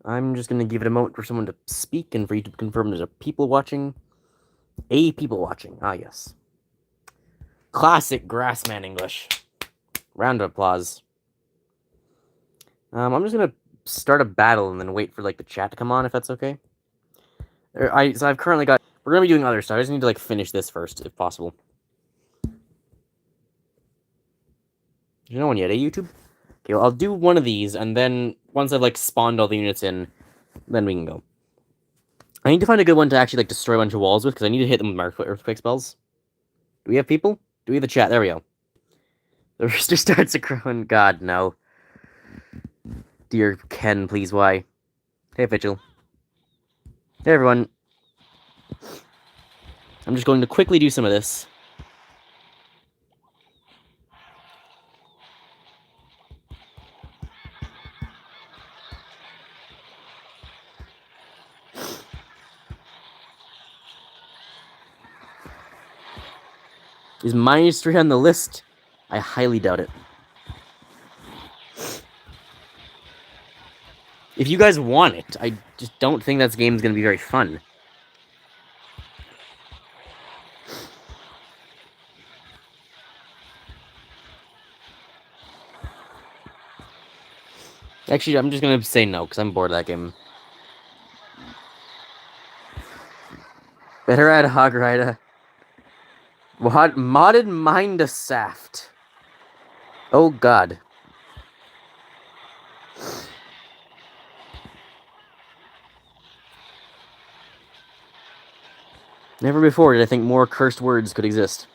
I'm just gonna give it a moment for someone to speak and for you to confirm there's a people watching. A people watching. Ah, yes. Classic Grassman English. Round of applause. I'm just gonna start a battle and then wait for like the chat to come on, if that's okay. So I've currently got. We're gonna be doing other stuff. I just need to like finish this first, if possible. There's no one yet, YouTube? Okay, well, I'll do one of these, and then once I've like spawned all the units in, then we can go. I need to find a good one to actually like destroy a bunch of walls with, because I need to hit them with earthquake spells. Do we have people? Do we have the chat? There we go. The rooster starts a crowing. God, no. Dear Ken, please, why? Hey, Vigil. Hey, everyone. I'm just going to quickly do some of this. Is -3 on the list? I highly doubt it. If you guys want it, I just don't think that game's gonna be very fun. Actually, I'm just gonna say no, because I'm bored of that game. Better add Hog Rider. What? Modded Mindasaft. Oh, God. Never before did I think more cursed words could exist.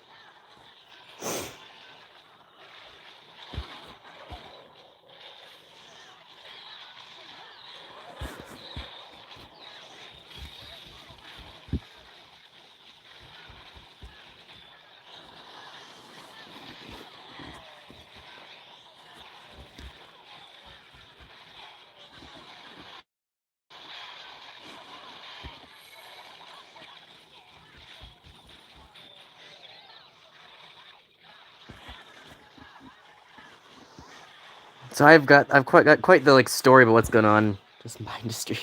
So I've got quite the like story about what's going on. Just Mindustry.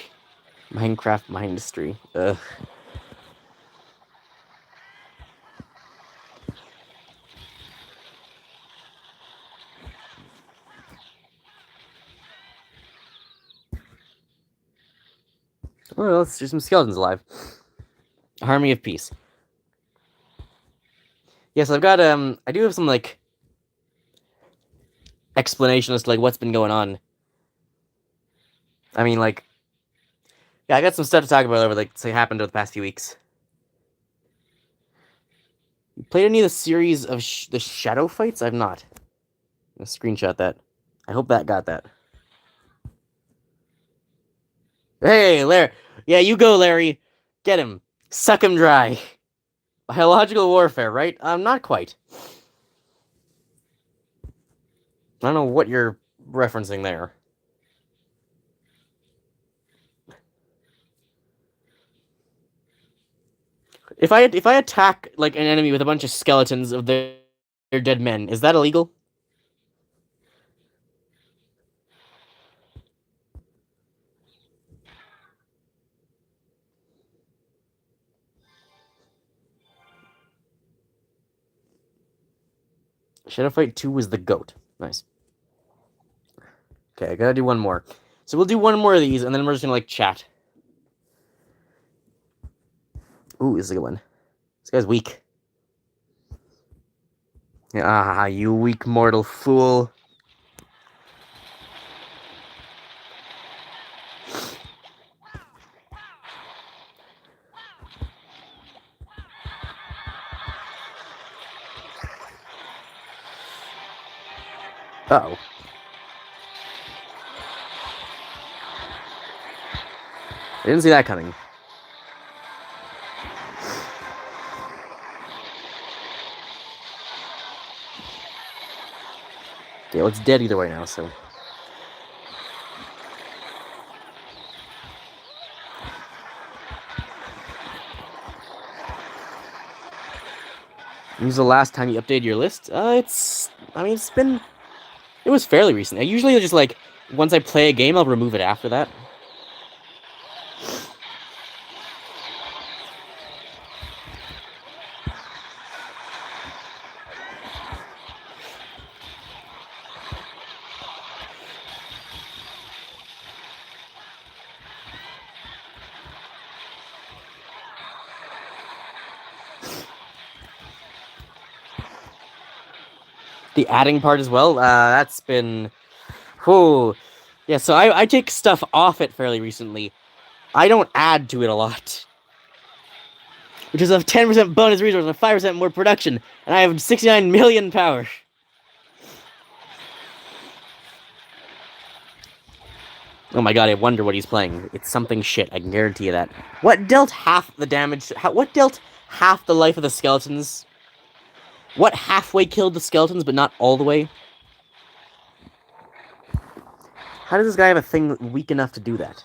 Minecraft Mindustry. Ugh. Well, let's do some skeletons alive. Army of Peace. Yes, I've got I do have some like explanation as to like what's been going on. I mean, like, yeah, I got some stuff to talk about over like say happened over the past few weeks. You played any of the series of the Shadow Fights? I've not. I'm gonna screenshot that. I hope that got that. Hey, Larry. Yeah, you go, Larry. Get him. Suck him dry. Biological warfare, right? Not quite. I don't know what you're referencing there. If I attack like an enemy with a bunch of skeletons of their dead men, is that illegal? Shadow Fight 2 was the GOAT. Nice. Okay, I gotta do one more. So we'll do one more of these, and then we're just gonna like chat. Ooh, this is a good one. This guy's weak. Ah, you weak mortal fool. Uh-oh. I didn't see that coming. Okay, well, it's dead either way now, so... When was the last time you updated your list? I mean, it was fairly recent. I usually just, like, once I play a game, I'll remove it after that. The adding part as well. That's been, whew. Yeah, so I take stuff off it fairly recently. I don't add to it a lot. Which is a 10% bonus resource and 5% more production, and I have 69 million power. Oh my god, I wonder what he's playing. It's something shit, I can guarantee you that. What dealt half the damage? What dealt half the life of the skeletons? What halfway killed the skeletons, but not all the way? How does this guy have a thing weak enough to do that?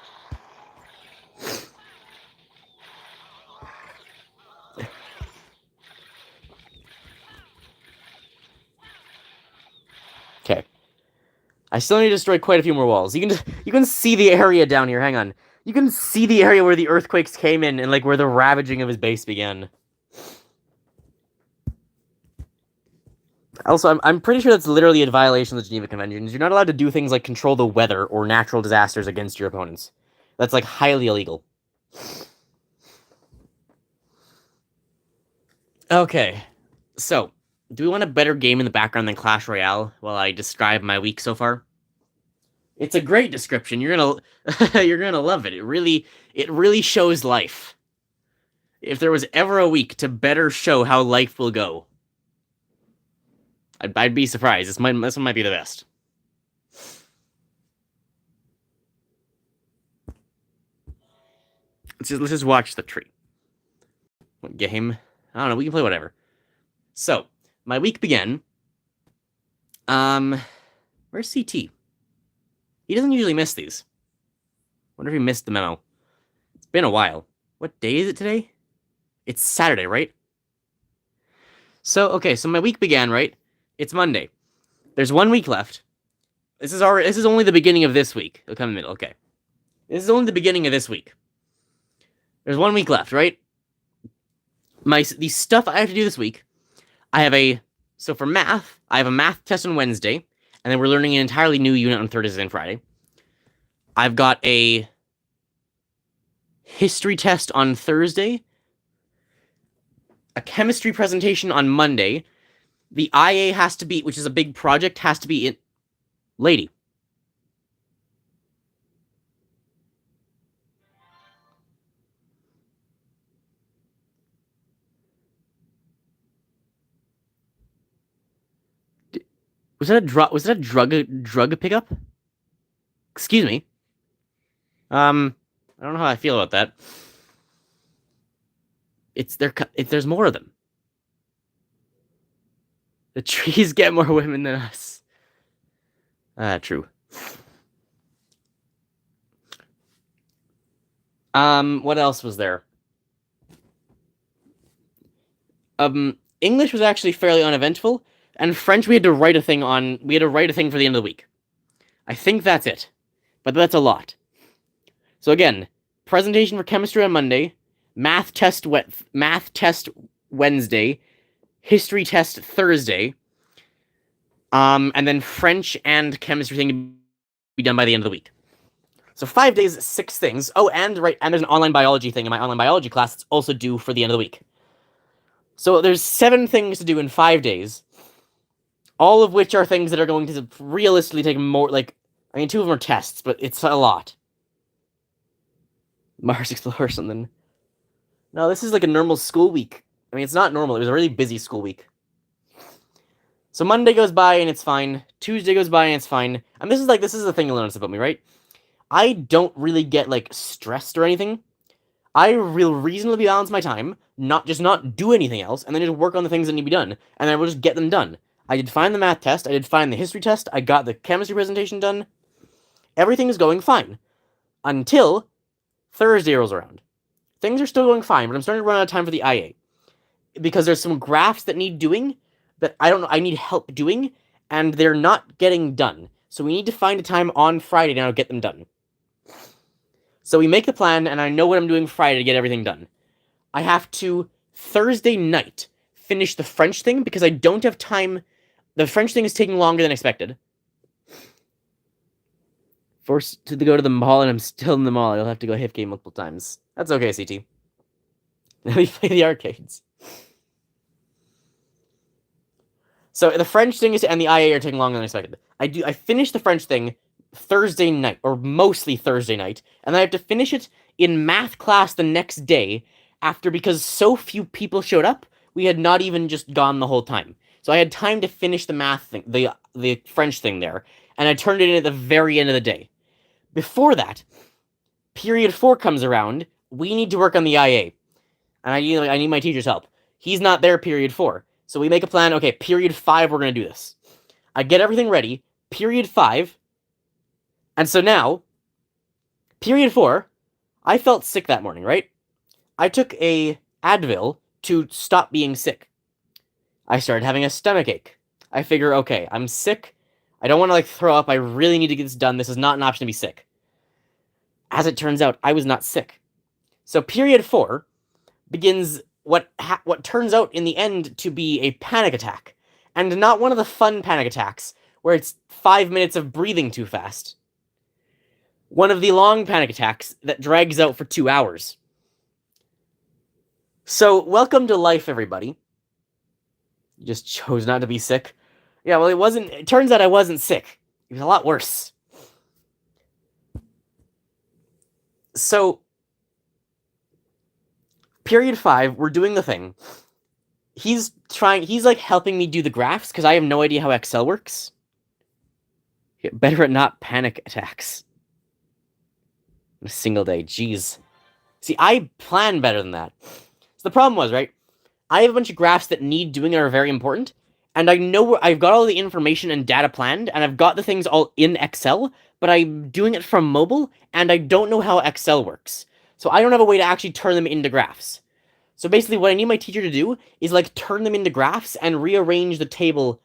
Okay. I still need to destroy quite a few more walls. You can see the area down here. Hang on. You can see the area where the earthquakes came in and like where the ravaging of his base began. Also, I'm pretty sure that's literally a violation of the Geneva Conventions. You're not allowed to do things like control the weather or natural disasters against your opponents. That's like highly illegal. Okay, so do we want a better game in the background than Clash Royale while I describe my week so far? It's a great description. You're gonna you're gonna love it. It really shows life. If there was ever a week to better show how life will go, I'd be surprised. This one might be the best. Let's just watch the tree. What game? I don't know. We can play whatever. So my week began. Where's CT? He doesn't usually miss these. Wonder if he missed the memo. It's been a while. What day is it today? It's Saturday, right? So okay, so my week began, right? It's Monday. There's 1 week left. This is only the beginning of this week. It'll come in the middle. Okay. This is only the beginning of this week. There's 1 week left, right? The stuff I have to do this week. So for math, I have a math test on Wednesday, and then we're learning an entirely new unit on Thursday and Friday. I've got a history test on Thursday, a chemistry presentation on Monday. The IA has to be, which is a big project, has to be in. Lady. Was that a drug pickup? Excuse me. I don't know how I feel about that. There's more of them. The trees get more women than us. True. What else was there? English was actually fairly uneventful, and French we had to write a thing for the end of the week. I think that's it. But that's a lot. So again, presentation for chemistry on Monday, math test Wednesday, history test Thursday, and then French and chemistry thing to be done by the end of the week. So 5 days, 6 things. Oh, and there's an online biology thing in my online biology class that's also due for the end of the week. So there's 7 things to do in 5 days, all of which are things that are going to realistically take more, 2 of them are tests, but it's a lot. Mars Explorer or something. No, this is like a normal school week. I mean, it's not normal. It was a really busy school week. So Monday goes by and it's fine. Tuesday goes by and it's fine. And this is the thing you'll notice about me, right? I don't really get, stressed or anything. I will reasonably balance my time, not do anything else, and then just work on the things that need to be done, and then I will just get them done. I did fine the math test, I did fine the history test, I got the chemistry presentation done. Everything is going fine. Until Thursday rolls around. Things are still going fine, but I'm starting to run out of time for the IA. Because there's some graphs that need doing, that I need help doing, and they're not getting done. So we need to find a time on Friday now to get them done. So we make the plan, and I know what I'm doing Friday to get everything done. I have to, Thursday night, finish the French thing, because I don't have time. The French thing is taking longer than expected. Forced to go to the mall, and I'm still in the mall. I'll have to go hit game multiple times. That's okay, CT. Let me play the arcades. So the French thing and the IA are taking longer than I expected. I finished the French thing Thursday night, or mostly Thursday night, and then I have to finish it in math class the next day because so few people showed up, we had not even just gone the whole time. So I had time to finish the math thing, the French thing there, and I turned it in at the very end of the day. Before that, period 4 comes around, we need to work on the IA, and I need my teacher's help. He's not there period 4. So we make a plan, okay, period 5, we're going to do this. I get everything ready, period 5, and so now, period 4, I felt sick that morning, right? I took a Advil to stop being sick. I started having a stomach ache. I figure, okay, I'm sick. I don't want to throw up. I really need to get this done. This is not an option to be sick. As it turns out, I was not sick. So period 4 begins what turns out in the end to be a panic attack, and not one of the fun panic attacks where it's 5 minutes of breathing too fast. One of the long panic attacks that drags out for 2 hours. So, welcome to life, everybody. You just chose not to be sick. Yeah, well, it turns out I wasn't sick. It was a lot worse. So, period 5, we're doing the thing. He's helping me do the graphs, because I have no idea how Excel works. Get better at not panic attacks. In a single day, jeez. See, I plan better than that. So the problem was, right, I have a bunch of graphs that need doing and are very important, and I know I've got all the information and data planned, and I've got the things all in Excel, but I'm doing it from mobile, and I don't know how Excel works. So I don't have a way to actually turn them into graphs. So basically what I need my teacher to do is turn them into graphs and rearrange the table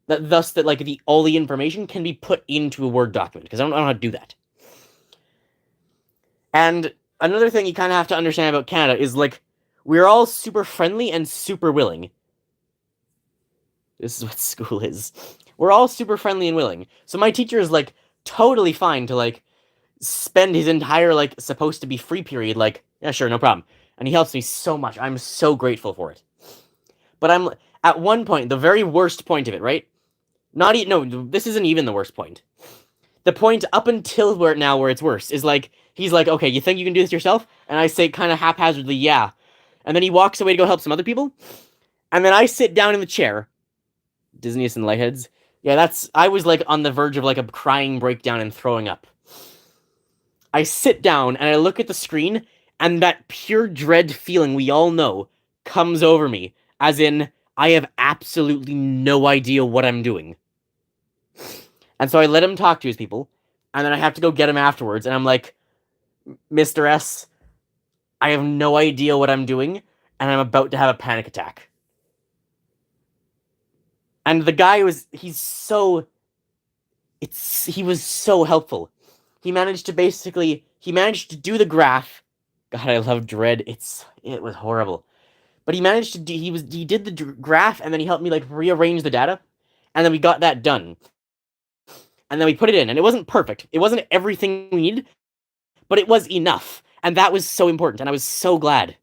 that all the information can be put into a Word document, because I don't know how to do that. And another thing you kind of have to understand about Canada is, we're all super friendly and super willing. This is what school is. We're all super friendly and willing. So my teacher is, totally fine to, spend his entire, supposed to be free period, yeah, sure, no problem. And he helps me so much. I'm so grateful for it. But I'm, at one point, the very worst point of it, right? No, this isn't even the worst point. The point up until where it's worse is, he's like, okay, you think you can do this yourself? And I say kind of haphazardly, yeah. And then he walks away to go help some other people. And then I sit down in the chair. Disneyest and Lightheads. Yeah, I was on the verge of a crying breakdown and throwing up. I sit down and I look at the screen, and that pure dread feeling we all know comes over me. As in, I have absolutely no idea what I'm doing. And so I let him talk to his people, and then I have to go get him afterwards, and I'm like, Mr. S, I have no idea what I'm doing, and I'm about to have a panic attack. And the guy he was so helpful. He managed to do the graph. God, I love dread. It was horrible. But he managed to he did the graph, and then he helped me rearrange the data, and then we got that done. And then we put it in, and it wasn't perfect. It wasn't everything we needed, but it was enough. And that was so important, and I was so glad.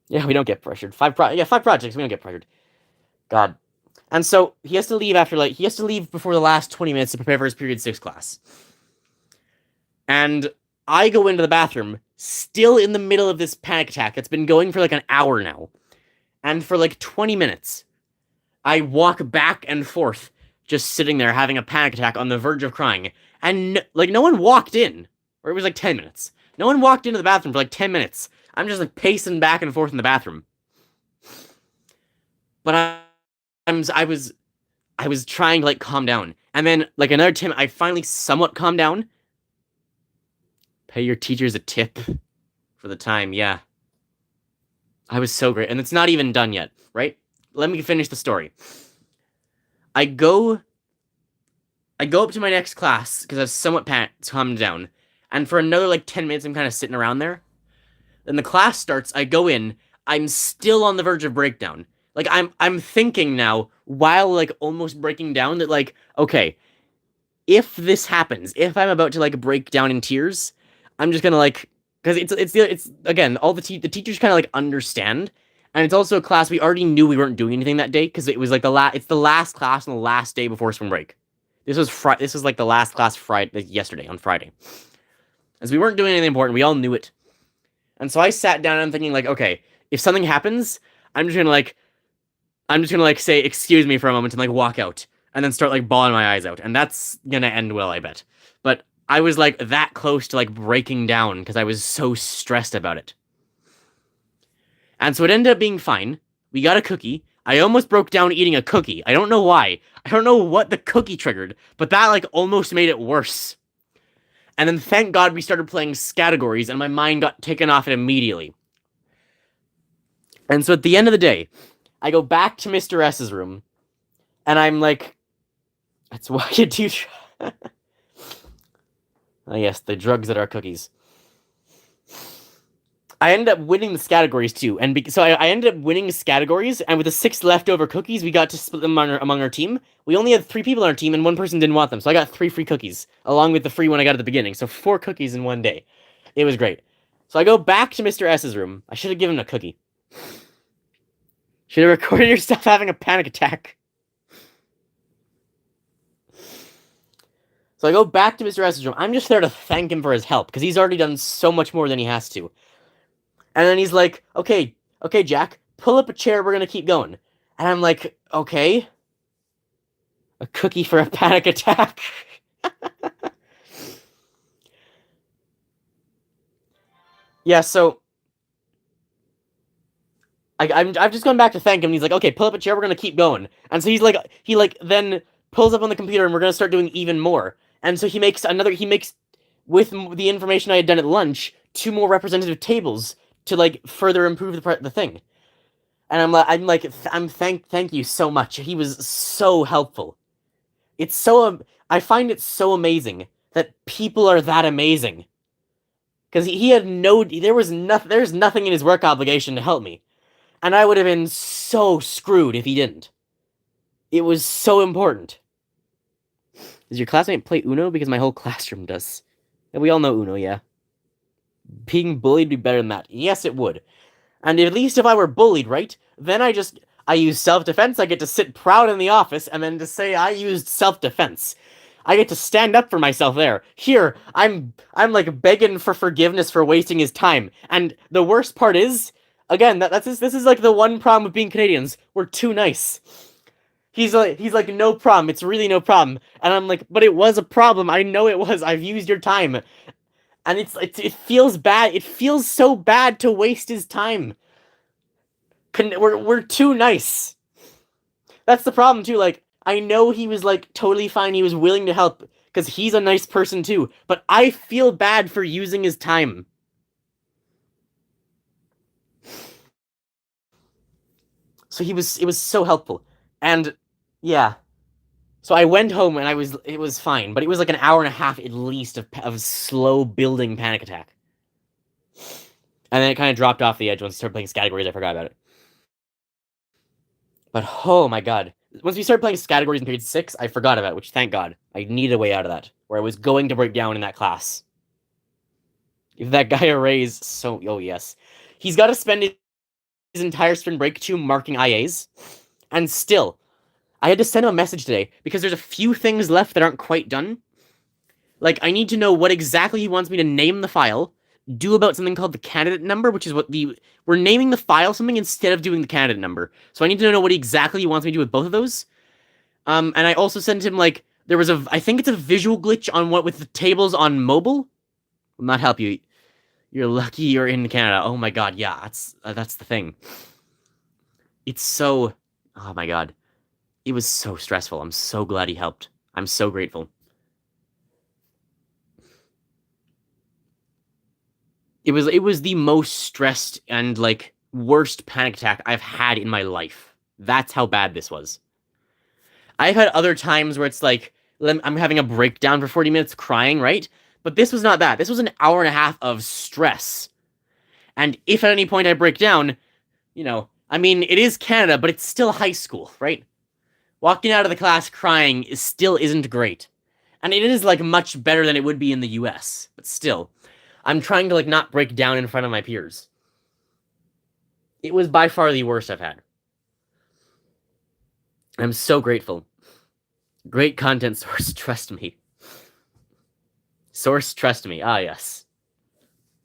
Yeah, we don't get pressured. 5 projects, we don't get pressured. God. And so, he has to leave before the last 20 minutes to prepare for his period 6 class. And I go into the bathroom, still in the middle of this panic attack that's been going for an hour now. And for 20 minutes, I walk back and forth, just sitting there having a panic attack on the verge of crying. And, no one walked in. Or it was 10 minutes. No one walked into the bathroom for 10 minutes. I'm just pacing back and forth in the bathroom. But I was trying to calm down. And then another 10, I finally somewhat calmed down. Pay your teachers a tip for the time, yeah. I was so great. And it's not even done yet, right? Let me finish the story. I go up to my next class because I've somewhat calmed down. And for another 10 minutes, I'm kind of sitting around there. Then the class starts, I go in, I'm still on the verge of breakdown. I'm thinking now, while almost breaking down, that okay, if this happens, if I'm about to break down in tears, I'm just gonna because it's again, all the teachers kind of understand, And it's also a class we already knew we weren't doing anything that day because it was like it's the last class on the last day before spring break. This was like the last class Friday, like yesterday on Friday. As we weren't doing anything important, we all knew it. And so I sat down and I'm thinking like, okay, if something happens, I'm just gonna like say excuse me for a moment and like walk out and then start like bawling my eyes out. And that's gonna end well, I bet. But I was like that close to like breaking down because I was so stressed about it. And so it ended up being fine. We got a cookie. I almost broke down eating a cookie. I don't know why. I don't know what the cookie triggered, but that like almost made it worse. And then thank God we started playing categories and my mind got taken off it immediately. And so at the end of the day, I go back to Mr. S's room and I'm like, that's why you do. Oh yes, the drugs that are cookies. I ended up winning the categories too, and so I ended up winning the categories. And with the 6 leftover cookies, we got to split them among our team. We only had 3 people on our team, and 1 person didn't want them, so I got 3 free cookies along with the free one I got at the beginning. So 4 cookies in one day. It was great. So I go back to Mr. S's room. I should have given him a cookie. Should have recorded yourself having a panic attack. So I go back to Mr. S's room. I'm just there to thank him for his help because he's already done so much more than he has to. And then he's like, okay, Jack, pull up a chair, we're gonna keep going. And I'm like, okay. A cookie for a panic attack. Yeah, so I've just gone back to thank him, and he's like, okay, pull up a chair, we're gonna keep going. And so he then pulls up on the computer, and we're gonna start doing even more. And so he makes with the information I had done at lunch, 2 more representative tables to like further improve the thing. And thank you so much. He was so helpful. I find it so amazing that people are that amazing. Because he had there's nothing in his work obligation to help me. And I would have been so screwed if he didn't. It was so important. Does your classmate play Uno? Because my whole classroom does. And we all know Uno, yeah. Being bullied would be better than that. Yes, it would. And at least if I were bullied, right? Then I use self-defense, I get to sit proud in the office, and then to say I used self-defense. I get to stand up for myself there. Here, I'm like begging for forgiveness for wasting his time. And the worst part is, again, this is like the one problem with being Canadians. We're too nice. He's like, no problem. It's really no problem. And I'm like, but it was a problem. I know it was. I've used your time. And it feels bad. It feels so bad to waste his time. We're too nice. That's the problem too. Like, I know he was like totally fine. He was willing to help because he's a nice person too. But I feel bad for using his time. So it was so helpful. And yeah. So I went home and it was fine, but it was like an hour and a half at least of slow building panic attack. And then it kind of dropped off the edge once I started playing categories. I forgot about it. But oh my god. Once we started playing categories in period 6, I forgot about it, which thank god. I needed a way out of that, where I was going to break down in that class. If that guy a raise, oh yes. He's got to spend his entire spring break 2 marking IAs, and still, I had to send him a message today, because there's a few things left that aren't quite done. Like, I need to know what exactly he wants me to name the file, do about something called the candidate number, which is we're naming the file something instead of doing the candidate number. So I need to know what exactly he wants me to do with both of those. And I also sent him, like, I think it's a visual glitch on with the tables on mobile. Will not help you. You're lucky you're in Canada. Oh my god, yeah, that's the thing. It's so, oh my god. It was so stressful. I'm so glad he helped. I'm so grateful. It was the most stressed and, like, worst panic attack I've had in my life. That's how bad this was. I've had other times where it's like, I'm having a breakdown for 40 minutes crying, right? But this was not that. This was an hour and a half of stress. And if at any point I break down, you know, I mean, it is Canada, but it's still high school, right? Walking out of the class crying still isn't great. And it is, like, much better than it would be in the US. But still, I'm trying to, like, not break down in front of my peers. It was by far the worst I've had. I'm so grateful. Great content source, trust me. Source, trust me. Ah, yes.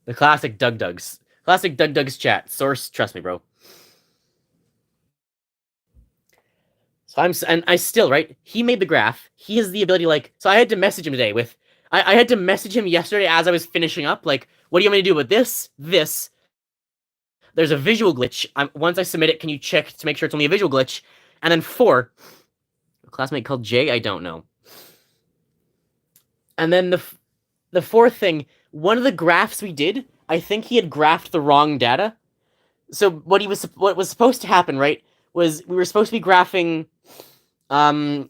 The classic Doug Dugs. Classic Doug Dugs chat. Source, trust me, bro. So and I still, right? He made the graph. He has the ability, like, so I had to message him today with, I had to message him yesterday as I was finishing up, like, what do you want me to do with this? This. There's a visual glitch. Once I submit it, can you check to make sure it's only a visual glitch? And then 4, a classmate called Jay, I don't know. And then the fourth thing, one of the graphs we did, I think he had graphed the wrong data. So what was supposed to happen, right, was we were supposed to be graphing the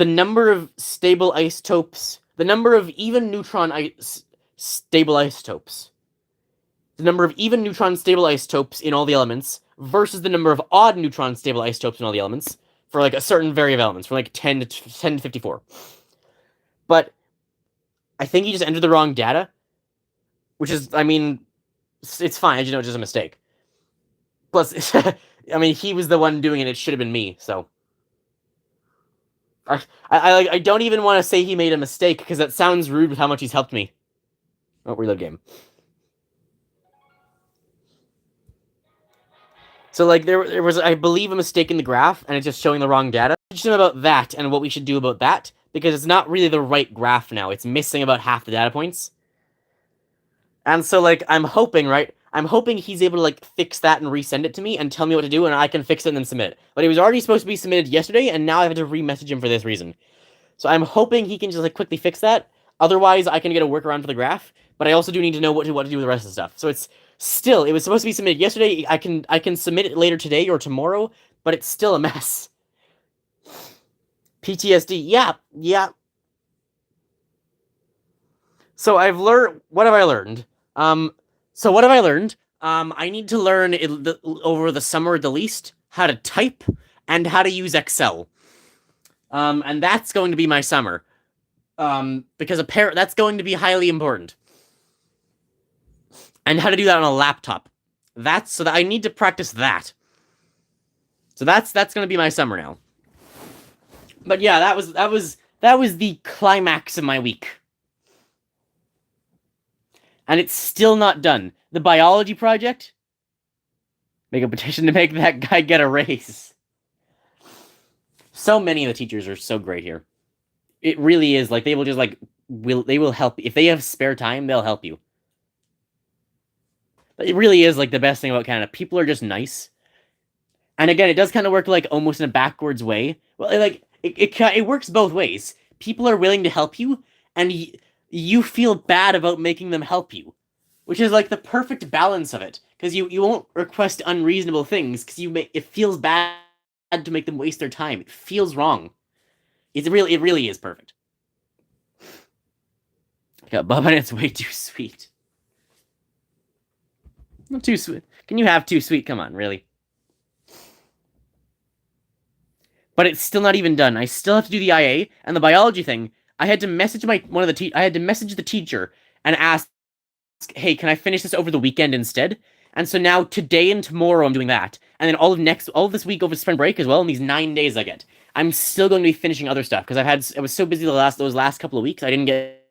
number of stable isotopes, the number of even neutron stable isotopes. The number of even neutron stable isotopes in all the elements versus the number of odd neutron stable isotopes in all the elements for like a certain variety of elements, from like 10 to 54. But I think he just entered the wrong data, which is, I mean, it's fine. I just know it's just a mistake. Plus, I mean, he was the one doing it. It should have been me. So I don't even want to say he made a mistake because that sounds rude with how much he's helped me. Oh, reload game. So like there was, I believe, a mistake in the graph, and it's just showing the wrong data. Just about that and what we should do about that, because it's not really the right graph now. It's missing about half the data points. And so like I'm hoping, right? I'm hoping he's able to like fix that and resend it to me and tell me what to do, and I can fix it and then submit it. But it was already supposed to be submitted yesterday, and now I have to re-message him for this reason. So I'm hoping he can just like quickly fix that. Otherwise, I can get a workaround for the graph. But I also do need to know what to do with the rest of the stuff. So it's still, it was supposed to be submitted yesterday. I can submit it later today or tomorrow, but it's still a mess. PTSD. Yeah. So I've learned. What have I learned? So what have I learned? I need to learn over the summer at the least how to type and how to use Excel. And that's going to be my summer. Because that's going to be highly important. And how to do that on a laptop. So that I need to practice that. So that's going to be my summer now. But yeah, that was the climax of my week. And it's still not done. The biology project? Make a petition to make that guy get a raise. So many of the teachers are so great here. It really is, like, they will just, like, they will help. If they have spare time, they'll help you. But it really is, like, the best thing about Canada. People are just nice. And again, it does kind of work, like, almost in a backwards way. Well, like, it works both ways. People are willing to help you, and you feel bad about making them help you. Which is, like, the perfect balance of it. Because you won't request unreasonable things, because it feels bad to make them waste their time. It feels wrong. It really is perfect. Bubba, and it's way too sweet. Not too sweet. Can you have too sweet? Come on, really. But it's still not even done. I still have to do the IA and the biology thing. I had to message I had to message the teacher and ask, "Hey, can I finish this over the weekend instead?" And so now today and tomorrow I'm doing that, and then all of this week over spring break as well. In these 9 days I get, I'm still going to be finishing other stuff because I was so busy those last couple of weeks I didn't get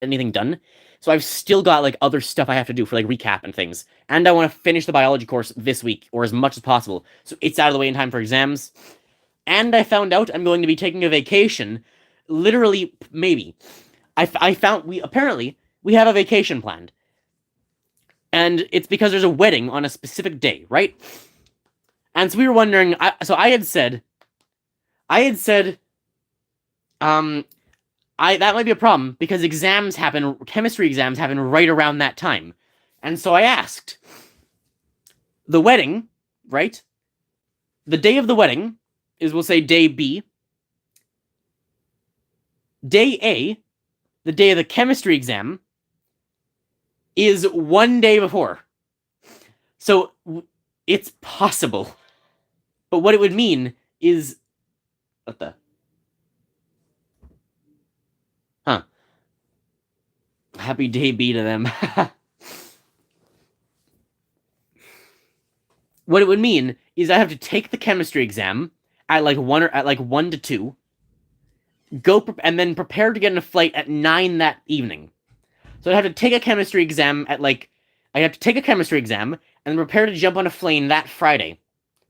anything done. So I've still got like other stuff I have to do for like recap and things, and I want to finish the biology course this week or as much as possible so it's out of the way in time for exams. And I found out I'm going to be taking a vacation. Literally, maybe. I found we have a vacation planned. And it's because there's a wedding on a specific day, right? And so we were wondering, I had said, that might be a problem because chemistry exams happen right around that time. And so I asked, the wedding, right? The day of the wedding is, we'll say, day B. Day A, the day of the chemistry exam, is 1 day before. So it's possible. But what it would mean is... What the... Huh. Happy day B to them. What it would mean is I have to take the chemistry exam at like 1 to 2, and then prepare to get on a flight at 9 that evening. So I have to take a chemistry exam at like I have to take a chemistry exam and then prepare to jump on a plane that Friday,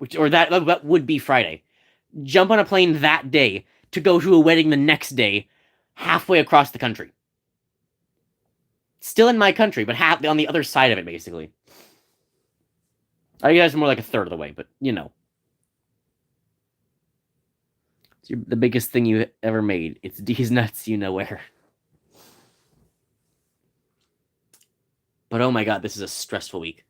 that would be Friday. Jump on a plane that day to go to a wedding the next day, halfway across the country. Still in my country, but half on the other side of it, basically. I guess more like a third of the way, but you know. It's the biggest thing you ever made. It's D's nuts, you know where. But oh my god, this is a stressful week.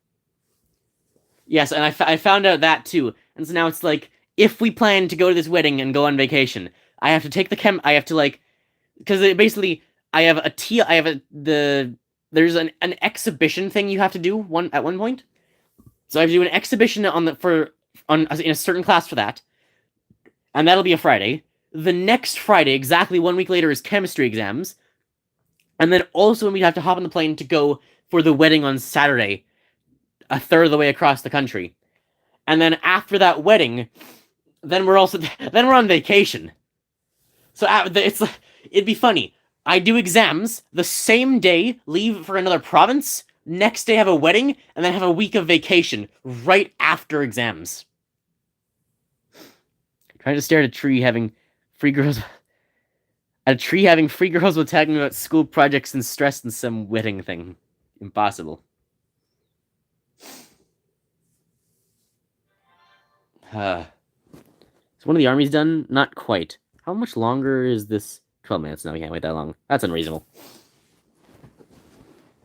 Yes, and I found out that too. And so now it's like, if we plan to go to this wedding and go on vacation, I have to take I have to like, because basically, there's an exhibition thing you have to do at one point. So I have to do an exhibition in a certain class for that. And that'll be a Friday. The next Friday, exactly 1 week later, is chemistry exams. And then also we'd have to hop on the plane to go for the wedding on Saturday, a third of the way across the country. And then after that wedding, then we're on vacation. So it'd be funny. I do exams the same day, leave for another province, next day have a wedding, and then have a week of vacation right after exams. Trying to stare at a tree having free girls. At a tree having free girls with talking about school projects and stress and some wedding thing. Impossible. So one of the armies done? Not quite. How much longer is this? 12 minutes. No, we can't wait that long. That's unreasonable.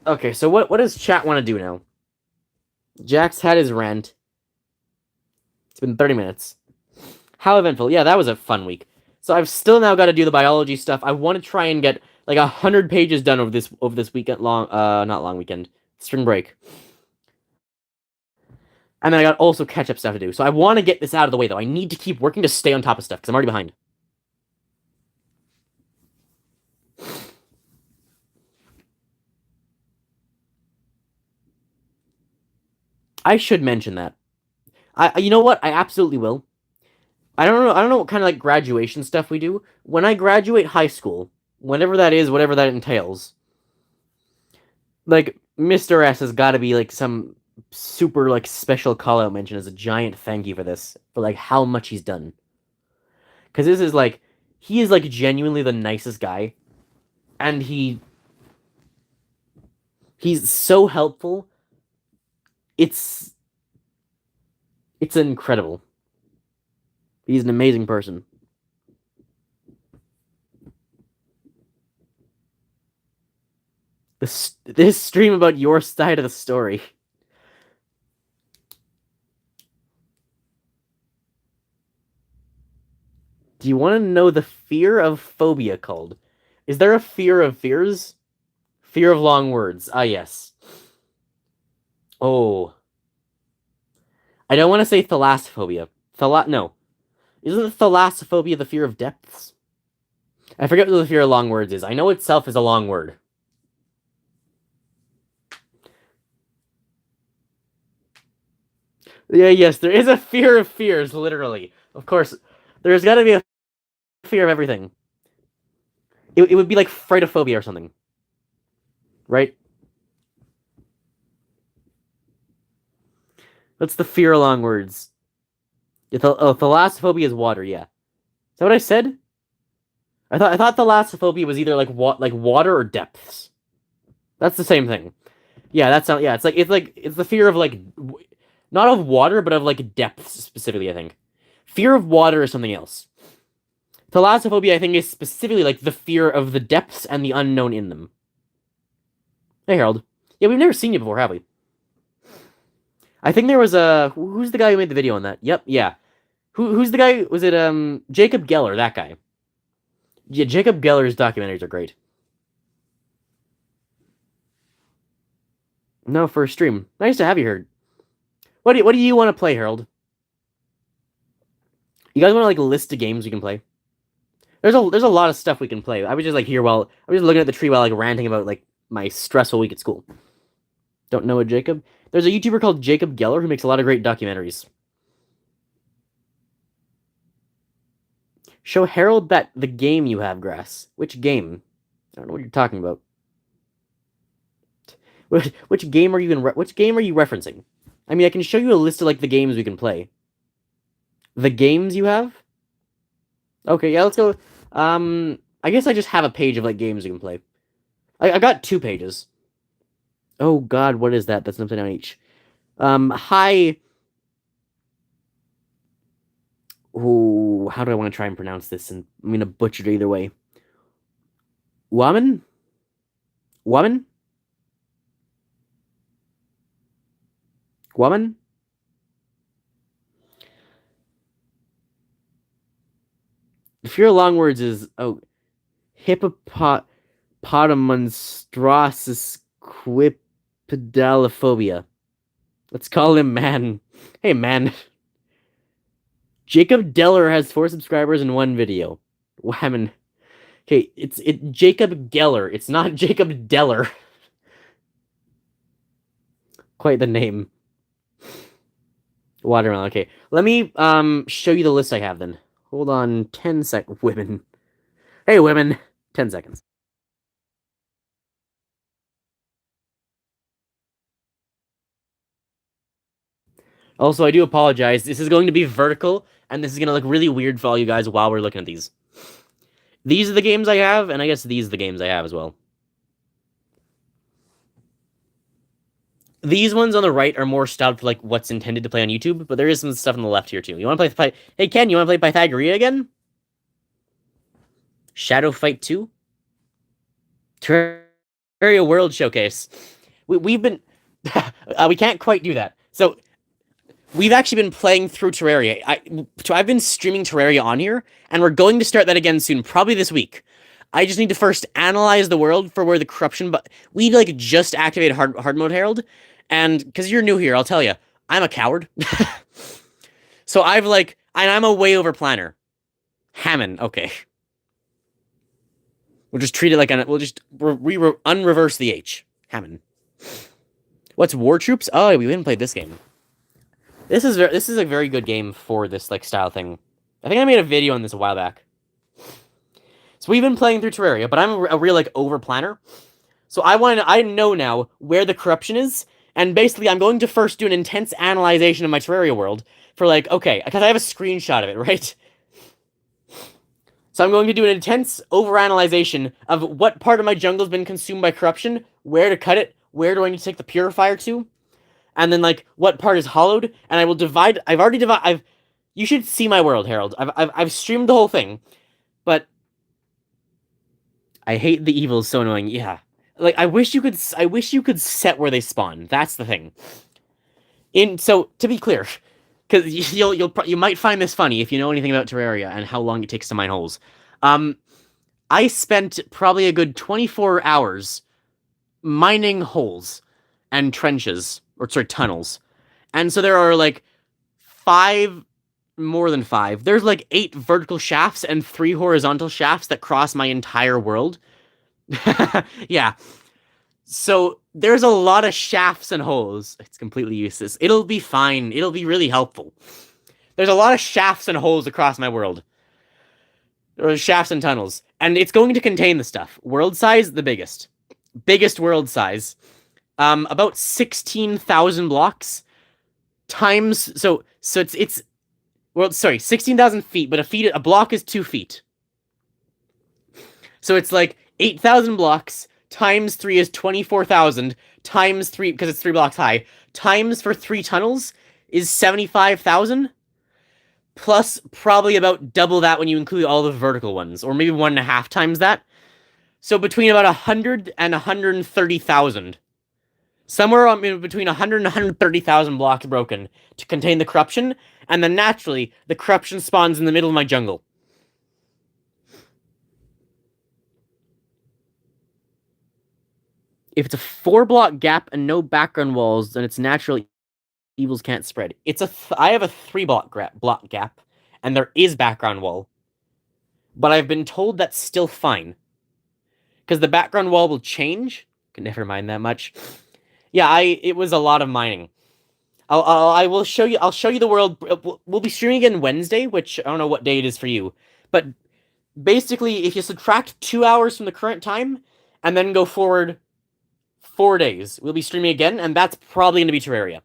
Okay, so what does chat want to do now? Jack's had his rant. It's been 30 minutes. How eventful. Yeah, that was a fun week. So I've still now got to do the biology stuff. I want to try and get like 100 pages done over this weekend not long weekend. Spring break. And then I got also catch-up stuff to do. So I want to get this out of the way, though. I need to keep working to stay on top of stuff, because I'm already behind. I should mention that. You know what? I absolutely will. I don't know what kind of like graduation stuff we do. When I graduate high school, whenever that is, whatever that entails, like Mr. S has got to be like some super like special call out mention as a giant thank you for this, for like how much he's done. Because this is like, he is like genuinely the nicest guy, and he's so helpful. It's incredible. He's an amazing person. This stream about your side of the story. Do you want to know the fear of phobia called? Is there a fear of fears? Fear of long words. Ah, yes. Oh. I don't want to say thalassophobia. No. Isn't thalassophobia the fear of depths? I forget what the fear of long words is. I know itself is a long word. Yeah, yes, there is a fear of fears, literally. Of course, there's got to be a fear of everything. It would be like frightophobia or something. Right? That's the fear of long words. Thalassophobia is water, yeah. Is that what I said? I thought thalassophobia was either like water or depths. That's the same thing. Yeah, that's not. Yeah, it's the fear of like, not of water, but of like depths specifically. I think fear of water is something else. Thalassophobia, I think, is specifically like the fear of the depths and the unknown in them. Hey, Harold. Yeah, we've never seen you before, have we? I think there was who's the guy who made the video on that? Yep, yeah. Who's the guy? Was it Jacob Geller? That guy. Yeah, Jacob Geller's documentaries are great. No, for a stream. Nice to have you here. What do you want to play, Harold? You guys want to like list of games we can play? There's a lot of stuff we can play. I was just like here while I was just looking at the tree while like ranting about like my stressful week at school. Don't know a Jacob? There's a YouTuber called Jacob Geller who makes a lot of great documentaries. Show Harold that the game you have, Grass. Which game? I don't know what you're talking about. Which game are you which game are you referencing? I mean, I can show you a list of like the games we can play. The games you have? Okay, yeah, let's go. I guess I just have a page of like games you can play. I got 2 pages. Oh God, what is that? That's an upside down H. Hi. Ooh, how do I want to try and pronounce this? And I'm gonna butcher it either way. Woman? Woman? Woman? The fear of long words is hippopotamonstrossus quipedalophobia. Let's call him Man. Hey, Man. Jacob Deller has 4 subscribers in 1 video. Whammon. Okay, it's Jacob Geller. It's not Jacob Deller. Quite the name. Watermelon. Okay, let me show you the list I have then. Hold on 10 seconds. Women. Hey, women. 10 seconds. Also, I do apologize. This is going to be vertical, and this is going to look really weird for all you guys while we're looking at these. These are the games I have, and I guess these are the games I have as well. These ones on the right are more styled for like what's intended to play on YouTube, but there is some stuff on the left here too. You want to play? Hey Ken, you want to play Pythagorea again? Shadow Fight 2? Terraria World Showcase. We've been we can't quite do that. So we've actually been playing through Terraria. I've been streaming Terraria on here, and we're going to start that again soon, probably this week. I just need to first analyze the world for where the corruption. But we like just activated hard mode, Harold, and because you're new here, I'll tell you, I'm a coward. So I'm a way over planner. Hammond, okay. We'll just treat it like we'll just unreverse the H. Hammond. What's War Troops? Oh, we haven't played this game. This is a very good game for this like style thing. I think I made a video on this a while back. So we've been playing through Terraria, but I'm a real like over planner. So I know now where the corruption is, and basically I'm going to first do an intense analyzation of my Terraria world for like, okay, because I have a screenshot of it, right? So I'm going to do an intense overanalyzation of what part of my jungle has been consumed by corruption, where to cut it, where do I need to take the purifier to, and then like what part is hollowed, and I will divide. You should see my world, Harold. I've streamed the whole thing, but I hate the evils so annoying. Yeah, like I wish you could set where they spawn. That's the thing. So to be clear, because you might find this funny if you know anything about Terraria and how long it takes to mine holes. I spent probably a good 24 hours mining holes and trenches, or sorry, tunnels. And so there are like more than 5. There's like 8 vertical shafts and 3 horizontal shafts that cross my entire world. Yeah. So there's a lot of shafts and holes. It's completely useless. It'll be fine. It'll be really helpful. There's a lot of shafts and holes across my world. Or shafts and tunnels. And it's going to contain the stuff. World size, the biggest. Biggest world size. About 16,000 blocks. Times, so it's well, sorry, 16,000 feet, but a block is 2 feet. So it's like 8,000 blocks, times 3 is 24,000, times 3, because it's 3 blocks high, times for 3 tunnels is 75,000, plus probably about double that when you include all the vertical ones, or maybe 1.5 times that. So between about 100 and 130,000. Somewhere between 100 and 130,000 blocks broken to contain the corruption, and then naturally, the corruption spawns in the middle of my jungle. If it's a 4-block gap and no background walls, then it's natural evils can't spread. I have a 3-block gap, and there is background wall. But I've been told that's still fine. Because the background wall will change. Can never mind that much. Yeah, it was a lot of mining. I will show you. I'll show you the world. We'll be streaming again Wednesday, which I don't know what day it is for you, but basically, if you subtract 2 hours from the current time and then go forward 4 days, we'll be streaming again, and that's probably going to be Terraria.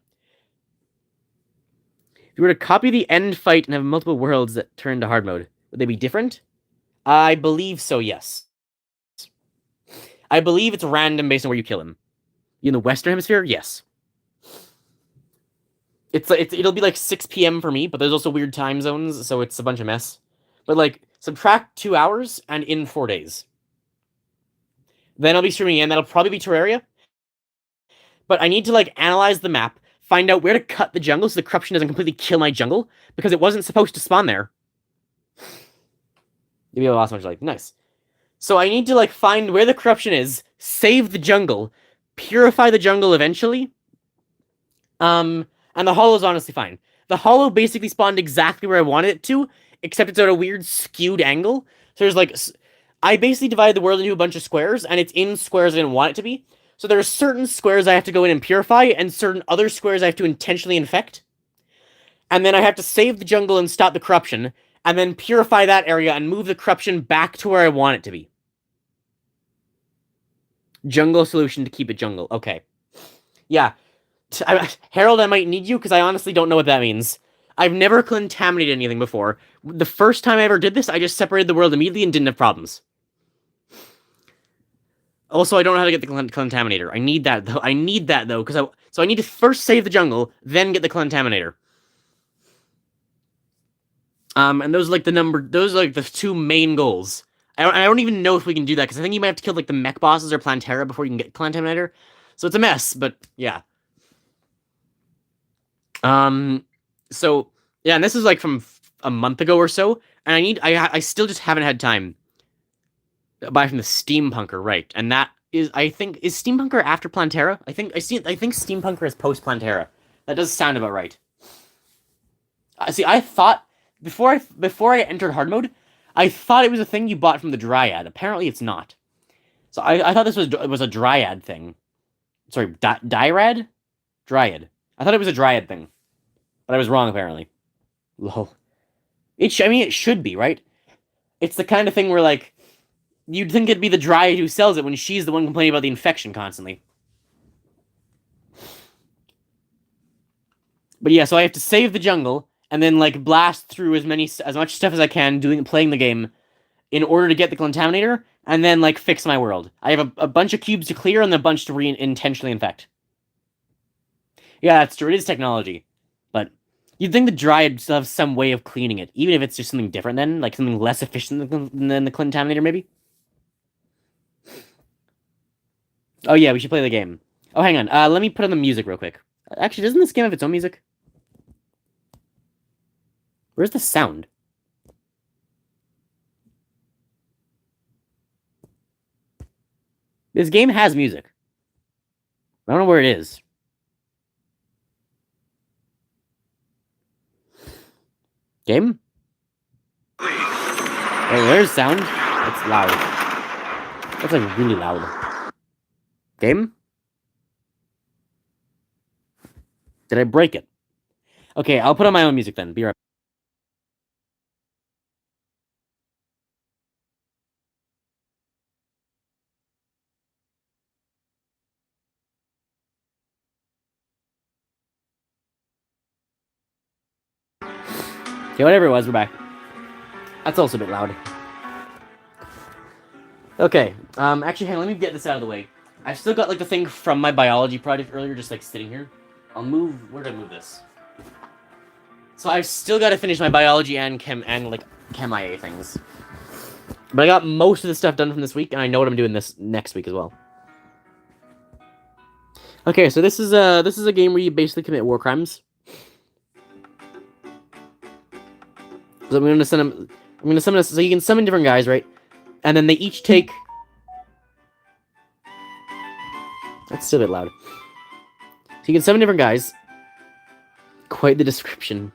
If you were to copy the end fight and have multiple worlds that turn to hard mode, would they be different? I believe so. Yes. I believe it's random based on where you kill him. In the Western Hemisphere, yes. It'll be like 6 p.m. for me, but there's also weird time zones, so it's a bunch of mess. But like, subtract 2 hours and in 4 days. Then I'll be streaming again. That'll probably be Terraria. But I need to like analyze the map, find out where to cut the jungle so the corruption doesn't completely kill my jungle, because it wasn't supposed to spawn there. Maybe I lost much like nice. So I need to like find where the corruption is, save the jungle, purify the jungle eventually. And the hollow's honestly fine. The hollow basically spawned exactly where I wanted it to, except it's at a weird skewed angle. So there's like, I basically divided the world into a bunch of squares, and it's in squares I didn't want it to be. So there are certain squares I have to go in and purify, and certain other squares I have to intentionally infect. And then I have to save the jungle and stop the corruption, and then purify that area and move the corruption back to where I want it to be. Jungle solution to keep it jungle. Okay. Yeah. Harold, I might need you, because I honestly don't know what that means. I've never contaminated anything before. The first time I ever did this, I just separated the world immediately and didn't have problems. Also, I don't know how to get the contaminator. I need that, though. So I need to first save the jungle, then get the contaminator. And those are like the two main goals. I don't even know if we can do that, because I think you might have to kill like the mech bosses or Plantera before you can get contaminator. So it's a mess, but yeah. So yeah, and this is like from a month ago or so, and I still just haven't had time. Buy from the Steampunker, right? And that is, I think, is Steampunker after Plantera? I think Steampunker is post Plantera. That does sound about right. See, I thought before I entered hard mode, I thought it was a thing you bought from the Dryad. Apparently, it's not. So I thought this was a Dryad thing. Sorry, Dyrad? Dryad. I thought it was a Dryad thing, but I was wrong apparently. Lol. I mean, it should be, right? It's the kind of thing where like you'd think it'd be the Dryad who sells it when she's the one complaining about the infection constantly. But yeah, so I have to save the jungle and then like blast through as much stuff as I can, playing the game, in order to get the contaminator, and then like fix my world. I have a bunch of cubes to clear and a bunch to intentionally infect. Yeah, that's true. It is technology, but you'd think the Dryad still have some way of cleaning it, even if it's just something different. Then, like something less efficient than the contaminator, maybe. Oh yeah, we should play the game. Oh, hang on. Let me put on the music real quick. Actually, doesn't this game have its own music? Where's the sound? This game has music. I don't know where it is. Game? Oh, there's sound. That's loud. That's like really loud. Game? Did I break it? Okay, I'll put on my own music then. Be right back. Okay, whatever it was, we're back. That's also a bit loud. Okay, actually, hang on, let me get this out of the way. I've still got, like, the thing from my biology project earlier just, like, sitting here. Where did I move this? So I've still got to finish my biology and chem IA things. But I got most of the stuff done from this week, and I know what I'm doing this next week as well. Okay, so this is a game where you basically commit war crimes. So I'm gonna summon this, so you can summon different guys, right? And then they each take... That's still a bit loud. So you can summon different guys. Quite the description.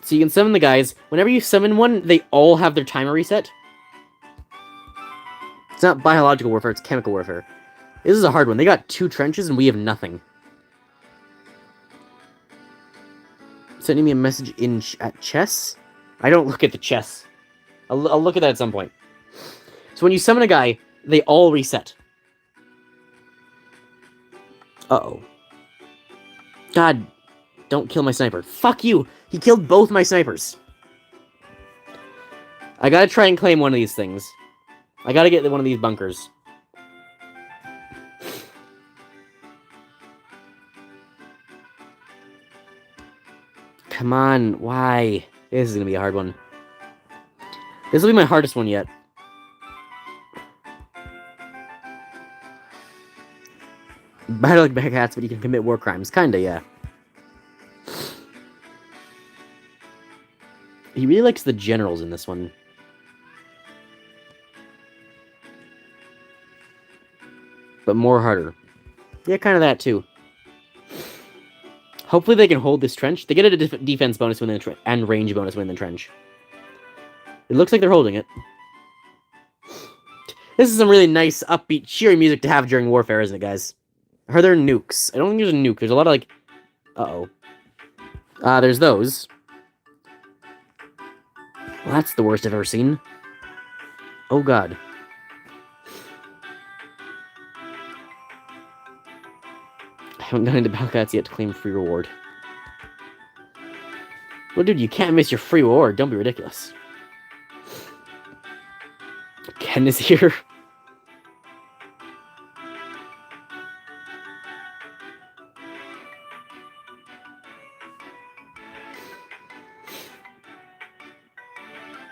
So you can summon the guys. Whenever you summon one, they all have their timer reset. It's not biological warfare, it's chemical warfare. This is a hard one. They got 2 trenches and we have nothing. Sending me a message at chess? I don't look at the chess. I'll look at that at some point. So when you summon a guy, they all reset. Uh-oh. God, don't kill my sniper. Fuck you! He killed both my snipers. I gotta try and claim one of these things. I gotta get one of these bunkers. Come on, why? This is gonna be a hard one. This will be my hardest one yet. Battle like bad cats, but you can commit war crimes. Kinda, yeah. He really likes the generals in this one. But more harder. Yeah, kind of that too. Hopefully they can hold this trench. They get a defense bonus when the and range bonus when the trench. It looks like they're holding it. This is some really nice, upbeat, cheery music to have during warfare, isn't it, guys? Are there nukes? I don't think there's a nuke. There's a lot of, like... Uh-oh. There's those. Well, that's the worst I've ever seen. Oh, God. I haven't gone into Battlecats yet to claim free reward. Well, dude, you can't miss your free reward. Don't be ridiculous. Ken is here.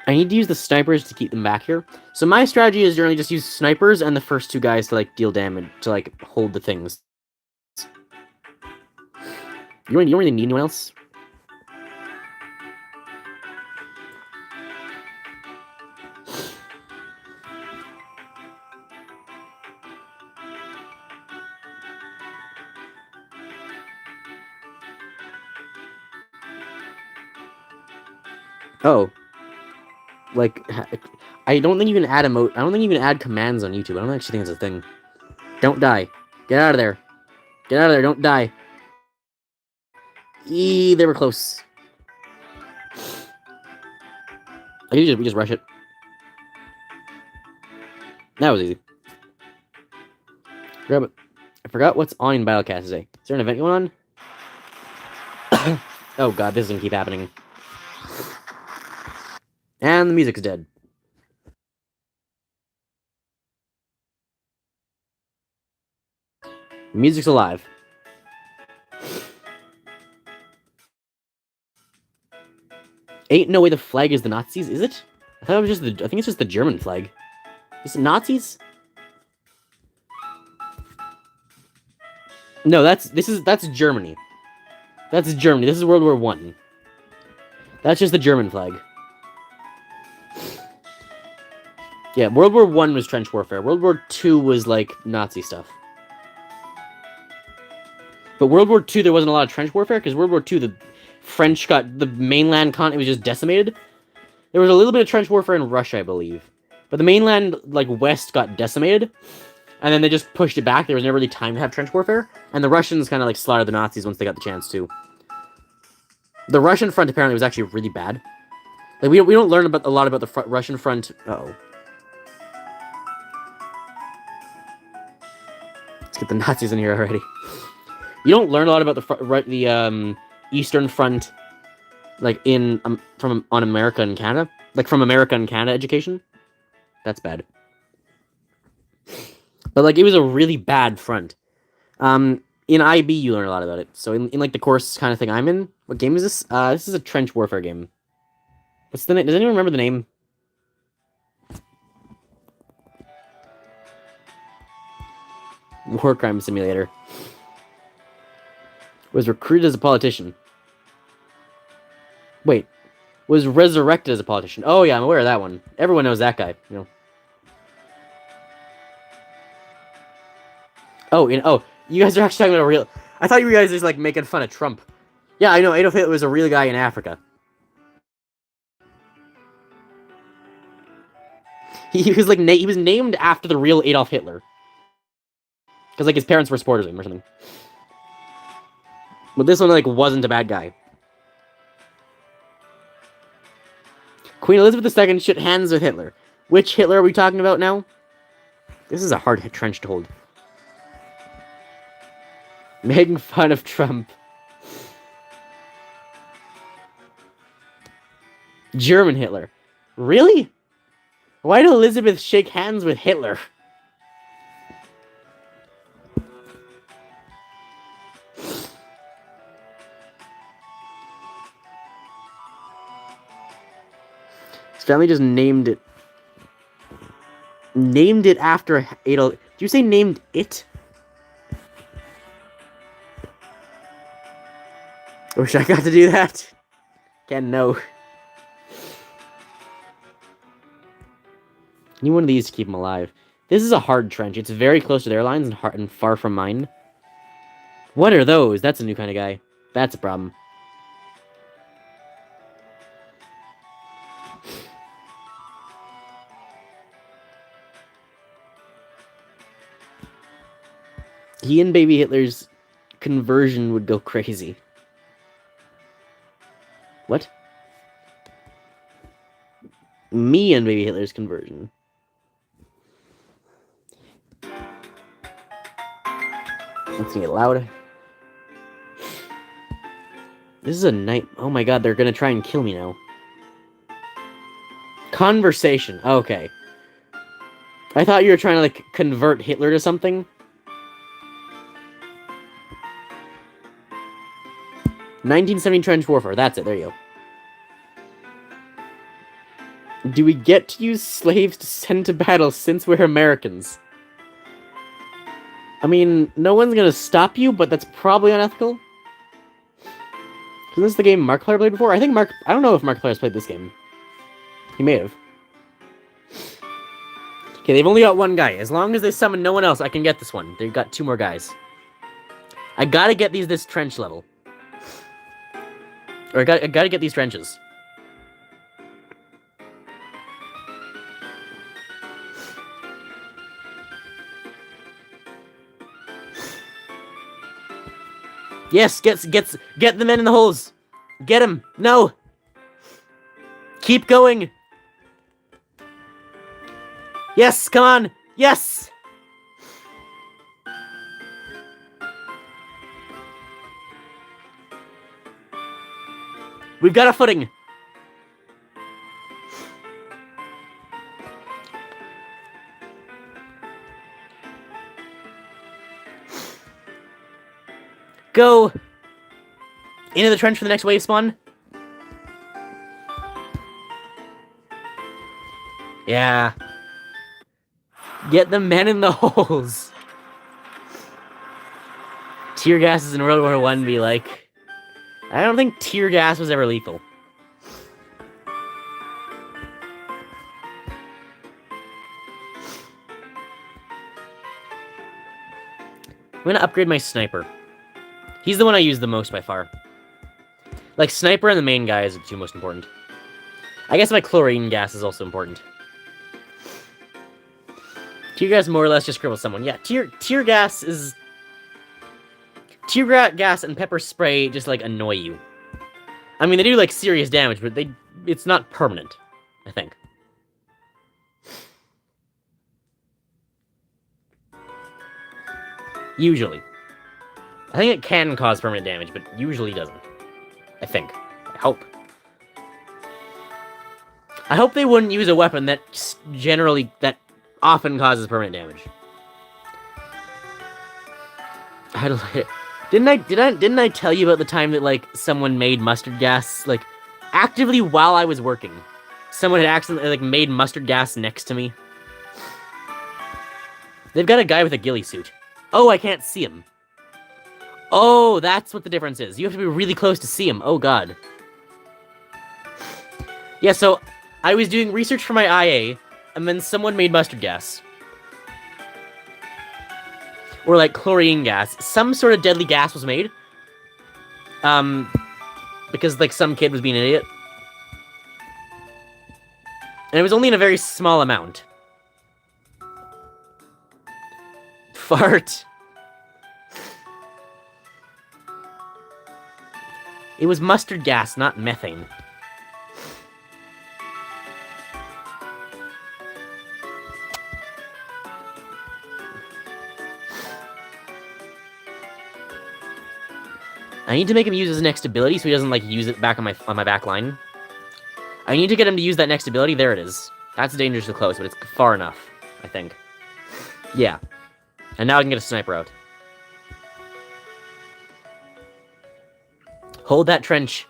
I need to use the snipers to keep them back here. So my strategy is generally just use snipers and the first 2 guys to, like, deal damage, to, like, hold the things. You don't really need anyone else? Oh. Like, I don't think you can add I don't think you can add commands on YouTube. I don't actually think it's a thing. Don't die. Get out of there. Get out of there. Don't die. Eee, they were close. We just rush it. That was easy. Grab it. I forgot what's on in Battlecast today. Is there an event going on? Oh god, this is gonna keep happening. And the music's dead. The music's alive. Ain't no way the flag is the Nazis, is it? I thought it was just I think it's just the German flag. Is it Nazis? No, that's Germany. That's Germany. This is World War I. That's just the German flag. Yeah, World War I was trench warfare. World War II was, like, Nazi stuff. But World War II, there wasn't a lot of trench warfare, because World War II, the French got... The mainland continent was just decimated. There was a little bit of trench warfare in Russia, I believe. But the mainland, like, west got decimated. And then they just pushed it back. There was never really time to have trench warfare. And the Russians kind of, like, slaughtered the Nazis once they got the chance to. The Russian front, apparently, was actually really bad. Like, we don't learn a lot about the Russian front... Uh-oh. Let's get the Nazis in here already. You don't learn a lot about the Eastern Front, like, on America and Canada. Like, from America and Canada education. That's bad. But, like, it was a really bad front. In IB, you learn a lot about it. So, in like, the course kind of thing I'm in, what game is this? This is a trench warfare game. What's the name? Does anyone remember the name? War Crime Simulator. Was recruited as a politician. Wait. Was resurrected as a politician. Oh, yeah, I'm aware of that one. Everyone knows that guy, you know. Oh, you guys are actually talking about a real... I thought you guys were just, like, making fun of Trump. Yeah, I know, Adolf Hitler was a real guy in Africa. He was like he was named after the real Adolf Hitler. Because like his parents were supporters of him or something. But this one like wasn't a bad guy. Queen Elizabeth II shook hands with Hitler. Which Hitler are we talking about now? This is a hard trench to hold. Making fun of Trump. German Hitler. Really? Why did Elizabeth shake hands with Hitler? His family just named it. Named it after Adolf. Did you say named it? I wish I got to do that. Again, no. Need one of these to keep him alive. This is a hard trench. It's very close to their lines and far from mine. What are those? That's a new kind of guy. That's a problem. He and Baby Hitler's conversion would go crazy. What? Me and Baby Hitler's conversion. Let's get loud. This is a night. Oh my god, they're gonna try and kill me now. Conversation. Okay. I thought you were trying to, like, convert Hitler to something. 1970 trench warfare. That's it. There you go. Do we get to use slaves to send to battle since we're Americans? I mean, no one's gonna stop you, but that's probably unethical. Isn't this the game Markiplier played before? I don't know if Markiplier's played this game. He may have. Okay, they've only got one guy. As long as they summon no one else, I can get this one. They've got 2 more guys. I gotta get this trench level. Or I gotta get these trenches. Yes, get the men in the holes. Get him. No. Keep going. Yes, come on. Yes. We've got a footing. Go! Into the trench for the next wave spawn. Yeah. Get the men in the holes. Tear gases in World War I be like... I don't think tear gas was ever lethal. I'm gonna upgrade my sniper. He's the one I use the most by far. Like, sniper and the main guy is the 2 most important. I guess my chlorine gas is also important. Tear gas more or less just cripple someone. Yeah, tear gas is... Tear gas and pepper spray just, like, annoy you. I mean, they do, like, serious damage, but it's not permanent, I think. Usually. I think it can cause permanent damage, but usually doesn't. I think. I hope. I hope they wouldn't use a weapon that often causes permanent damage. Didn't I tell you about the time that, like, someone made mustard gas, like, actively while I was working? Someone had accidentally, like, made mustard gas next to me. They've got a guy with a ghillie suit. Oh, I can't see him. Oh, that's what the difference is. You have to be really close to see him. Oh, God. Yeah, so I was doing research for my IA, and then someone made mustard gas. Or, like, chlorine gas. Some sort of deadly gas was made. Because, like, some kid was being an idiot. And it was only in a very small amount. fart. It was mustard gas, not methane. I need to make him use his next ability so he doesn't, like, use it back on my back line. I need to get him to use that next ability. There it is. That's dangerously close, but it's far enough, I think. Yeah. And now I can get a sniper out. Hold that trench.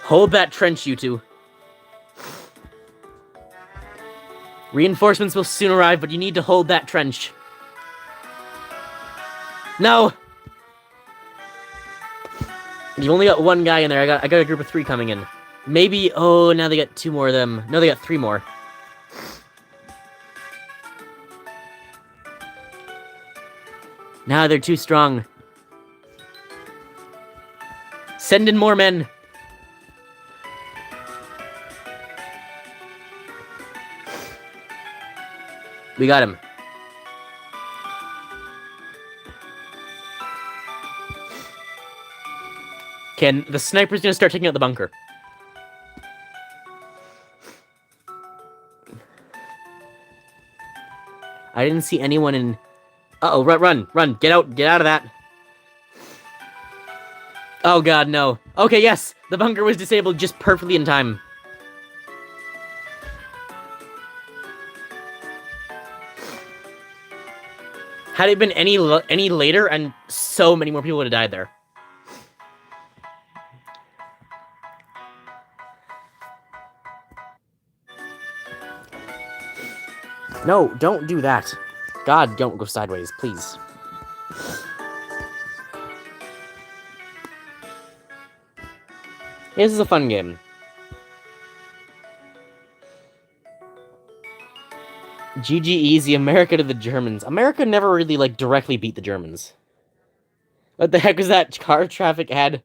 Hold that trench, you two. Reinforcements will soon arrive, but you need to hold that trench. No! You've only got one guy in there. I got a group of 3 coming in. Maybe... Oh, now they got 2 more of them. No, they got 3 more. Now they're too strong. Send in more men. We got him. Okay, the sniper's gonna start taking out the bunker. I didn't see anyone in... Uh-oh, run, get out of that. Oh god, no. Okay, yes, the bunker was disabled just perfectly in time. Had it been any later, and so many more people would have died there. No, don't do that. God, don't go sideways, please. This is a fun game. GG easy, America to the Germans. America never really, like, directly beat the Germans. What the heck was that car traffic ad?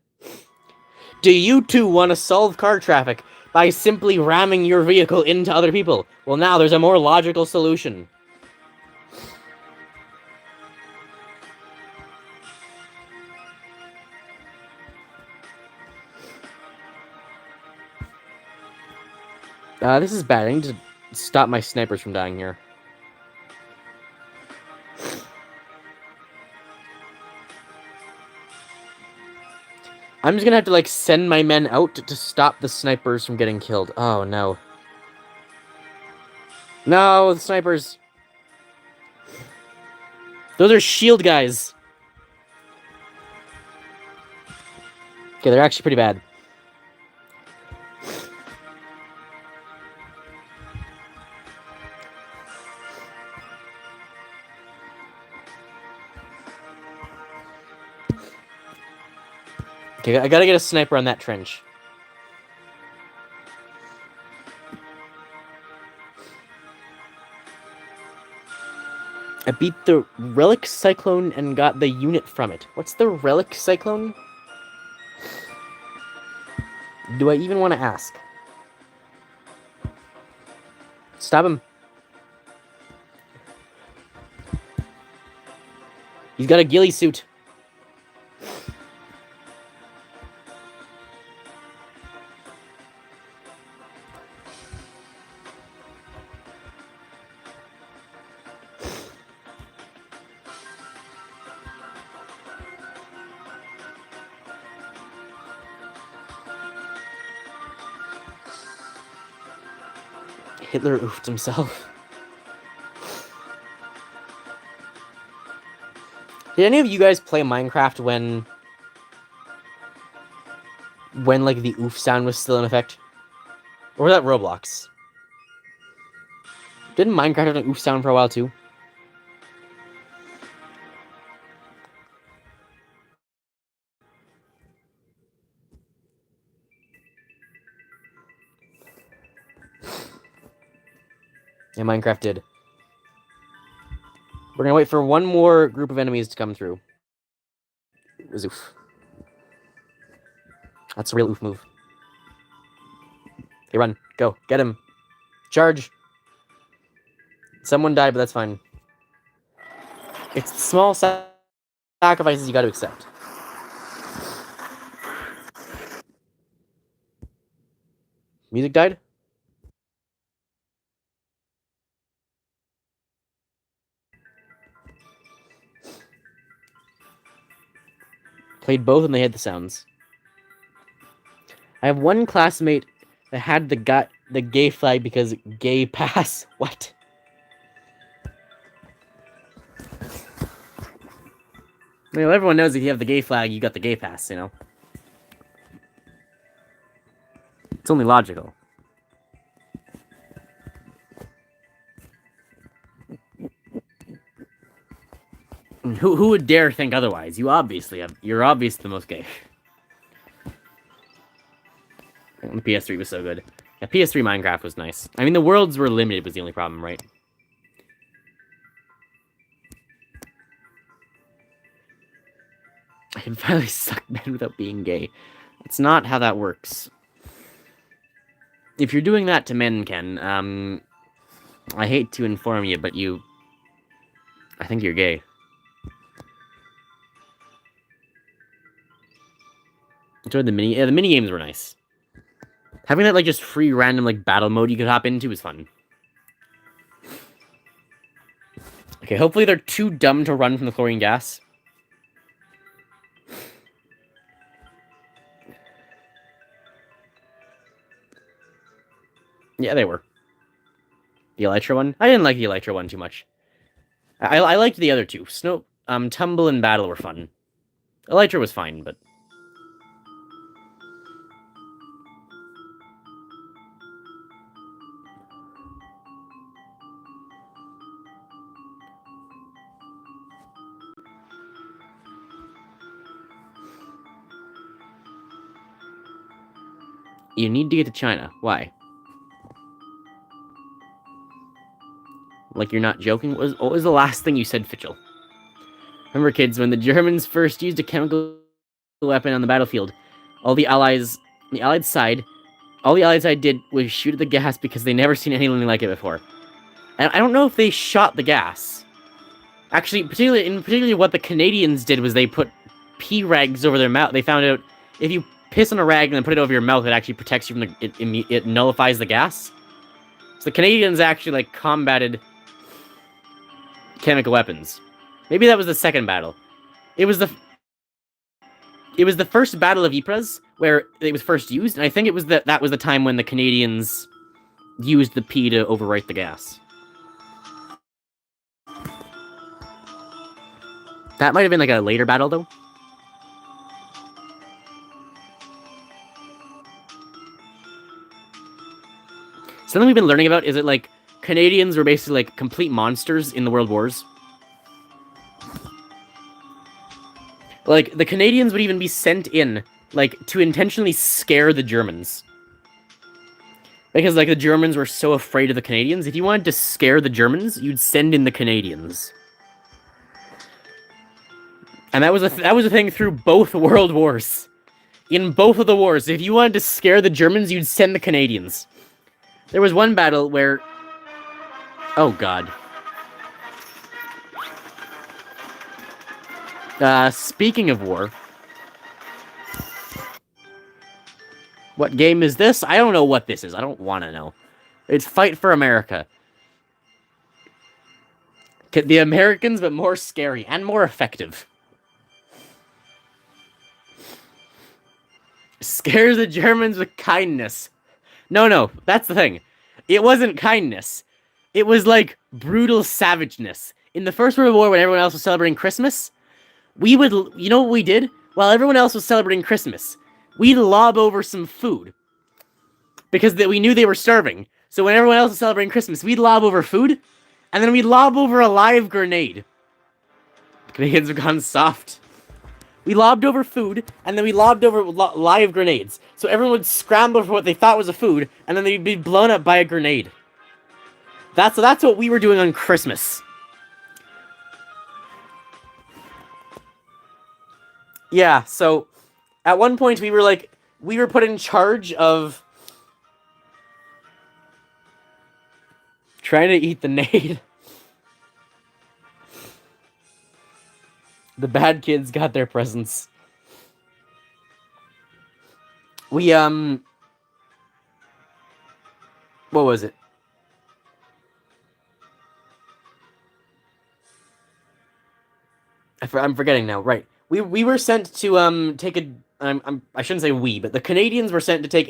Do you two want to solve car traffic by simply ramming your vehicle into other people? Well, now there's a more logical solution. This is bad. I need to stop my snipers from dying here. I'm just gonna have to, like, send my men out to stop the snipers from getting killed. Oh, no. No, the snipers. Those are shield guys. Okay, they're actually pretty bad. Okay, I gotta get a sniper on that trench. I beat the Relic Cyclone and got the unit from it. What's the Relic Cyclone? Do I even want to ask? Stop him. He's got a ghillie suit. Hitler oofed himself. Did any of you guys play Minecraft when like the oof sound was still in effect? Or was that Roblox? Didn't Minecraft have an oof sound for a while too? Yeah, Minecraft did. We're gonna wait for one more group of enemies to come through. It was oof. That's a real oof move. Okay, run. Go. Get him. Charge. Someone died, but that's fine. It's small sacrifices you got to accept. Music died? Played both and they had the sounds. I have one classmate that had the gay flag because gay pass. What? You know, everyone knows if you have the gay flag, you got the gay pass, you know? It's only logical. Who would dare think otherwise? You're obviously the most gay. The PS3 was so good. Yeah, PS3 Minecraft was nice. I mean, the worlds were limited was the only problem, right? I can finally suck men without being gay. It's not how that works. If you're doing that to men, Ken, I hate to inform you, but I think you're gay. Enjoyed the mini games were nice. Having that, like, just free random, like, battle mode you could hop into was fun. Okay, hopefully they're too dumb to run from the chlorine gas. Yeah, they were. The Elytra one? I didn't like the Elytra one too much. I liked the other two. Tumble and Battle were fun. Elytra was fine, but... You need to get to China. Why? Like you're not joking? What was the last thing you said, Fitchel? Remember, kids, when the Germans first used a chemical weapon on the battlefield, all the Allied side did was shoot at the gas because they never seen anything like it before. And I don't know if they shot the gas. Actually, particularly what the Canadians did was they put pee rags over their mouth. They found out if you piss on a rag and then put it over your mouth, it actually protects you from it nullifies the gas. So the Canadians actually, like, combated chemical weapons. Maybe that was the second battle. It was the first battle of Ypres where it was first used, and I think it was that was the time when the Canadians used the pee to overwrite the gas. That might have been like a later battle, though. Something we've been learning about is that, like, Canadians were basically, like, complete monsters in the World Wars. Like, the Canadians would even be sent in, like, to intentionally scare the Germans. Because, like, the Germans were so afraid of the Canadians. If you wanted to scare the Germans, you'd send in the Canadians. And that was a thing through both World Wars. In both of the wars, if you wanted to scare the Germans, you'd send the Canadians. There was one battle where... Oh, God. Speaking of war... What game is this? I don't know what this is. I don't want to know. It's Fight for America. The Americans, but more scary and more effective. Scares the Germans with kindness. No, that's the thing. It wasn't kindness. It was, like, brutal savageness. In the First World War, when everyone else was celebrating Christmas, we would... You know what we did? While everyone else was celebrating Christmas, we'd lob over some food. Because we knew they were starving. So when everyone else was celebrating Christmas, we'd lob over food, and then we'd lob over a live grenade. The Canadians have gone soft. We lobbed over food, and then we lobbed over live grenades. So everyone would scramble for what they thought was a food, and then they'd be blown up by a grenade. That's what we were doing on Christmas. Yeah, so at one point we were put in charge of trying to eat the nade. The bad kids got their presents. We, what was it? I'm forgetting now. Right. We were sent to take a I shouldn't say we, but the Canadians were sent to take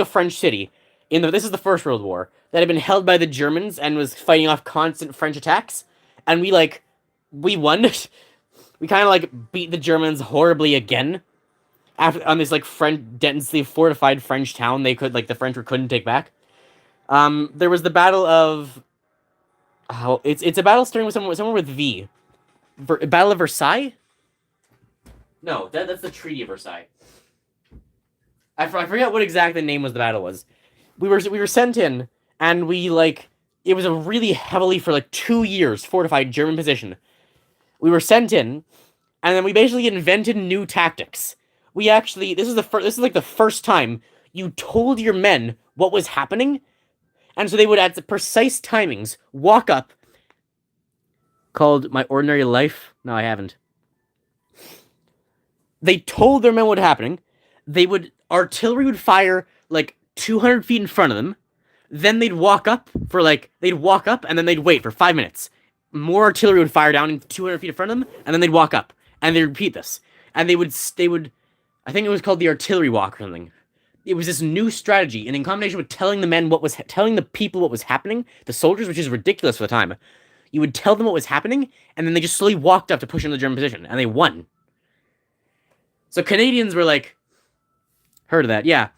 a French city this is the First World War that had been held by the Germans and was fighting off constant French attacks, and we won. We kind of like beat the Germans horribly again after on this like French densely fortified French town the French couldn't take back. There was the Battle of it's a battle starting with somewhere with V. Battle of Versailles? No, that's the Treaty of Versailles. I forget what exactly the name was the battle was. We were sent in, and it was a really heavily for 2 years fortified German position. We were sent in, and then we basically invented new tactics. This is the first time you told your men what was happening, and so they would at the precise timings walk up. Called My Ordinary Life? No, I haven't. They told their men what was happening. Artillery would fire 200 feet in front of them. Then they'd walk up and then they'd wait for 5 minutes. More artillery would fire down 200 feet in front of them, and then they'd walk up. And they'd repeat this. And they would, I think it was called the artillery walk or something. It was this new strategy, and in combination with telling the people what was happening, the soldiers, which is ridiculous for the time, you would tell them what was happening, and then they just slowly walked up to push in the German position, and they won. So Canadians were heard of that, yeah.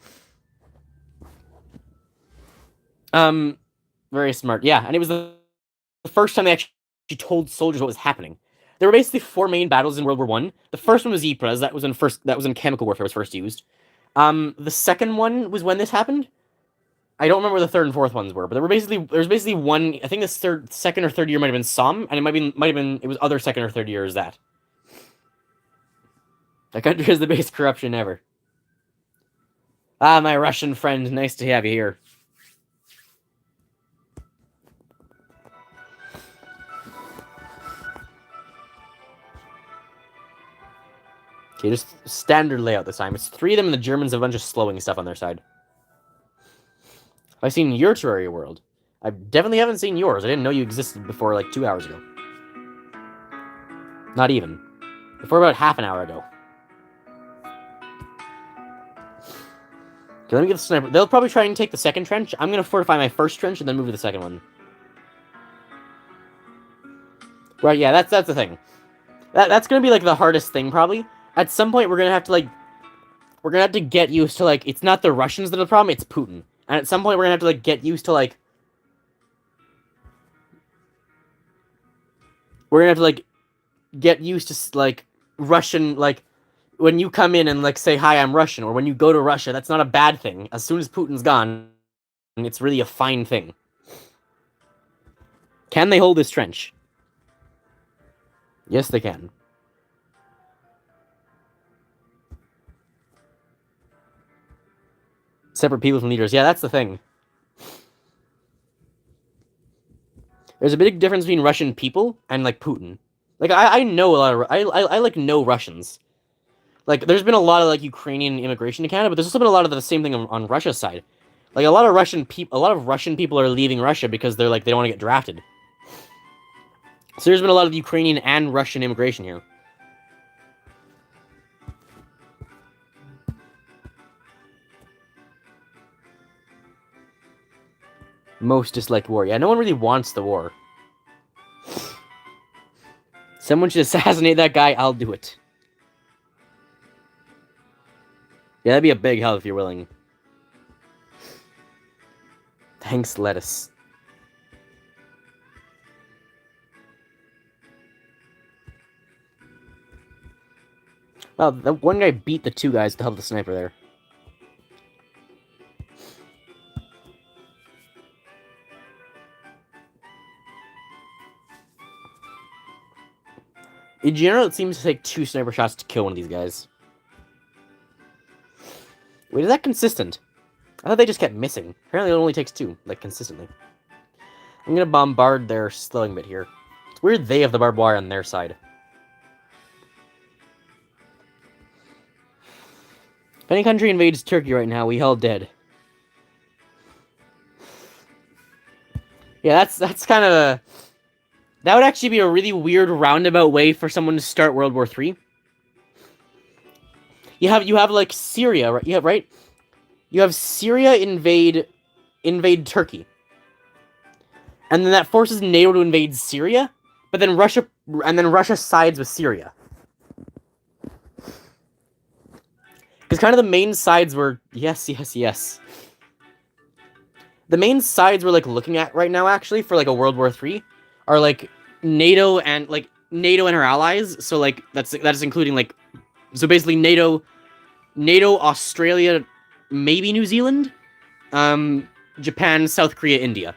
Very smart, yeah. And it was the first time they actually told soldiers what was happening. There were basically 4 main battles in World War I. The first one was Ypres. That was when chemical warfare was first used. The second one was when this happened. I don't remember what the third and fourth ones were, but there was basically one. I think the second or third year might have been Somme, and it was other second or third year as that. That country has the biggest corruption ever. Ah, my Russian friend, nice to have you here. Okay, just standard layout this time. It's 3 of them, and the Germans have a bunch of slowing stuff on their side. I've seen your Terraria world. I definitely haven't seen yours. I didn't know you existed before 2 hours ago. Not even. Before about half an hour ago. Okay, let me get the sniper. They'll probably try and take the second trench. I'm going to fortify my first trench and then move to the second one. Right, yeah, that's the thing. That's going to be the hardest thing probably. At some point we're going to have to we're going to have to get used to it's not the Russians that are the problem, it's Putin. And at some point, we're going to have to, get used to, we're going to have to, get used to, Russian, when you come in and, say, hi, I'm Russian, or when you go to Russia, that's not a bad thing. As soon as Putin's gone, it's really a fine thing. Can they hold this trench? Yes, they can. Separate people from leaders. Yeah, that's the thing. There's a big difference between Russian people and, Putin. I know a lot of... I know Russians. There's been a lot of, Ukrainian immigration to Canada, but there's also been a lot of the same thing on Russia's side. A lot of Russian people are leaving Russia because they're, they don't want to get drafted. So there's been a lot of Ukrainian and Russian immigration here. Most disliked war. Yeah, no one really wants the war. Someone should assassinate that guy, I'll do it. Yeah, that'd be a big help if you're willing. Thanks, lettuce. Well, that one guy beat the 2 guys to help the sniper there. In general, it seems to take 2 sniper shots to kill one of these guys. Wait, is that consistent? I thought they just kept missing. Apparently it only takes 2, consistently. I'm gonna bombard their slowing bit here. It's weird they have the barbed wire on their side. If any country invades Turkey right now, we all dead. Yeah, that's kind of a... That would actually be a really weird roundabout way for someone to start World War III. You have like Syria, right? You have Syria invade Turkey. And then that forces NATO to invade Syria, but then Russia sides with Syria. Because kind of the main sides were yes. The main sides we're like looking at right now, actually, for like a World War III, are like NATO and her allies. So like that's including like, so basically NATO, Australia, maybe New Zealand, Japan, South Korea, India,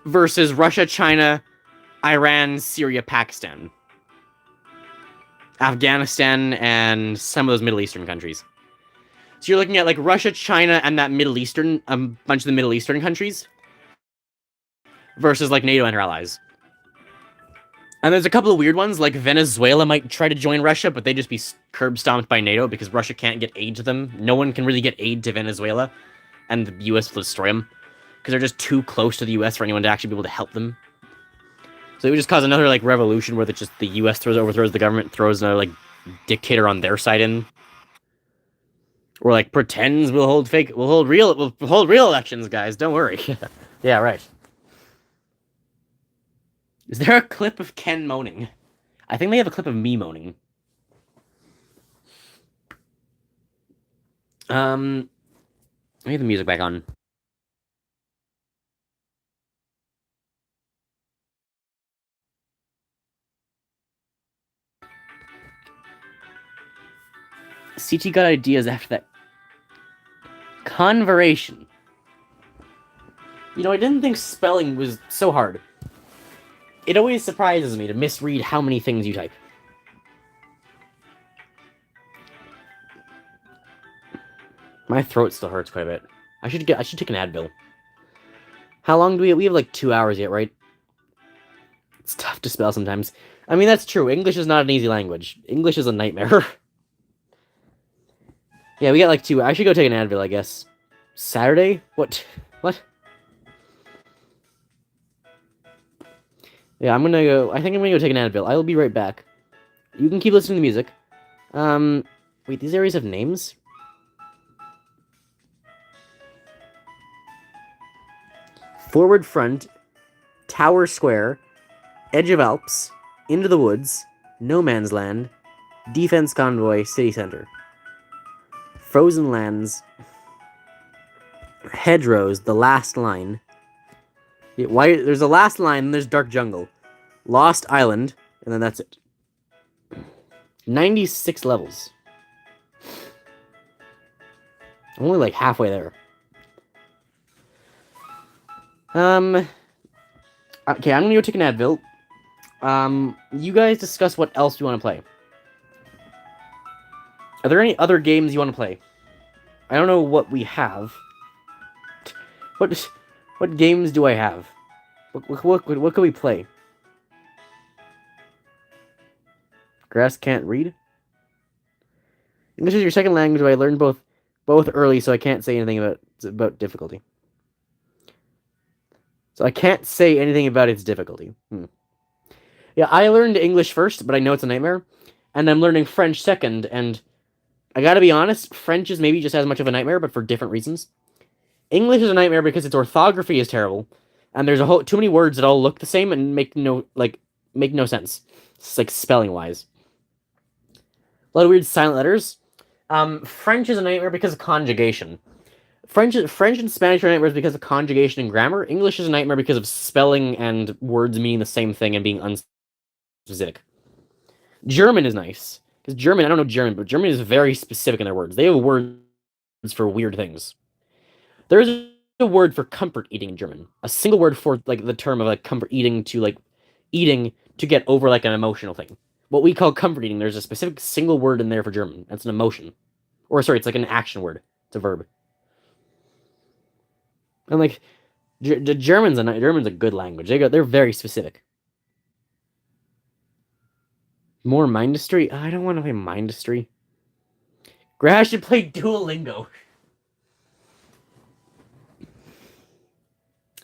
versus Russia, China, Iran, Syria, Pakistan, Afghanistan, and some of those Middle Eastern countries. So you're looking at like Russia, China, and that Middle Eastern, bunch of the Middle Eastern countries, versus like NATO and her allies. And there's a couple of weird ones, like Venezuela might try to join Russia, but they'd just be curb stomped by NATO because Russia can't get aid to them. No one can really get aid to Venezuela, and the US will destroy them because they're just too close to the US for anyone to actually be able to help them. So it would just cause another like revolution where just the US overthrows the government, throws another like dictator on their side in, or like pretends we'll hold real elections, guys. Don't worry. Yeah, right. Is there a clip of Ken moaning? I think they have a clip of me moaning. Let me get the music back on. CT got ideas after that conversation. You know, I didn't think spelling was so hard. It always surprises me to misread how many things you type. My throat still hurts quite a bit. I should take an Advil. How long do we have like 2 hours yet, right? It's tough to spell sometimes. I mean, that's true. English is not an easy language. English is a nightmare. Yeah, we got like 2. I should go take an Advil, I guess. Saturday? What? Yeah, I'm gonna go. I think I'm gonna go take an Advil. I will be right back. You can keep listening to music. Wait, these areas have names? Forward Front, Tower Square, Edge of Alps, Into the Woods, No Man's Land, Defense Convoy, City Center. Frozen Lands, Hedgerows, The Last Line. Why? There's a Last Line, and there's Dark Jungle. Lost Island, and then that's it. 96 levels. I'm only like halfway there. Okay, I'm gonna go take an Advil. You guys discuss what else you want to play. Are there any other games you want to play? I don't know what we have. What games do I have? What could we play? Grass can't read? English is your second language, but I learned both early, so I can't say anything about difficulty. So I can't say anything about its difficulty. Yeah, I learned English first, but I know it's a nightmare. And I'm learning French second, and I gotta be honest, French is maybe just as much of a nightmare, but for different reasons. English is a nightmare because its orthography is terrible, and there's too many words that all look the same and make no sense. It's like spelling wise. A lot of weird silent letters. French is a nightmare because of conjugation. French and Spanish are nightmares because of conjugation and grammar. English is a nightmare because of spelling and words meaning the same thing and being unspecific. German is nice. Because German, I don't know German, but German is very specific in their words. They have words for weird things. There's a word for comfort eating in German. A single word for like the term of like comfort eating to like eating to get over like an emotional thing. What we call comfort eating, there's a specific single word in there for German. That's an emotion. Or sorry, it's like an action word. It's a verb. And like German's a good language. They're very specific. More Mindustry? I don't want to play Mindustry. Grass should play Duolingo.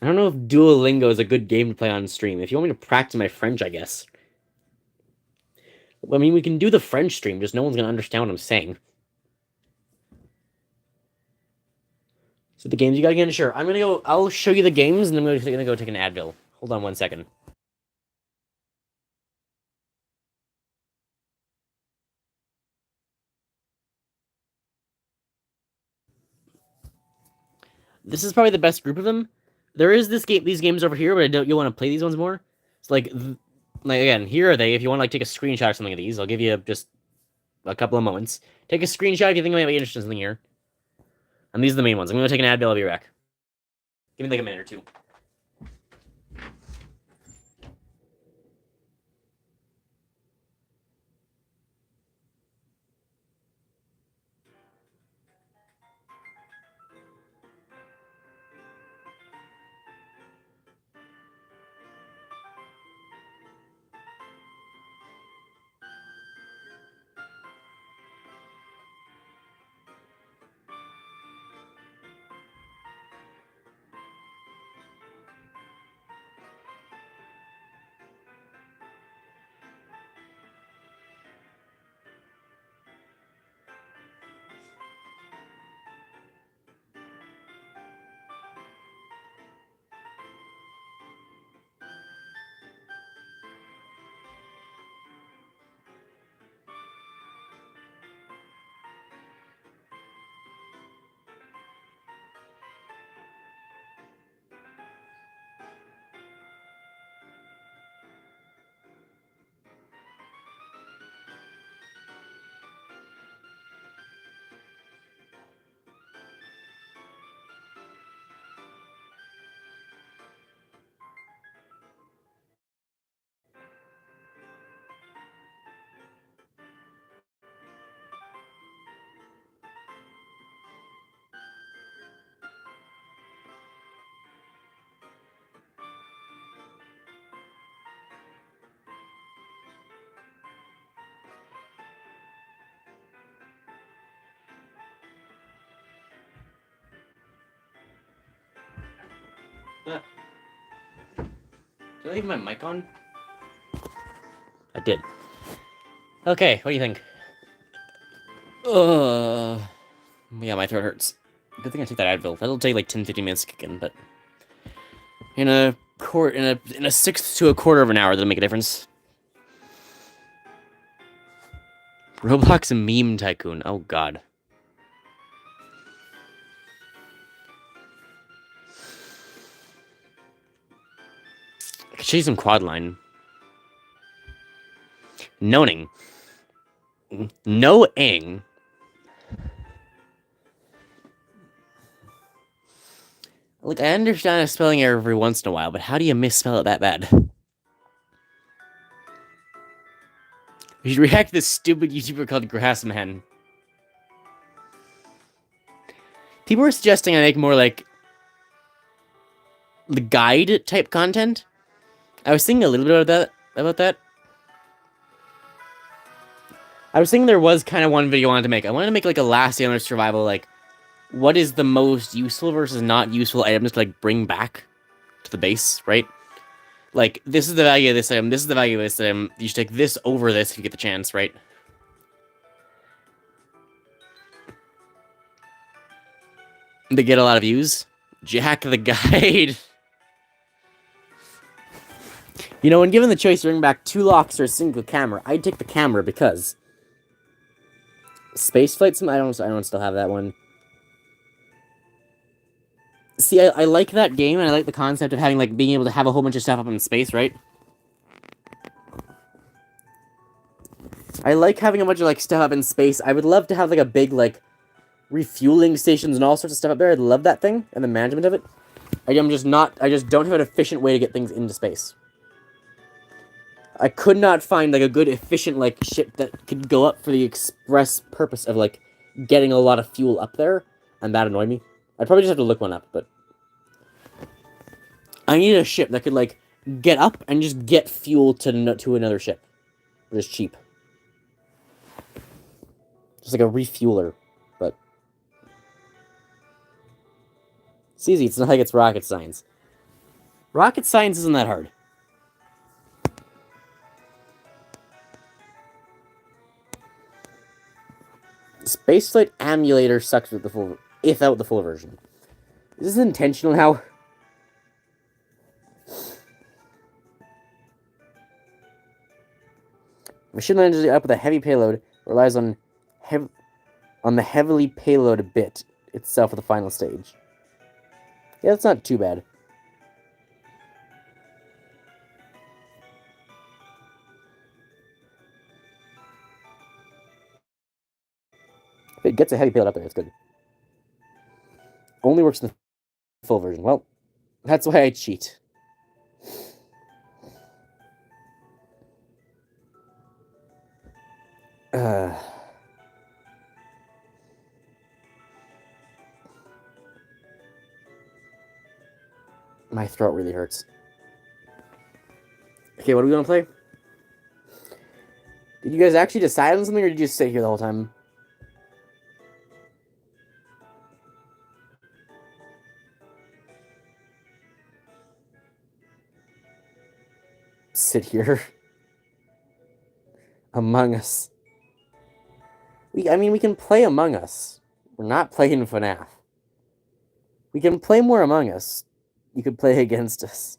I don't know if Duolingo is a good game to play on stream. If you want me to practice my French, I guess. I mean, we can do the French stream, just no one's gonna understand what I'm saying. So the games you gotta get in, sure. I'm gonna go, I'll show you the games, and then I'm gonna go take an Advil. Hold on 1 second. This is probably the best group of them. There is these games over here, but you'll want to play these ones more. It's like again, here are they. If you want to like take a screenshot or something of these, I'll give you just a couple of moments. Take a screenshot if you think I might be interested in something here. And these are the main ones. I'm gonna take an Advil. I'll be back. Give me like a minute or two. Did I leave my mic on? I did. Okay, what do you think? Yeah, my throat hurts. Good thing I took that Advil. That'll take like 10-15 minutes to kick in, but in a sixth to a quarter of an hour, that'll make a difference. Roblox meme tycoon. Oh god. I could show you some quad line. Noning. No-ing. Look, I understand a spelling error every once in a while, but how do you misspell it that bad? We should react to this stupid YouTuber called Grassman. People were suggesting I make more like the guide type content. I was thinking a little bit about that. I was thinking there was kind of one video I wanted to make. I wanted to make like a Last Stand Survival, like what is the most useful versus not useful items to like bring back to the base, right? Like, this is the value of this item, this is the value of this item, you should take this over this if you get the chance, right? They get a lot of views. Jack the Guide. You know, when given the choice to bring back 2 locks or a single camera, I'd take the camera because Spaceflight Sim, I don't still have that one. See, I like that game, and I like the concept of having, like, being able to have a whole bunch of stuff up in space, right? I like having a bunch of, like, stuff up in space. I would love to have, like, a big, like, refueling stations and all sorts of stuff up there. I'd love that thing, and the management of it. I just don't have an efficient way to get things into space. I could not find, like, a good, efficient, like, ship that could go up for the express purpose of, like, getting a lot of fuel up there, and that annoyed me. I'd probably just have to look one up, but I needed a ship that could, like, get up and just get fuel to another ship. Just cheap. Just like a refueler. It's easy. It's not like it's rocket science. Rocket science isn't that hard. Spaceflight Emulator sucks with the full, if out the full version. Is this intentional now? Machine Learning up with a heavy payload relies on the heavily payloaded bit itself at the final stage. Yeah, that's not too bad. If it gets a heavy payload up there, it's good. Only works in the full version. Well, that's why I cheat. My throat really hurts. Okay, what are we gonna play? Did you guys actually decide on something, or did you just sit here the whole time? Sit here. Among Us. I mean, we can play Among Us. We're not playing FNAF. We can play more Among Us. You could play against us.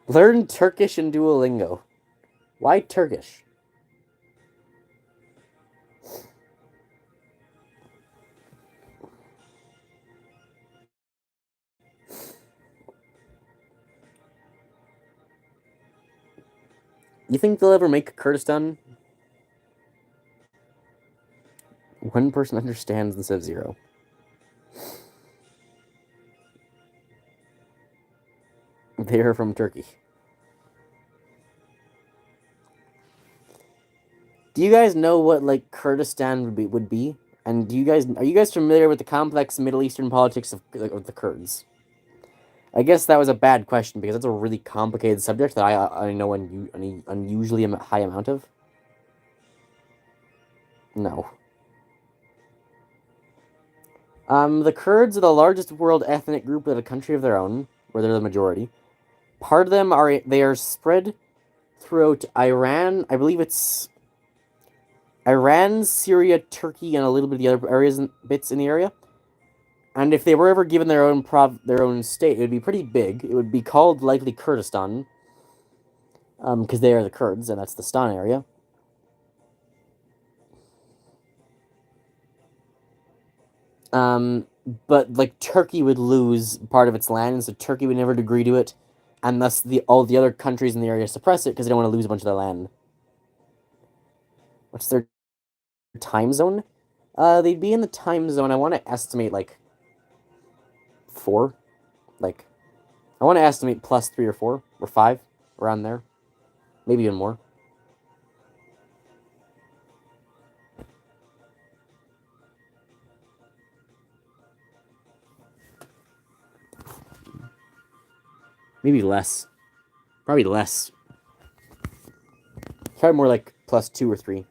Learn Turkish and Duolingo. Why Turkish? You think they'll ever make Kurdistan? One person understands instead of zero. They are from Turkey. Do you guys know what like Kurdistan would be? And are you guys familiar with the complex Middle Eastern politics of the Kurds? I guess that was a bad question because that's a really complicated subject that I know an unusually high amount of. No. The Kurds are the largest world ethnic group with a country of their own, where they're the majority. Part of them are spread throughout Iran. I believe it's Iran, Syria, Turkey, and a little bit of the other areas and bits in the area. And if they were ever given their own state, it would be pretty big. It would be called likely Kurdistan, because they are the Kurds, and that's the Stan area. But like Turkey would lose part of its land, and so Turkey would never agree to it, and thus all the other countries in the area suppress it because they don't want to lose a bunch of their land. What's their time zone? They'd be in the time zone. I want to estimate like 4, like I want to estimate plus 3 or 4 or 5 around there, maybe even more. Maybe less. Probably less. Probably more like plus 2 or 3.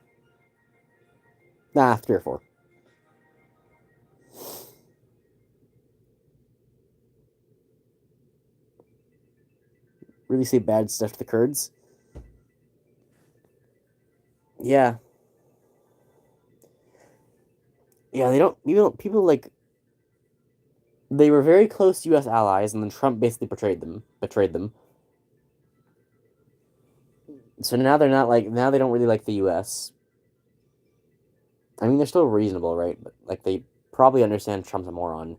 Nah, 3 or 4. Really say bad stuff to the Kurds. Yeah. Yeah, they don't. People like. They were very close U.S. allies, and then Trump basically betrayed them. So now they're not like. Now they don't really like the U.S. I mean, they're still reasonable, right? But like, they probably understand Trump's a moron.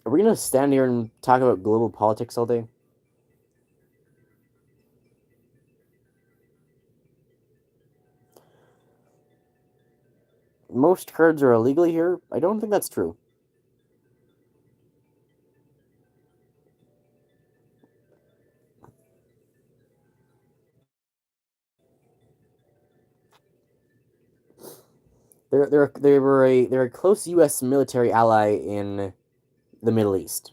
Are we gonna stand here and talk about global politics all day? Most Kurds are illegally here. I don't think that's true. They're a close U.S. military ally in the Middle East.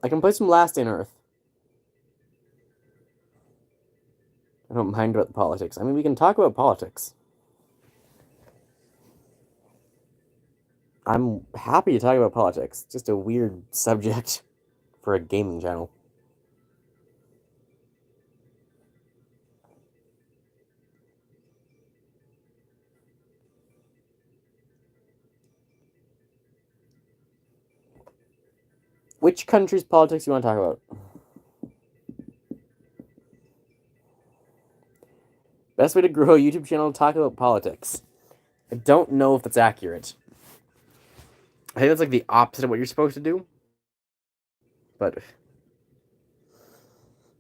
I can play some Last in Earth. don't mind about the politics. I mean, we can talk about politics. I'm happy to talk about politics. It's just a weird subject for a gaming channel. Which country's politics do you want to talk about? Best way to grow a YouTube channel, talk about politics. I don't know if that's accurate. I think that's like the opposite of what you're supposed to do. But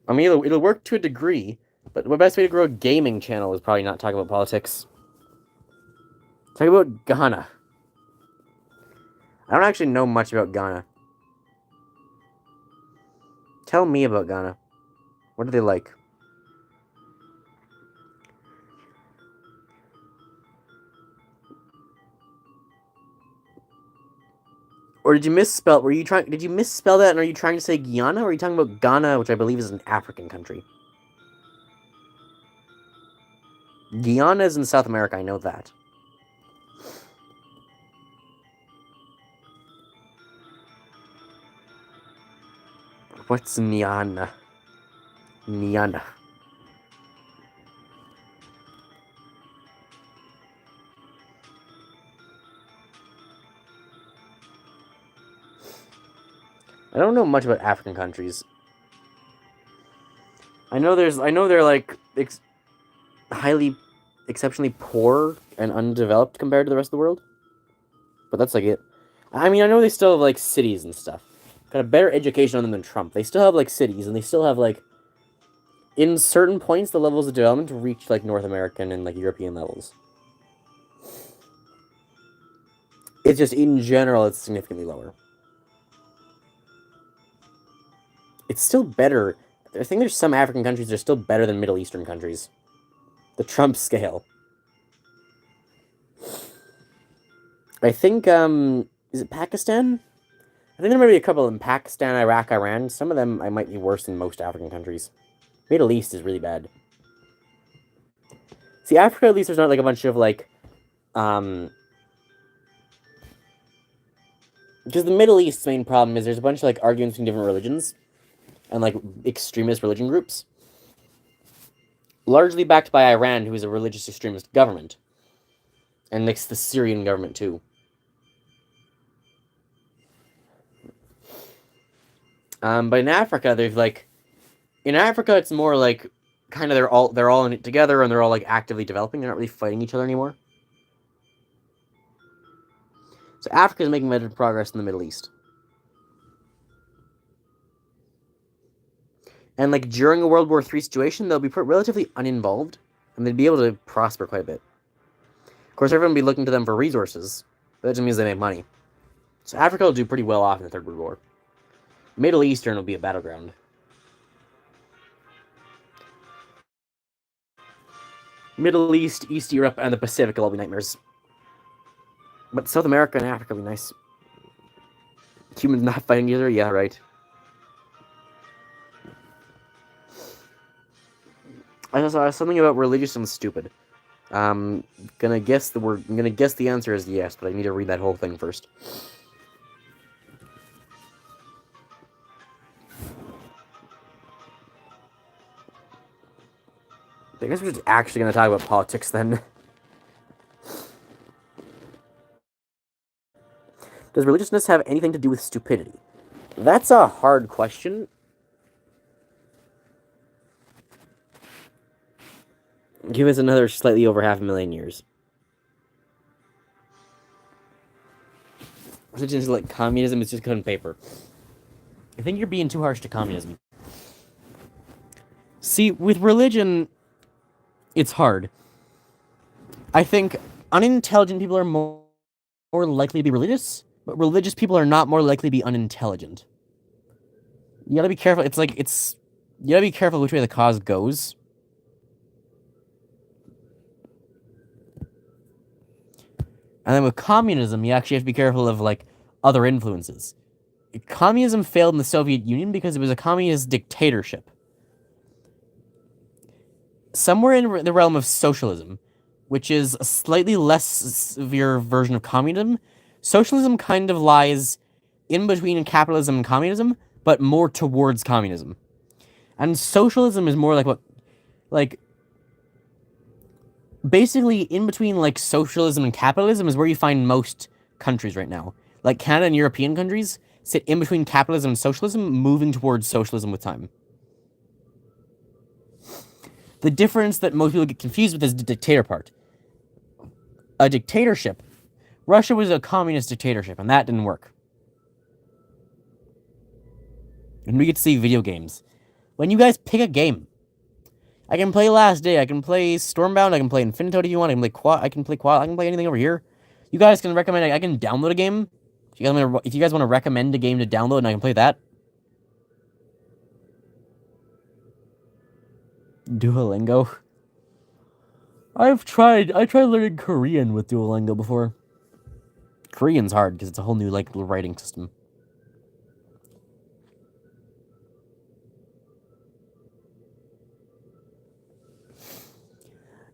I mean, it'll work to a degree. But the best way to grow a gaming channel is probably not talk about politics. Talk about Ghana. I don't actually know much about Ghana. Tell me about Ghana. What are they like? Or did you misspell? Did you misspell that? And are you trying to say Guyana? Or are you talking about Ghana, which I believe is an African country? Guyana is in South America. I know that. What's Guyana? Guyana. I don't know much about African countries. I know they're like exceptionally poor and undeveloped compared to the rest of the world. But that's like it. I mean, I know they still have like cities and stuff. Got a better education on them than Trump. They still have like cities, and they still have like, in certain points, the levels of development reach like North American and like European levels. It's just in general, it's significantly lower. It's still better. I think there's some African countries that are still better than Middle Eastern countries. The Trump scale. I think, is it Pakistan? I think there might be a couple in Pakistan, Iraq, Iran. Some of them I might be worse than most African countries. Middle East is really bad. See, Africa, at least there's not like a bunch of like, because the Middle East's main problem is there's a bunch of like arguments between different religions and like extremist religion groups, largely backed by Iran, who is a religious extremist government, and like the Syrian government too. But in Africa, in Africa, it's more like kind of they're all in it together, and they're all like actively developing. They're not really fighting each other anymore. So Africa is making better progress in the Middle East. And like during a World War III situation, they'll be relatively uninvolved, and they'd be able to prosper quite a bit. Of course, everyone will be looking to them for resources, but that just means they make money. So Africa will do pretty well off in the Third World War. Middle Eastern will be a battleground. Middle East, East Europe, and the Pacific will all be nightmares. But South America and Africa will be nice. Humans not fighting each other? Yeah, right. I saw something about religious and stupid. I'm gonna guess the answer is yes, but I need to read that whole thing first. I guess we're just actually gonna talk about politics then. Does religiousness have anything to do with stupidity? That's a hard question. Give us another slightly over 500,000 years. Religion is like communism, it's just good on paper. I think you're being too harsh to communism. See, with religion, it's hard. I think unintelligent people are more likely to be religious, but religious people are not more likely to be unintelligent. You gotta be careful. You gotta be careful which way the cause goes. And then with communism, you actually have to be careful of, like, other influences. Communism failed in the Soviet Union because it was a communist dictatorship. somewhere in the realm of socialism, which is a slightly less severe version of communism. Socialism kind of lies in between capitalism and communism, but more towards communism. And socialism is more like what, like, basically in between like socialism and capitalism is where you find most countries right now. Like Canada and European countries sit in between capitalism and socialism, moving towards socialism with time. The difference that most people get confused with is the dictator part. A dictatorship. Russia was a communist dictatorship, and that didn't work. And we get to see video games. When you guys pick a game, I can play Last Day, I can play Stormbound, I can play Infinito if you want, I can play Quad, I can play anything over here. You guys can recommend, I can download a game. If you guys want to recommend a game to download and I can play that. Duolingo. I tried learning Korean with Duolingo before. Korean's hard because it's a whole new like writing system.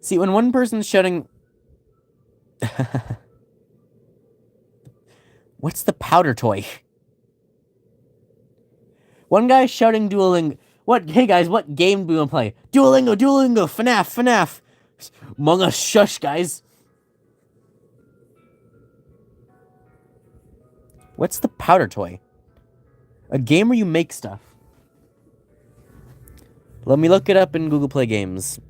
See, when one person's shouting what's the powder toy? One guy's shouting Duolingo. Hey guys, what game do we want to play? Duolingo, FNAF. Among Us, shush, guys. What's the powder toy? A game where you make stuff. Let me look it up in Google Play Games.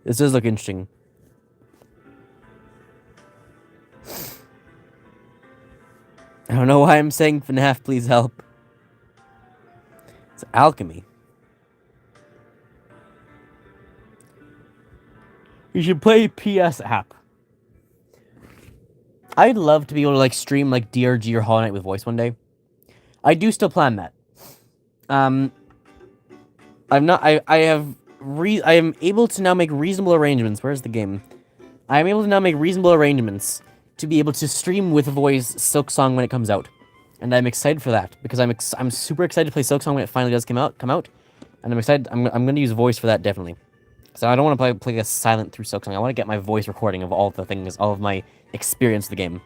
This does look interesting. I don't know why I'm saying FNAF, please help. It's alchemy. You should play PS app. I'd love to be able to like stream like DRG or Hollow Knight with voice one day. I do still plan that. I'm not. I am able to now make reasonable arrangements. Where's the game? I am able to now make reasonable arrangements to be able to stream with voice Silksong when it comes out, and I'm excited for that because I'm super excited to play Silksong when it finally does come out, and I'm excited. I'm going to use voice for that definitely. So I don't want to play a silent through Silksong. I want to get my voice recording of all the things, all of my experience of the game.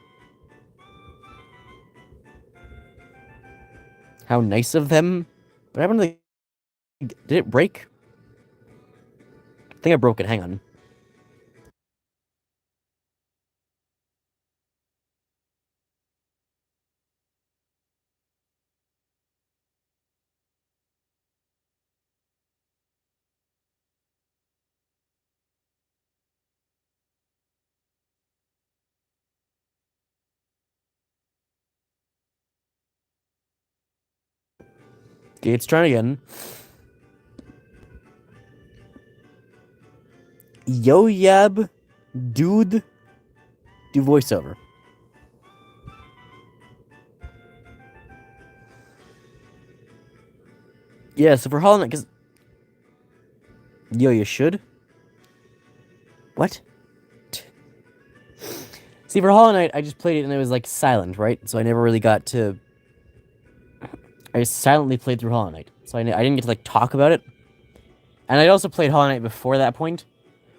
How nice of them. What happened to the... Did it break? I think I broke it. Hang on. Okay, it's trying again. Yo Yab, dude, do voiceover. Yeah, so for Hollow Knight, because... Yo, you should? What? See, for Hollow Knight, I just played it and it was, like, silent, right? So I never really got to... I silently played through Hollow Knight. So I didn't get to, like, talk about it. And I also played Hollow Knight before that point.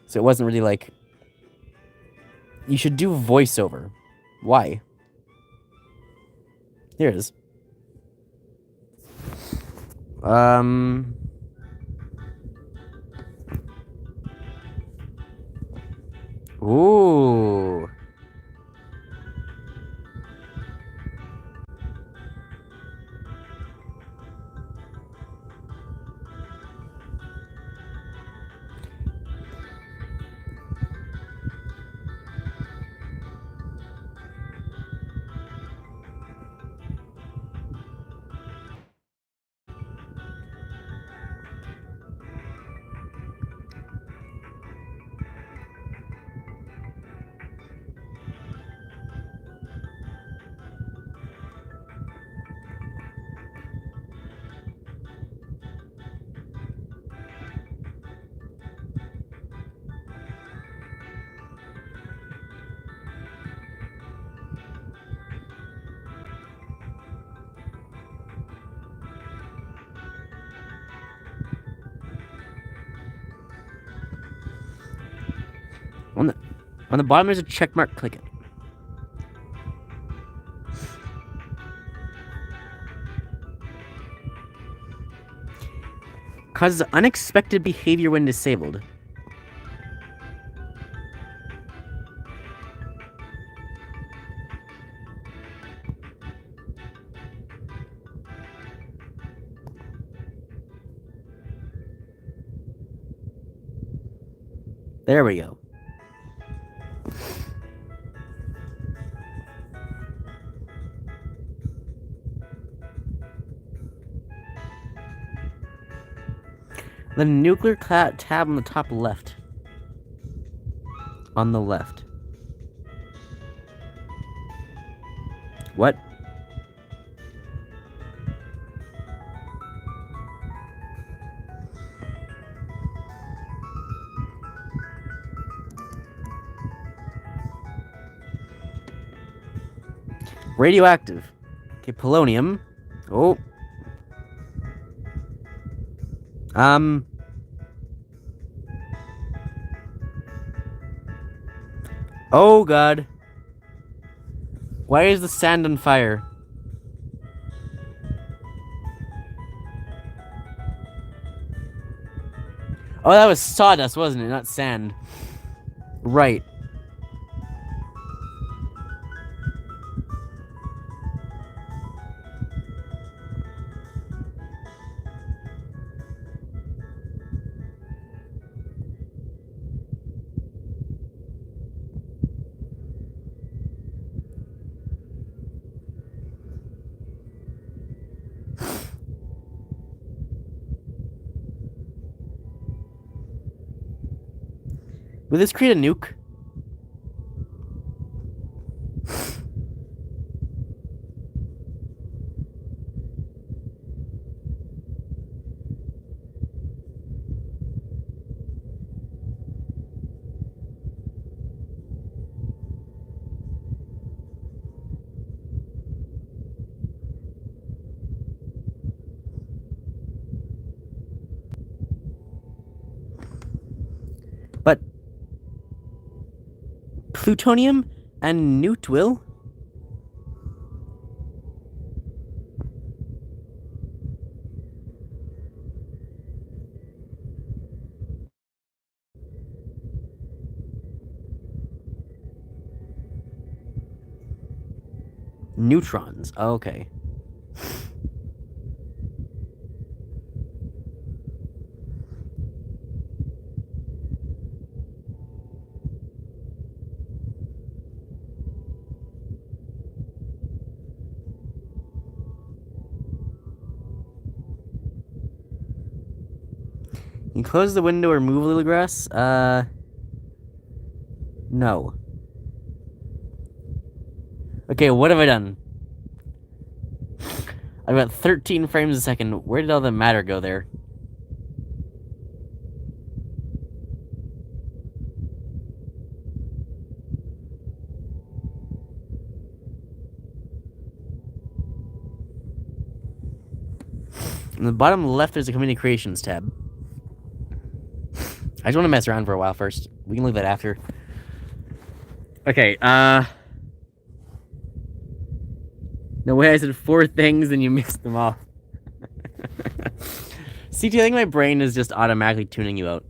So it wasn't really, like... You should do voiceover. Why? Here it is. Ooh. On the bottom there's a check mark, click it. Causes unexpected behavior when disabled. There we go. The nuclear tab on the top left. On the left. What? Radioactive. Okay, polonium. Oh. Oh god. Why is the sand on fire? Oh, that was sawdust, wasn't it? Not sand. Right. Will this create a nuke? But plutonium and newt will? Neutrons. Okay. You close the window or move a little grass? No. Okay, what have I done? I've got 13 frames a second. Where did all the matter go there? On the bottom left, there's a communications tab. I just want to mess around for a while first. We can look at that after. Okay, no way I said 4 things and you mixed them all. CT, I think my brain is just automatically tuning you out.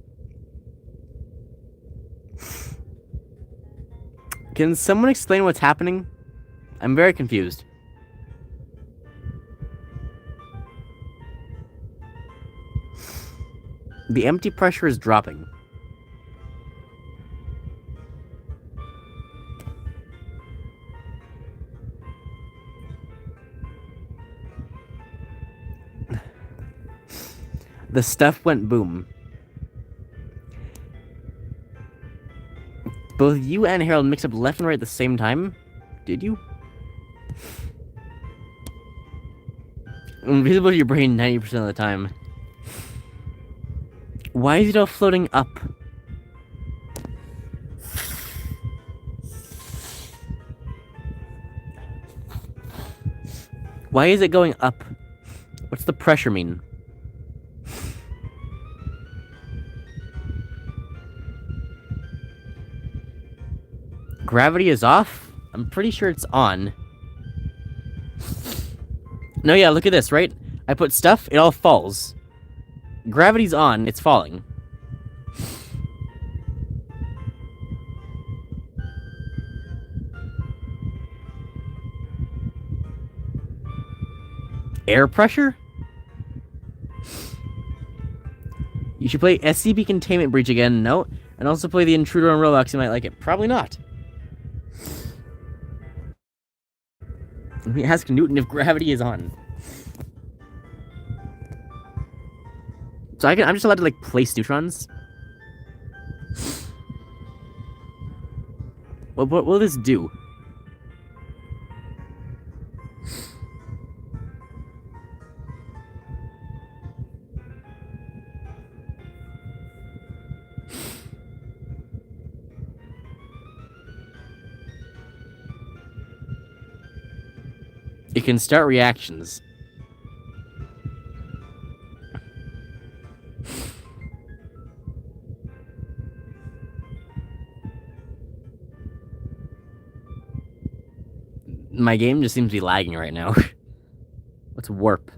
Can someone explain what's happening? I'm very confused. The empty pressure is dropping. The stuff went boom. Both you and Harold mixed up left and right at the same time? Did you? Invisible to your brain 90% of the time. Why is it all floating up? Why is it going up? What's the pressure mean? Gravity is off? I'm pretty sure it's on. No, yeah, look at this, right? I put stuff, it all falls. Gravity's on, it's falling. Air pressure? You should play SCP Containment Breach again, no. And also play The Intruder on Roblox, you might like it. Probably not. Let me ask Newton if gravity is on. So I'm just allowed to, like, place neutrons? What will this do? It can start reactions. My game just seems to be lagging right now. What's warp?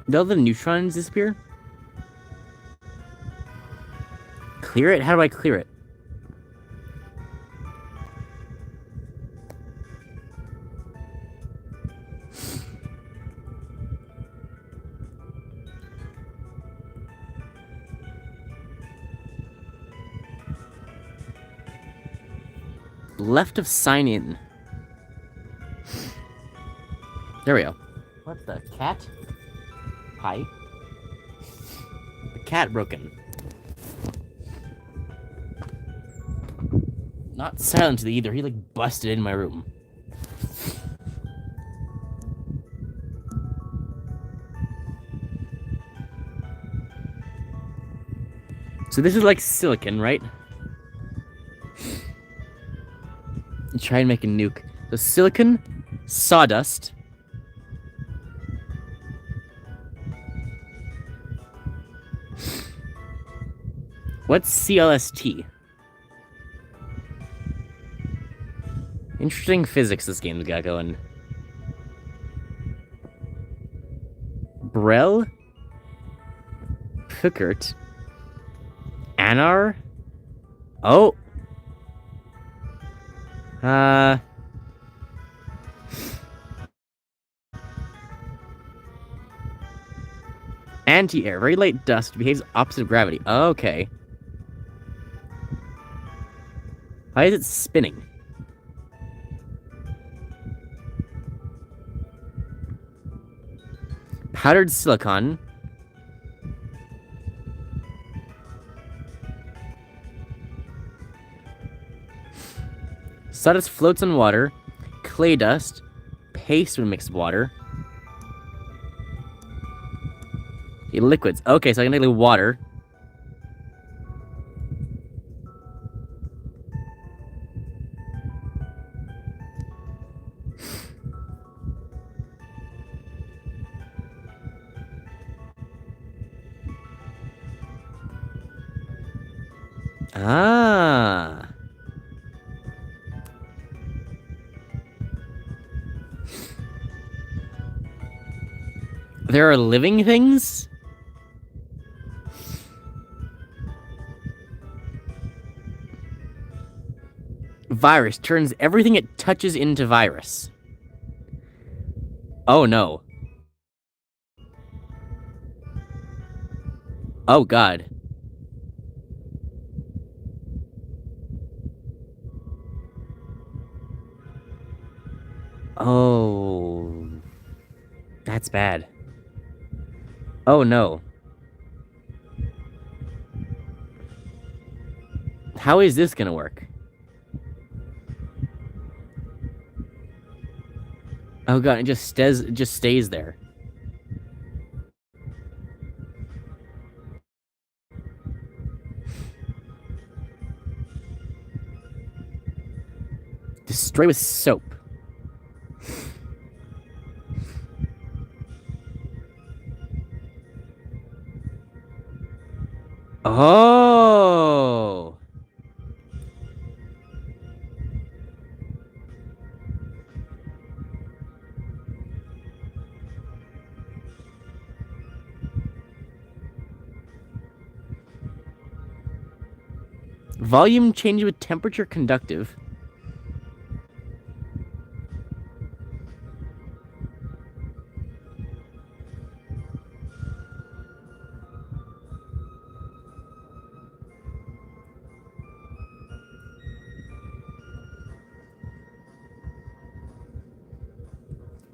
Did all the neutrons disappear? Clear it? How do I clear it? Left of sign in. There we go. What's the cat? Hi. The cat broken. Not silent either. He like busted in my room. So this is like silicon, right? Try and make a nuke. So silicon, sawdust. What's CLST? Interesting physics this game's got going. Brel? Puckert? Anar? Oh! Anti-air. Very light dust behaves opposite of gravity. Okay. Why is it spinning? Powdered silicon. Sawdust floats on water. Clay dust. Paste when mixed with water. Liquids. Okay, so I can make water. Ah. There are living things? Virus turns everything it touches into virus. Oh no. Oh god. Oh. That's bad. Oh no. How is this gonna work? Oh god, it just stays there. Destroy with soap. Oh. Volume change with temperature conductive.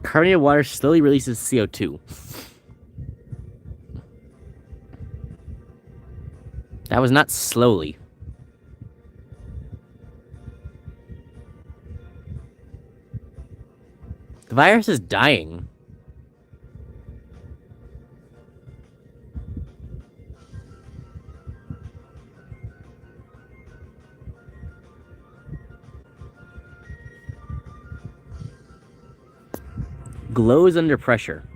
Carbonated water slowly releases CO2. That was not slowly. The virus is dying. Glows under pressure.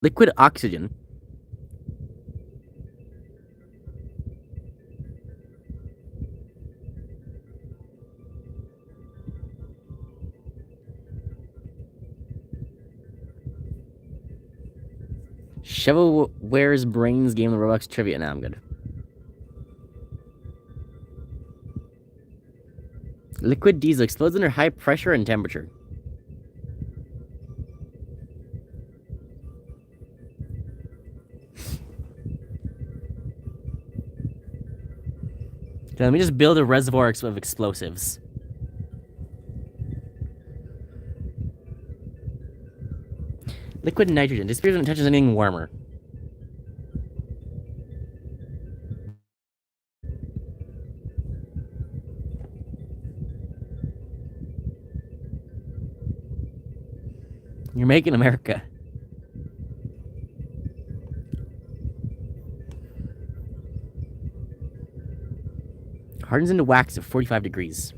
Liquid oxygen. Shovelware's brains game the Roblox trivia. Now I'm good. Liquid diesel explodes under high pressure and temperature. Okay, let me just build a reservoir of explosives. Liquid nitrogen disappears when it touches anything warmer. You're making America. Hardens into wax at 45 degrees.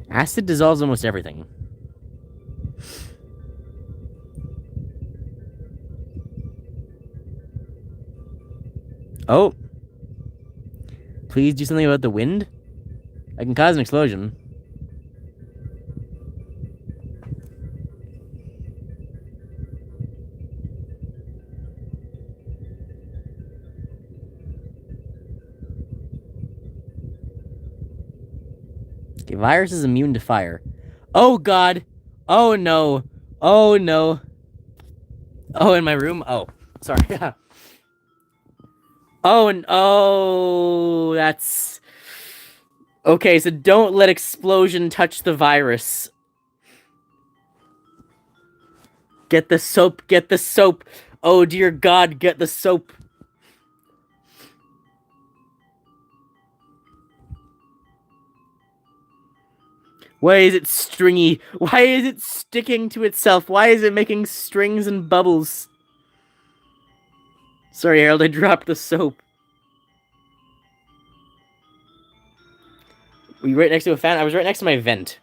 Acid dissolves almost everything. Oh. Please do something about the wind? I can cause an explosion. Okay, virus is immune to fire. Oh god! Oh no! Oh no! Oh, in my room? Oh, sorry. Oh, and oh, that's... Okay, so don't let explosion touch the virus. Get the soap, get the soap. Oh dear god, get the soap. Why is it stringy? Why is it sticking to itself? Why is it making strings and bubbles? Sorry, Harold, I dropped the soap. Were you right next to a fan? I was right next to my vent.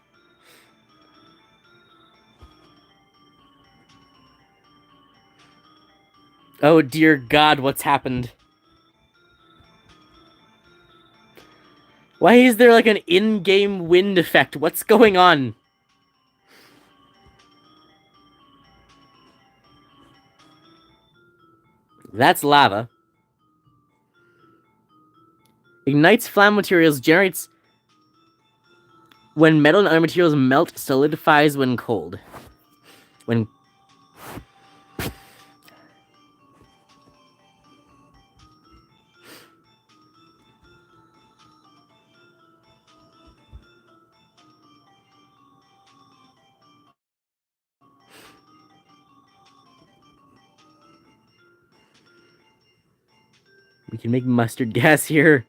Oh dear god, what's happened? Why is there like an in-game wind effect? What's going on? That's lava. Ignites flammable materials, generates... When metal and other materials melt, solidifies when cold. When... We can make mustard gas here.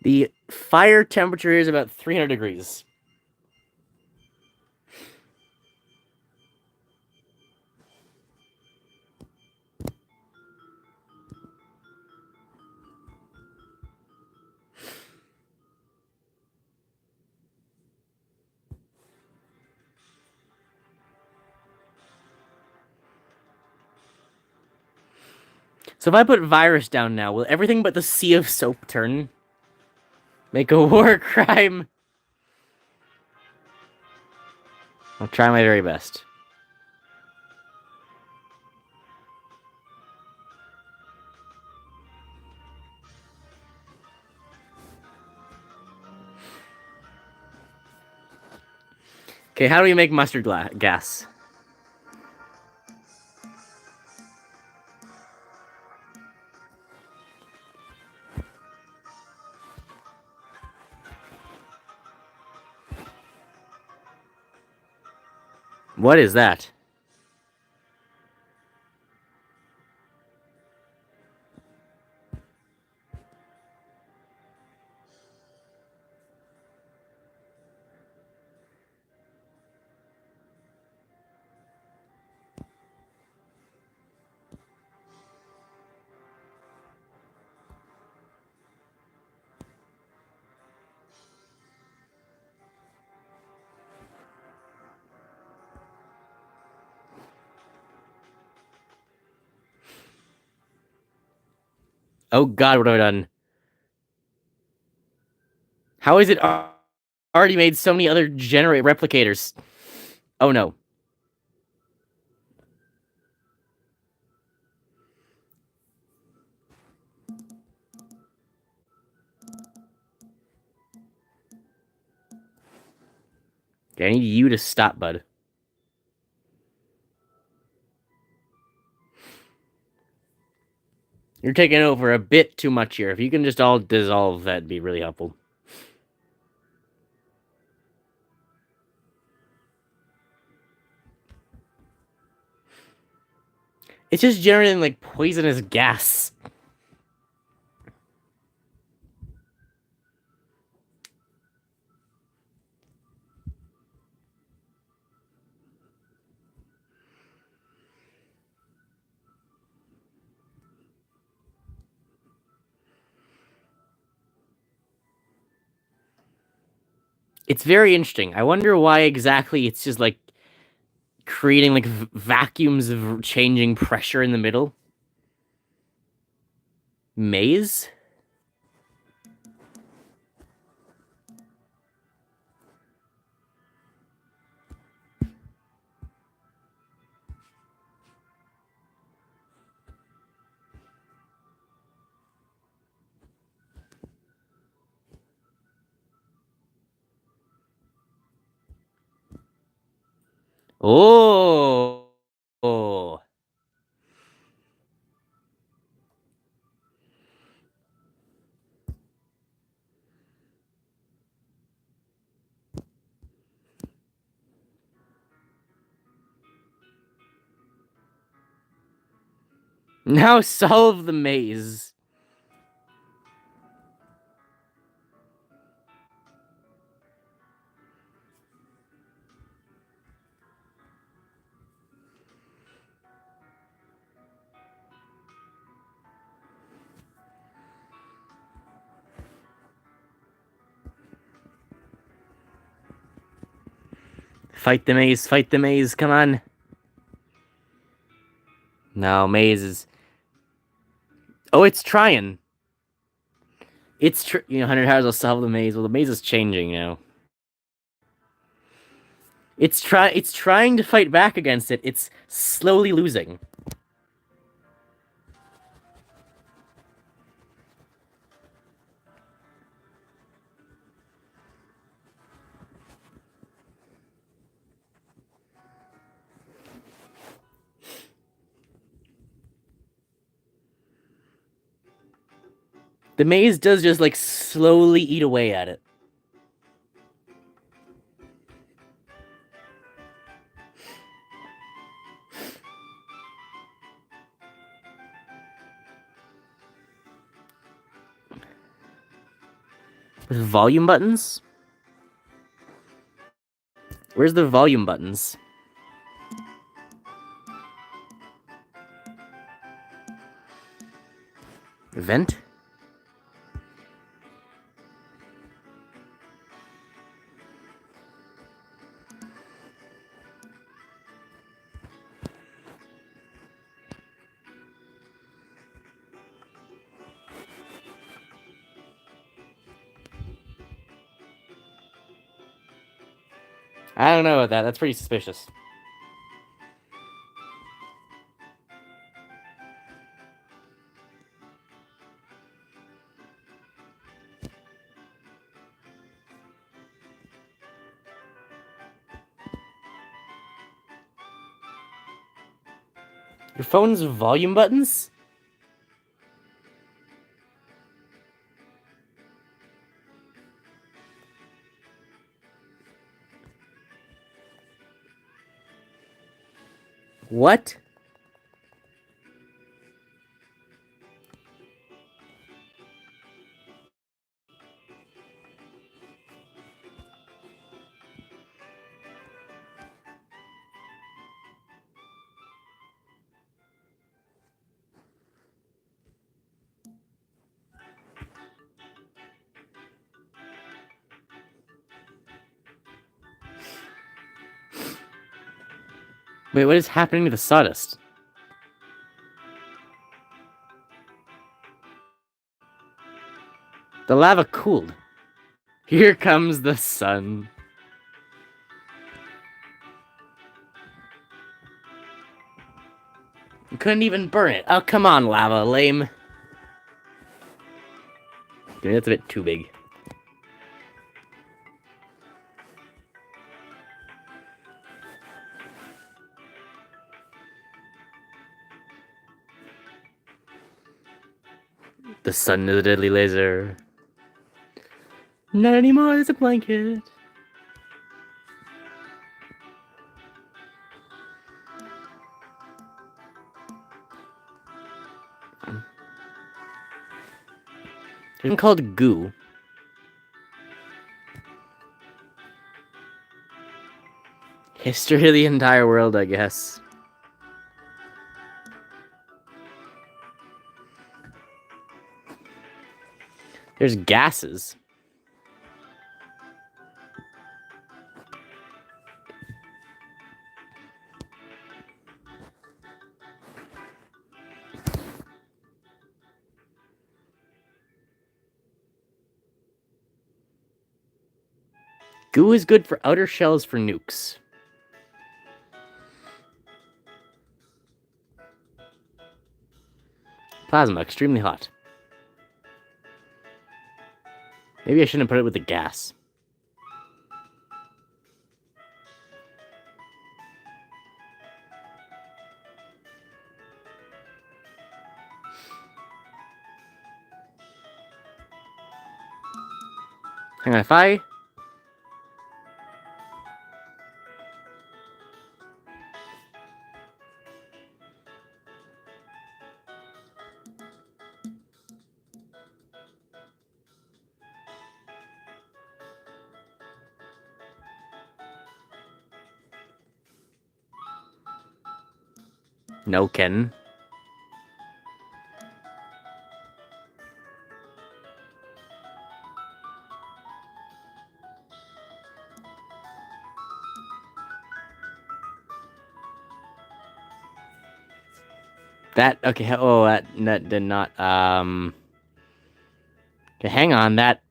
The fire temperature is about 300 degrees. So if I put virus down now, will everything but the sea of soap turn? Make a war crime. I'll try my very best. Okay, how do we make mustard gas? What is that? Oh god, what have I done? How is it already made so many other generate replicators? Oh no. Okay, I need you to stop, bud. You're taking over a bit too much here. If you can just all dissolve, that'd be really helpful. It's just generating, like, poisonous gas. It's very interesting. I wonder why exactly it's just, like, creating, like, vacuums of changing pressure in the middle. Maze? Oh. Oh. Now solve the maze. Fight the maze, come on. No, maze is... Oh, it's trying. It's 100 hours will solve the maze. Well, the maze is changing now. It's trying to fight back against it. It's slowly losing. The maze does just, like, slowly eat away at it. With volume buttons? Where's the volume buttons? Vent? I don't know about that. That's pretty suspicious. Your phone's volume buttons? What? Wait, what is happening to the sawdust? The lava cooled. Here comes the sun. You couldn't even burn it. Oh, come on, lava, lame. Dude, that's a bit too big. The sun is a deadly laser. Not anymore, it's a blanket. There's one called goo. History of the entire world, I guess. There's gases. Goo is good for outer shells for nukes. Plasma, extremely hot. Maybe I shouldn't put it with the gas. Hang on, if I... No, Ken. That, okay, oh, that did not, okay, hang on, that,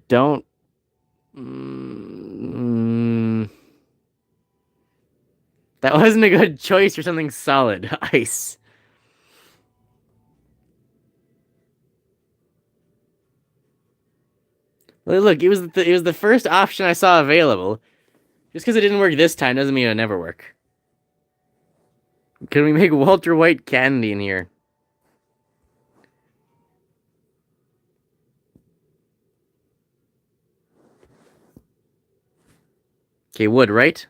don't, that wasn't a good choice for something solid. Ice. Look, it was the first option I saw available. Just because it didn't work this time doesn't mean it'll never work. Can we make Walter White candy in here? Okay, wood, right?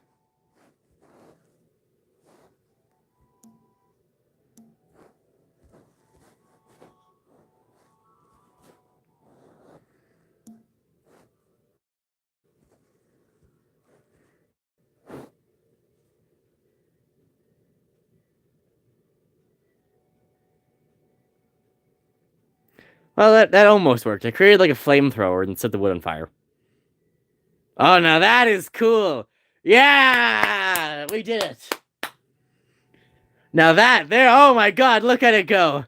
Well, that almost worked. I created like a flamethrower and set the wood on fire. Oh, now that is cool. Yeah, we did it. Now that there, oh my god, look at it go.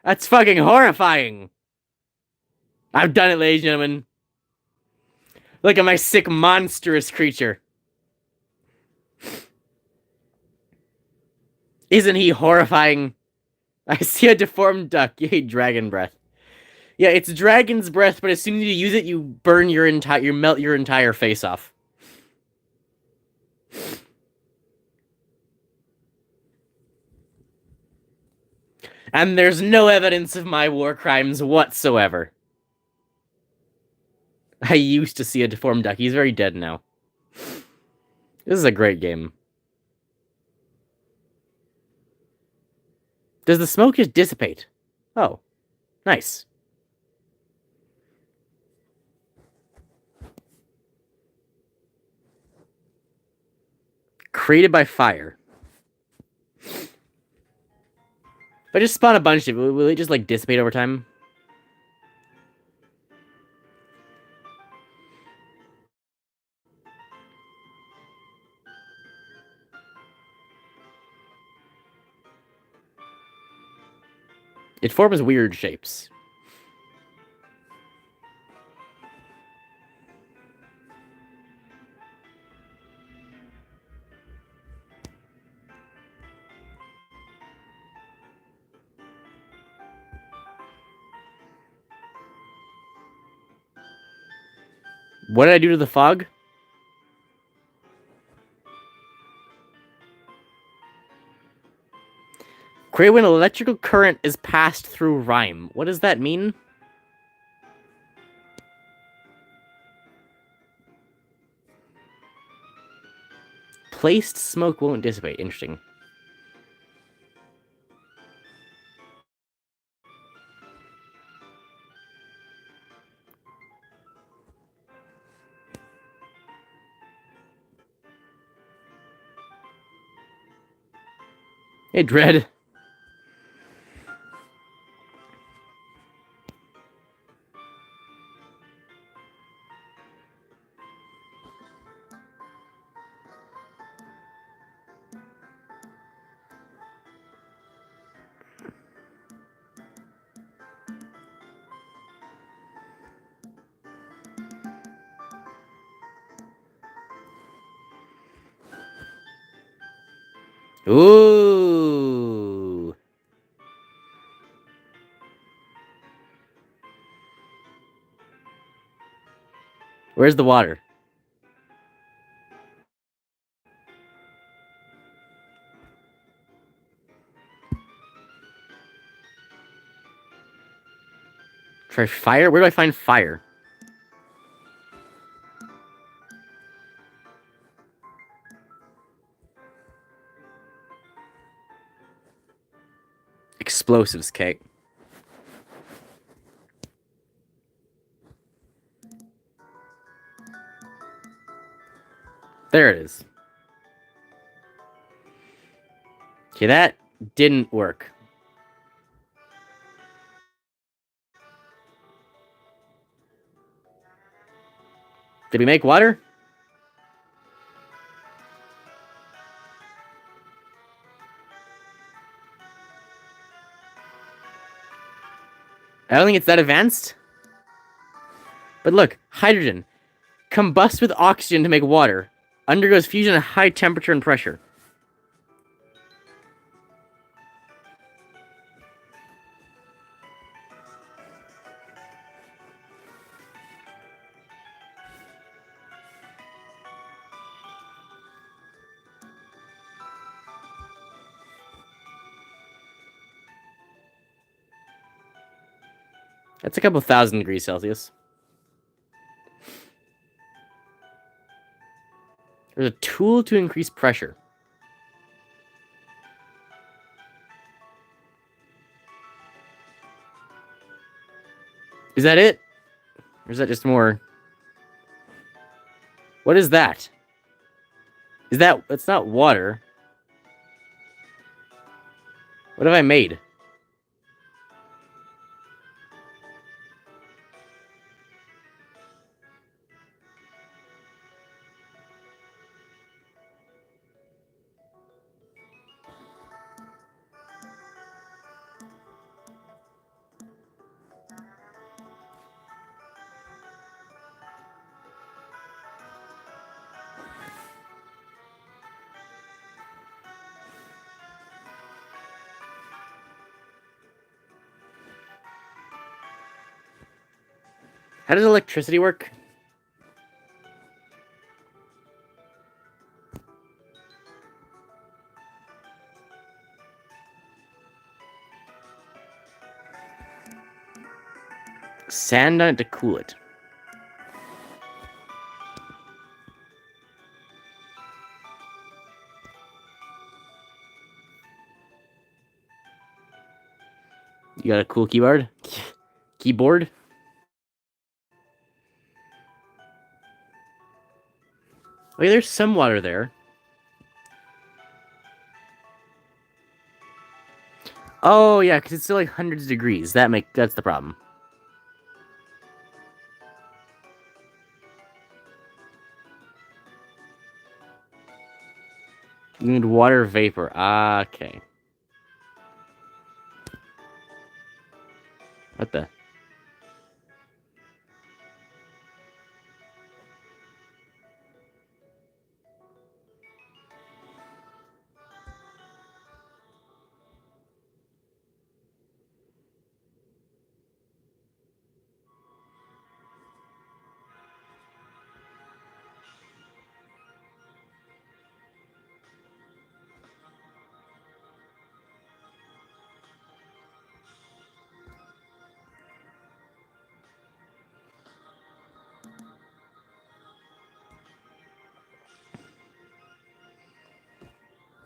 That's fucking horrifying. I've done it, ladies and gentlemen. Look at my sick, monstrous creature. Isn't he horrifying? I see a deformed duck. Yay, dragon breath. Yeah, it's dragon's breath, but as soon as you use it, you burn you melt your entire face off. And there's no evidence of my war crimes whatsoever. I used to see a deformed duck. He's very dead now. This is a great game. Does the smoke just dissipate? Oh, nice. Created by fire. If I just spawn a bunch of it, will it just like dissipate over time? It forms weird shapes. What did I do to the fog? Create when electrical current is passed through rime. What does that mean? Placed smoke won't dissipate. Interesting. Hey, Dread. Ooh. Where's the water? Try fire? Where do I find fire? Explosives, Kate. There it is. Okay, that didn't work. Did we make water? I don't think it's that advanced. But look, hydrogen. Combusts with oxygen to make water. Undergoes fusion at high temperature and pressure. That's a couple thousand degrees Celsius. There's a tool to increase pressure. Is that it? Or is that just more? What is that? Is that... It's not water. What have I made? How does electricity work? Sand on it to cool it. You got a cool keyboard? Keyboard? Okay, there's some water there. Oh, yeah, because it's still like hundreds of degrees. That's the problem. You need water vapor. Ah, okay. What the?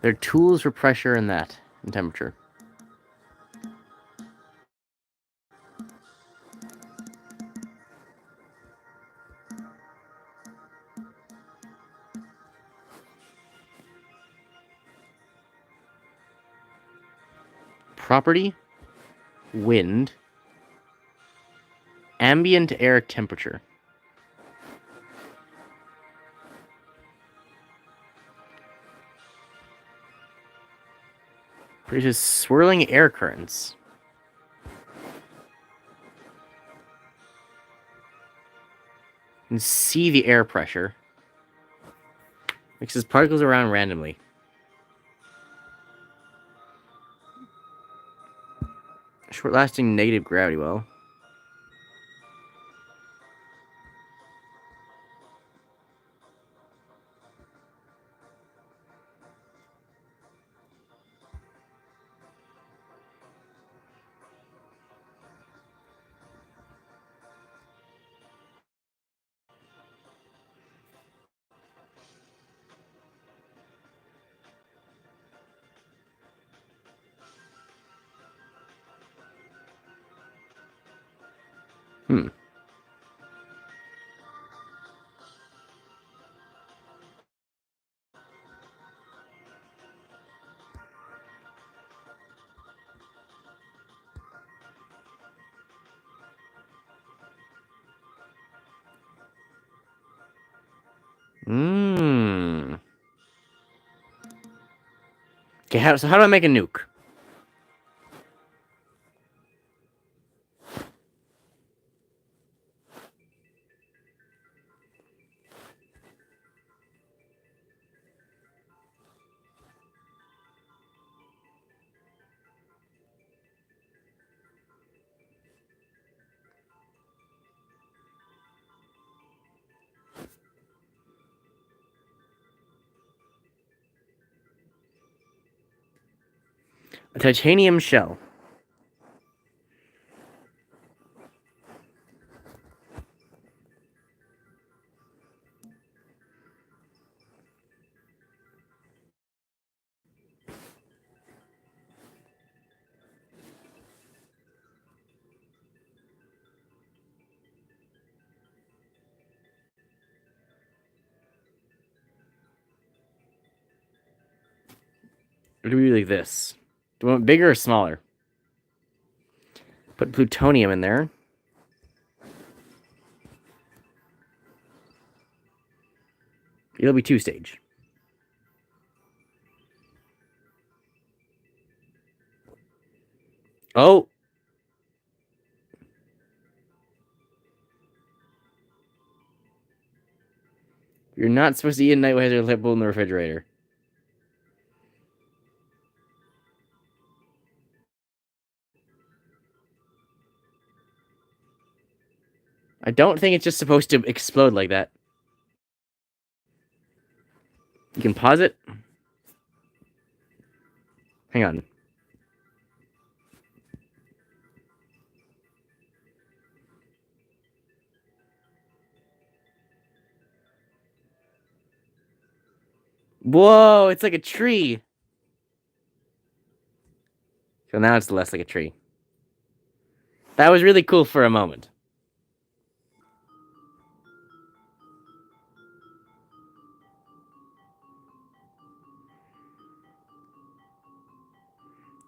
There are tools for pressure and that, and temperature. Property, wind, ambient air temperature. Produces swirling air currents. And see the air pressure. Mixes particles around randomly. Short-lasting negative gravity well. Hmm. Mmm. Okay, so how do I make a nuke? A titanium shell. Or do we do like this? Do we want bigger or smaller? Put plutonium in there. It'll be 2-stage. Oh! You're not supposed to eat a night with a Red Bull in the refrigerator. I don't think it's just supposed to explode like that. You can pause it. Hang on. Whoa, it's like a tree. So now it's less like a tree. That was really cool for a moment.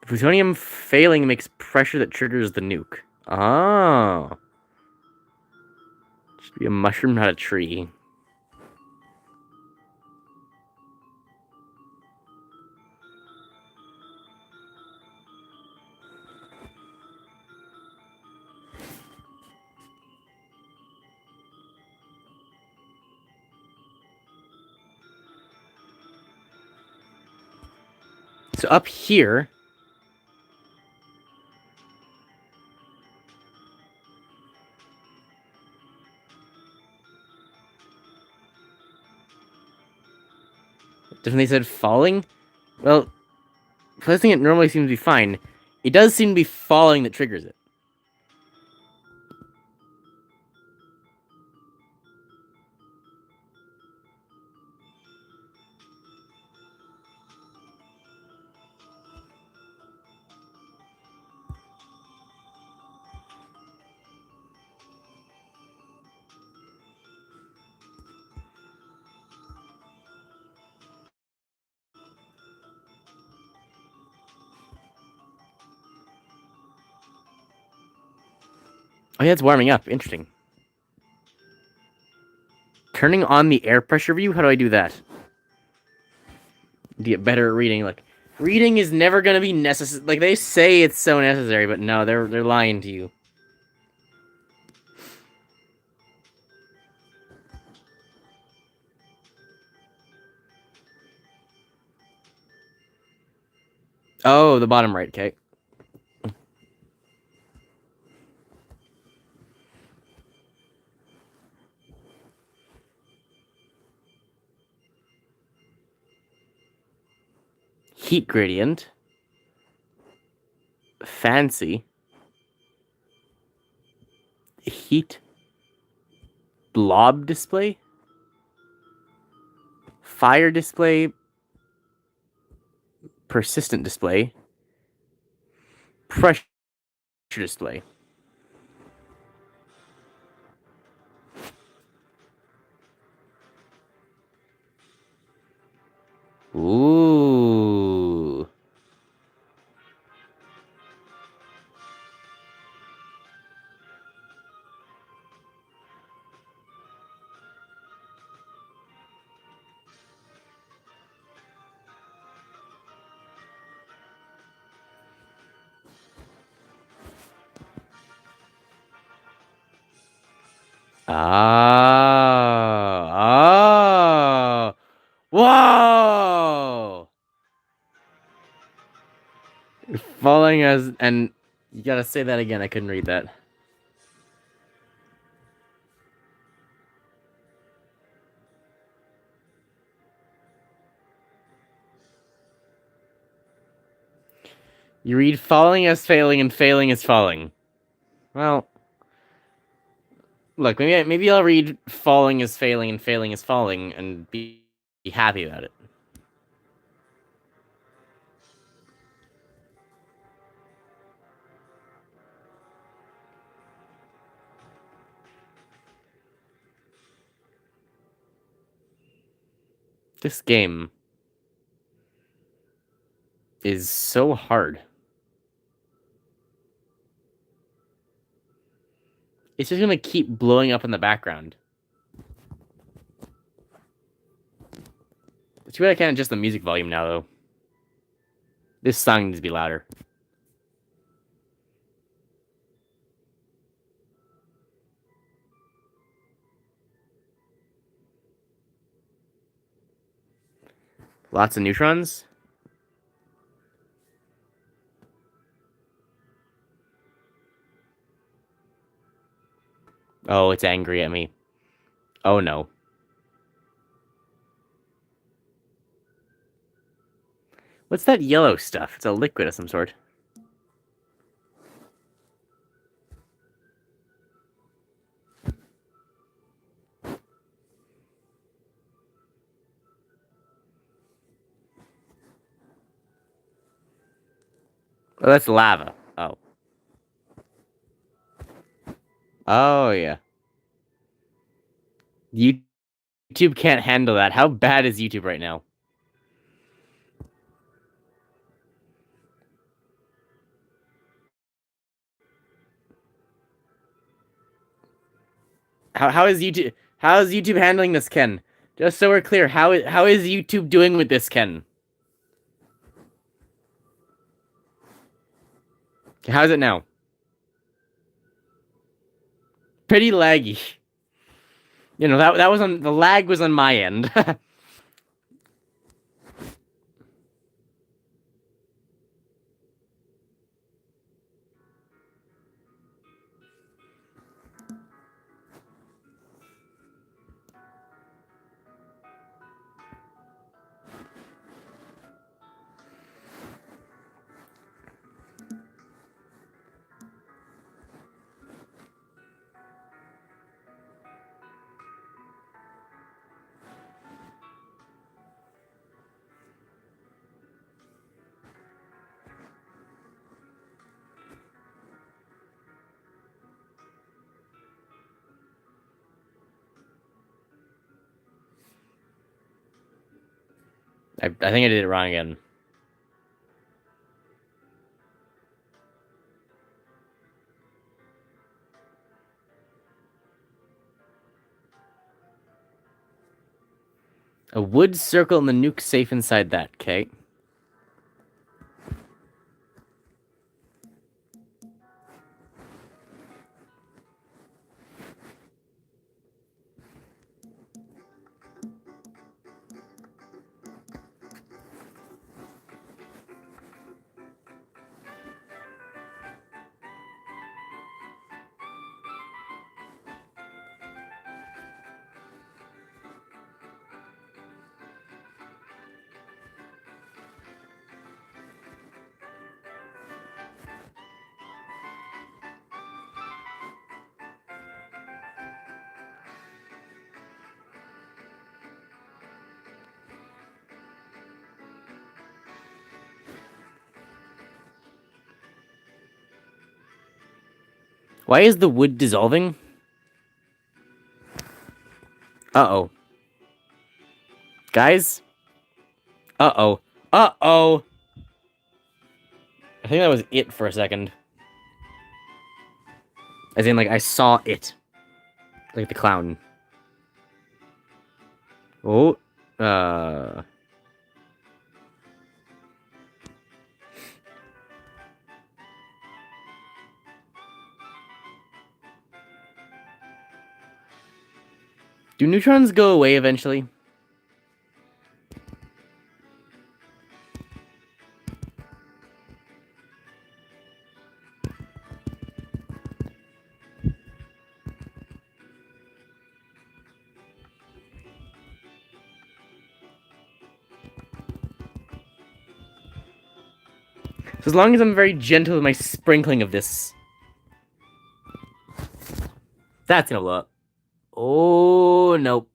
Plutonium failing makes pressure that triggers the nuke. Oh. Should be a mushroom, not a tree. So up here... Definitely said falling? Well, placing it normally seems to be fine. It does seem to be falling that triggers it. Oh yeah, it's warming up. Interesting. Turning on the air pressure view? How do I do that? To get better at reading. Like, reading is never gonna be necessary. Like, they say it's so necessary, but no, they're lying to you. Oh, the bottom right, okay. Heat gradient. Fancy. Heat blob display. Fire display. Persistent display. Pressure display. Ooh. Ah. Oh. Whoa. Falling as... And you gotta say that again. I couldn't read that. You read falling as failing and failing as falling. Well, look, maybe I'll read falling as failing and failing as falling and be happy about it. This game. is so hard. It's just gonna keep blowing up in the background. It's too bad I can't adjust the music volume now, though. This song needs to be louder. Lots of neutrons. Oh, it's angry at me. Oh no. What's that yellow stuff? It's a liquid of some sort. Oh, that's lava. Oh. Oh, yeah. YouTube can't handle that. How bad is YouTube right now? How is YouTube handling this, Ken? Just so we're clear, how is YouTube doing with this, Ken? How's it now? Pretty laggy. You know, that was on the lag was on my end. I think I did it wrong again. A wood circle and the nuke safe inside that, okay? Why is the wood dissolving? Uh-oh. Guys? Uh-oh. Uh-oh! I think that was it for a second. As in, like, I saw it. Like the clown. Oh. Do neutrons go away eventually? So as long as I'm very gentle with my sprinkling of this. That's gonna blow up. Oh, nope.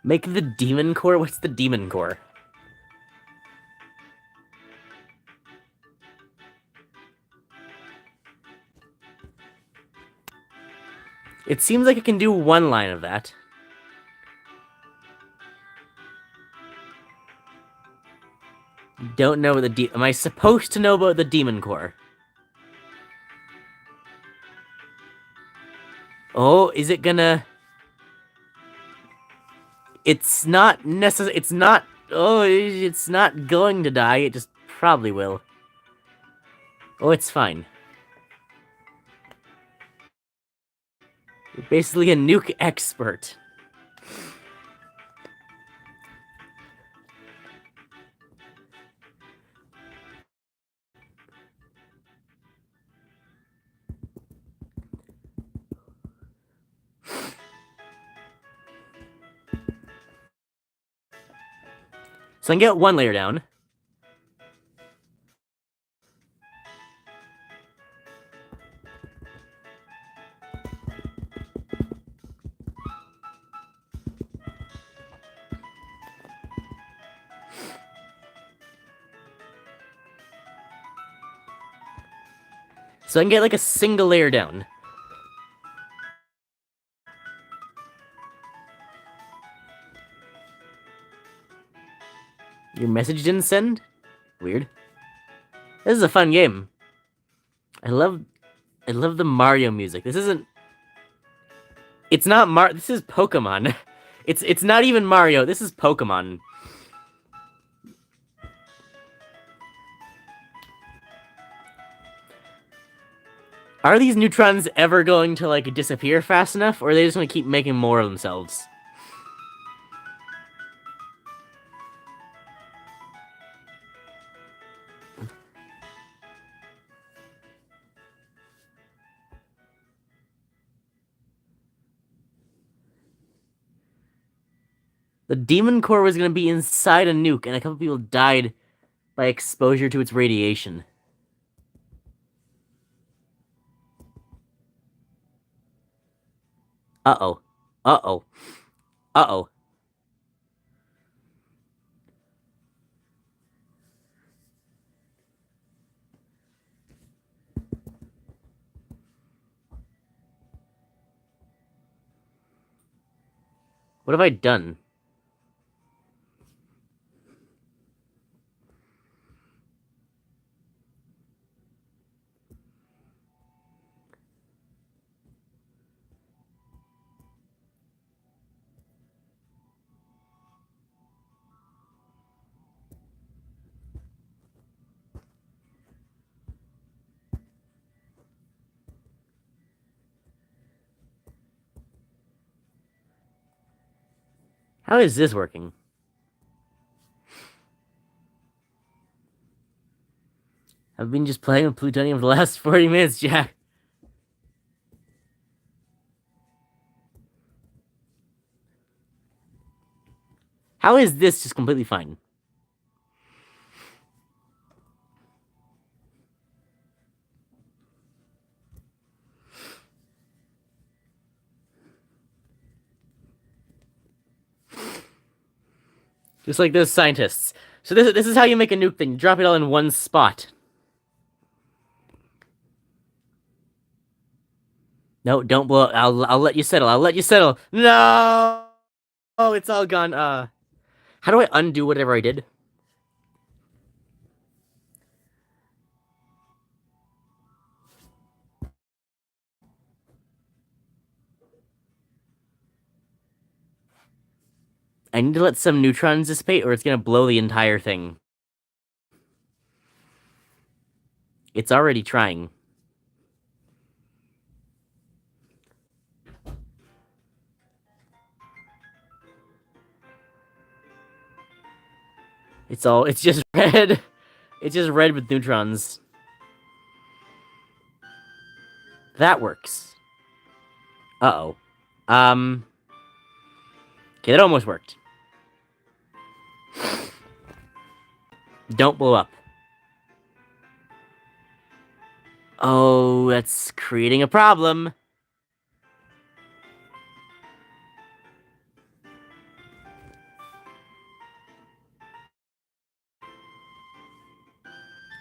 Make the demon core? What's the demon core? It seems like it can do one line of that. Don't know what the am I supposed to know about the demon core? Oh, is it gonna... It's not necessary. It's not... Oh, it's not going to die. It just probably will. Oh, it's fine. You're basically a nuke expert. So I can get one layer down. So I can get like a single layer down. Your message didn't send? Weird. This is a fun game. I love the Mario music. This isn't... It's not this is Pokemon. It's not even Mario. This is Pokemon. Are these neutrons ever going to, like, disappear fast enough, or are they just going to keep making more of themselves? The demon core was going to be inside a nuke, and a couple people died by exposure to its radiation. Uh-oh. Uh-oh. Uh-oh. What have I done? How is this working? I've been just playing with plutonium for the last 40 minutes, Jack. How is this just completely fine? Just like those scientists. So this is how you make a nuke thing. You drop it all in one spot. No, don't blow up. I'll let you settle. I'll let you settle. No! Oh, it's all gone. How do I undo whatever I did? I need to let some neutrons dissipate or it's gonna blow the entire thing. It's already trying. It's just red. It's just red with neutrons. That works. Uh-oh. Okay, that almost worked. Don't blow up. Oh, that's creating a problem.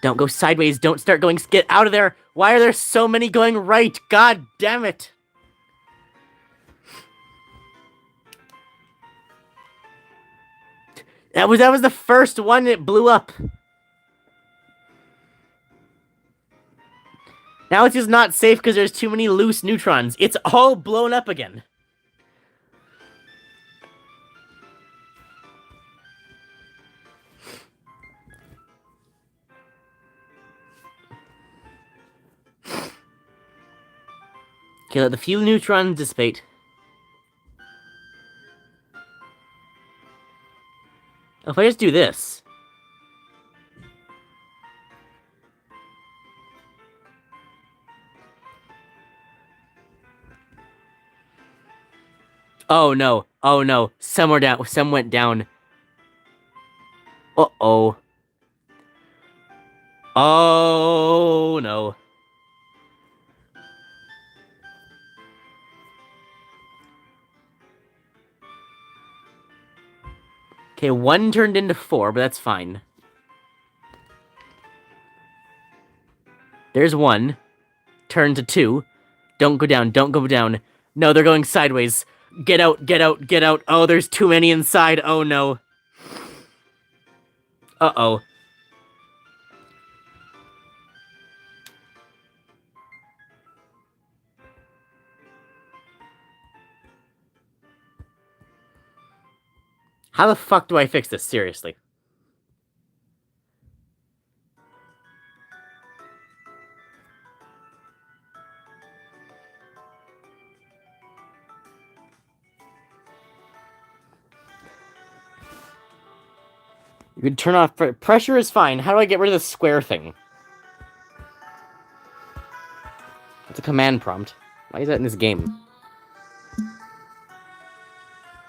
Don't go sideways. Don't start going. Get out of there. Why are there so many going right? God damn it. That was the first one that blew up. Now it's just not safe because there's too many loose neutrons. It's all blown up again. Okay, let the few neutrons dissipate. If I just do this... Oh no. Oh no. Some went down. Uh-oh. Oh no. Okay, 1 turned into 4, but that's fine. There's 1. Turn to 2. Don't go down, don't go down. No, they're going sideways. Get out, get out, get out. Oh, there's too many inside. Oh no. Uh-oh. How the fuck do I fix this? Seriously. You can turn off... Pressure is fine. How do I get rid of the square thing? It's a command prompt. Why is that in this game?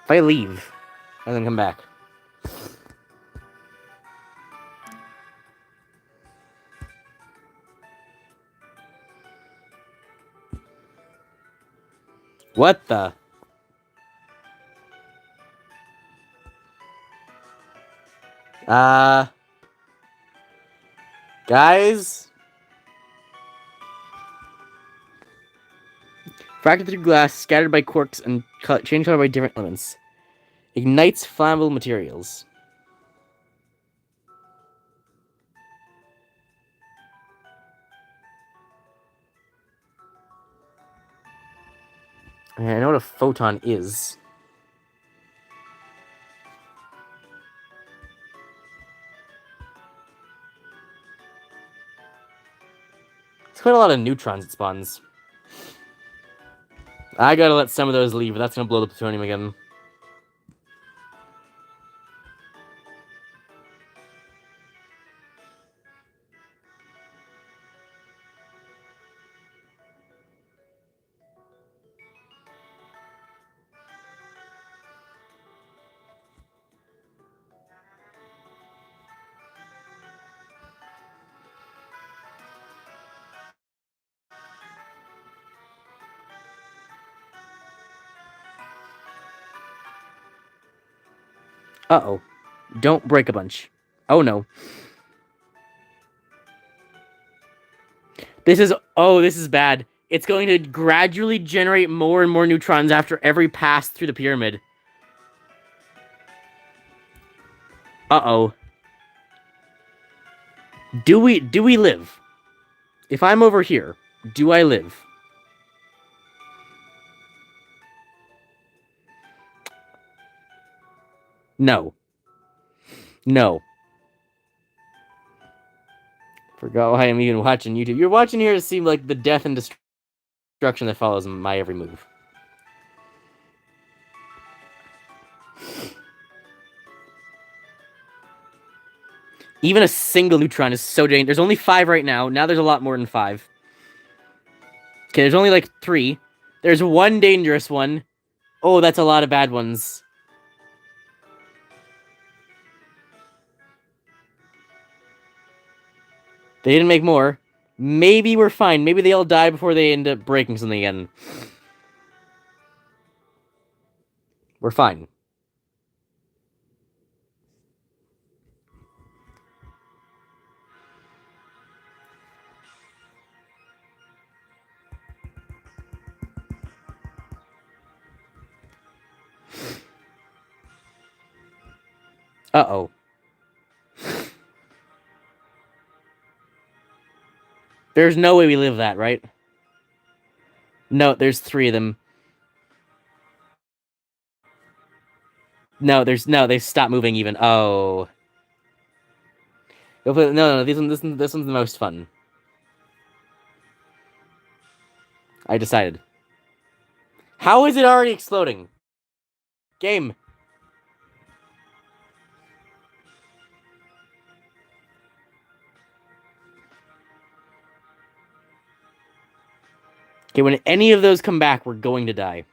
If I leave, and then come back. What the? Guys? Fractured through glass, scattered by quarks, and changed color by different elements. Ignites flammable materials. I know what a photon is. It's quite a lot of neutrons it spawns. I gotta let some of those leave, but that's gonna blow the plutonium again. Uh-oh. Don't break a bunch. Oh, no. This is bad. It's going to gradually generate more and more neutrons after every pass through the pyramid. Uh-oh. Do we live? If I'm over here, do I live? No. No. Forgot why I'm even watching YouTube. You're watching here to see, like, the death and destruction that follows my every move. Even a single neutron is so dangerous. There's only 5 right now. Now there's a lot more than 5. Okay, there's only, like, 3. There's 1 dangerous one. Oh, that's a lot of bad ones. They didn't make more. Maybe we're fine. Maybe they all die before they end up breaking something again. We're fine. Uh-oh. There's no way we live that, right? No, there's 3 of them. No, they stopped moving even. Oh. No, this one's the most fun. I decided. How is it already exploding? Game. Okay, when any of those come back, we're going to die.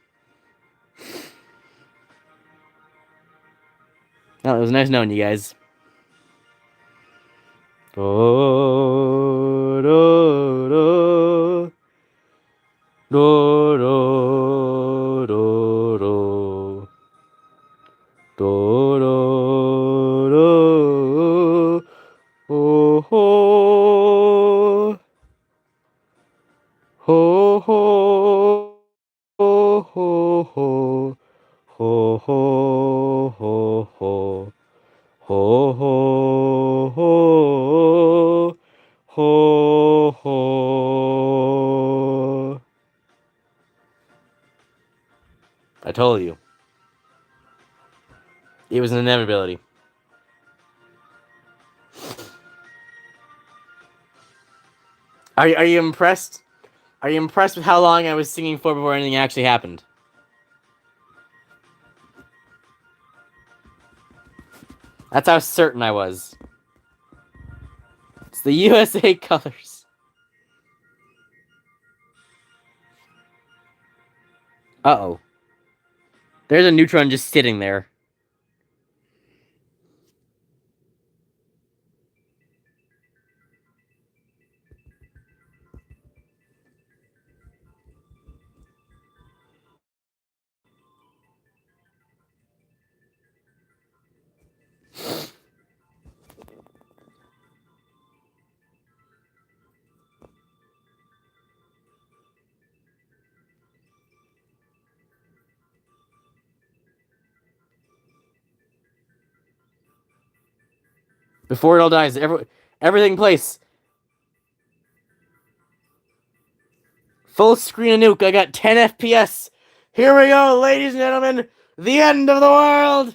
Oh, it was nice knowing you guys. Do, do, do. Do, do, do, do. Do, do, do. Ho, ho. Ho, ho. Ho, ho, ho. Ho, ho, ho, ho. Ho, ho, ho. Ho, ho. I told you. It was an inevitability. Are you impressed? Are you impressed with how long I was singing for before anything actually happened? That's how certain I was. It's the USA colors. Uh-oh. There's a neutron just sitting there. Before it all dies, everything in place. Full screen of nuke. I got 10 FPS. Here we go, ladies and gentlemen. The end of the world.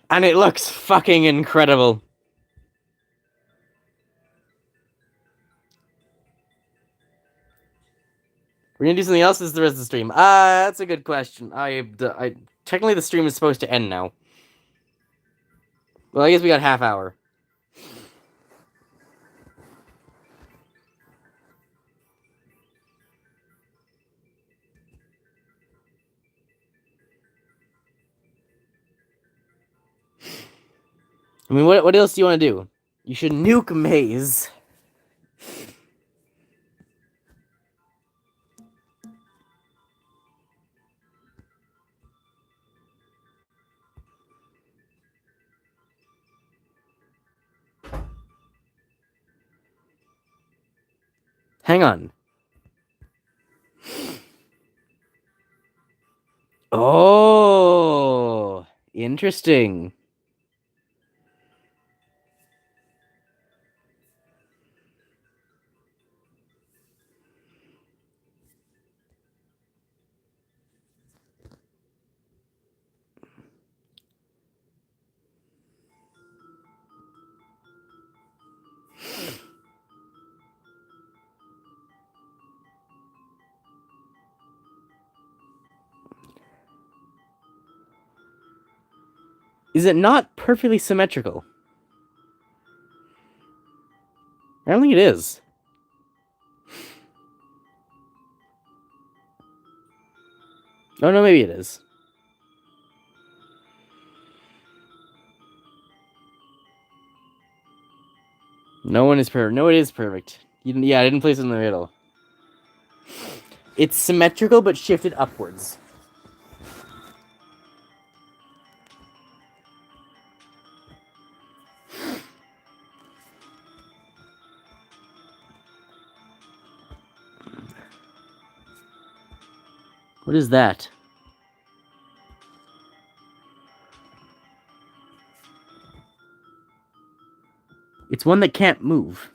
And it looks fucking incredible. We're gonna do something else as the rest of the stream. That's a good question. Technically the stream is supposed to end now. Well, I guess we got half hour. I mean, what else do you want to do? You should nuke Maze. Hang on. Oh, interesting. Is it not perfectly symmetrical? I don't think it is. Oh, no, maybe it is. No one is perfect. No, it is perfect. Yeah, I didn't place it in the middle. It's symmetrical, but shifted upwards. What is that? It's one that can't move.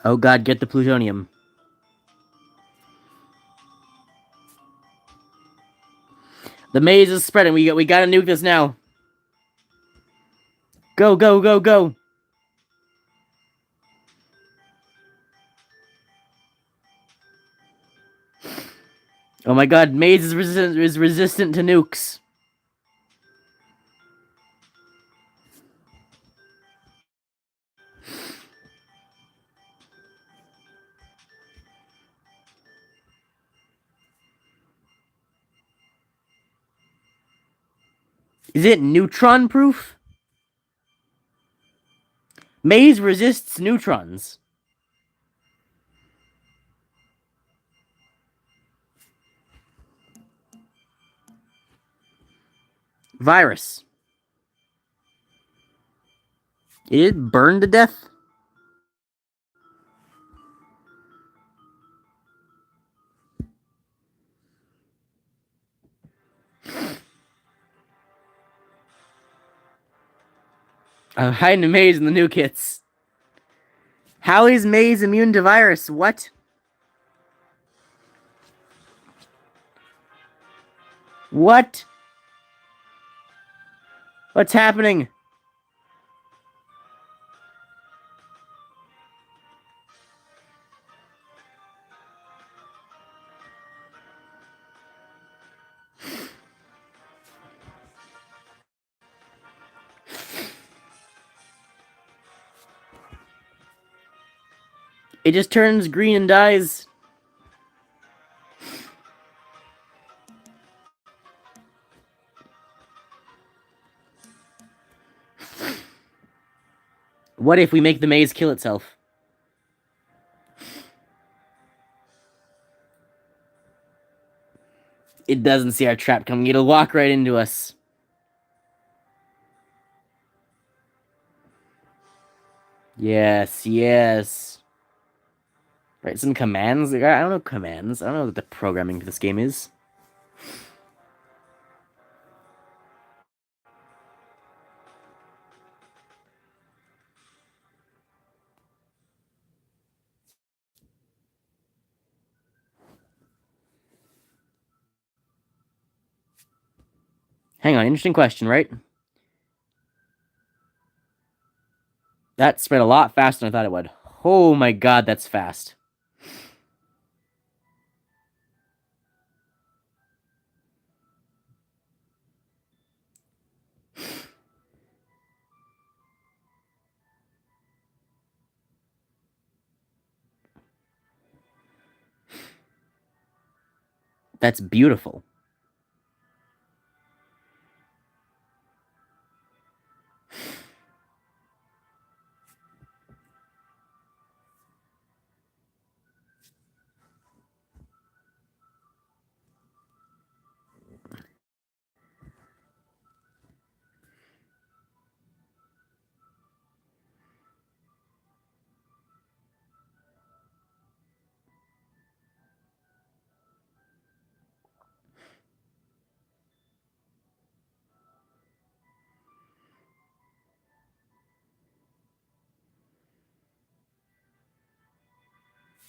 Oh god, get the plutonium. The maze is spreading. We gotta nuke this now. Go, go, go, go. Oh my god, maze is resistant to nukes. Is it neutron proof? Maze resists neutrons. Virus. It burned to death? I'm hiding a maze in the new kits. How is maze immune to virus? What? What? What's happening? It just turns green and dies. What if we make the maze kill itself? It doesn't see our trap coming. It'll walk right into us. Yes, yes. Right, some commands. I don't know commands. I don't know what the programming for this game is. Hang on, interesting question, right? That spread a lot faster than I thought it would. Oh my god, that's fast. That's beautiful.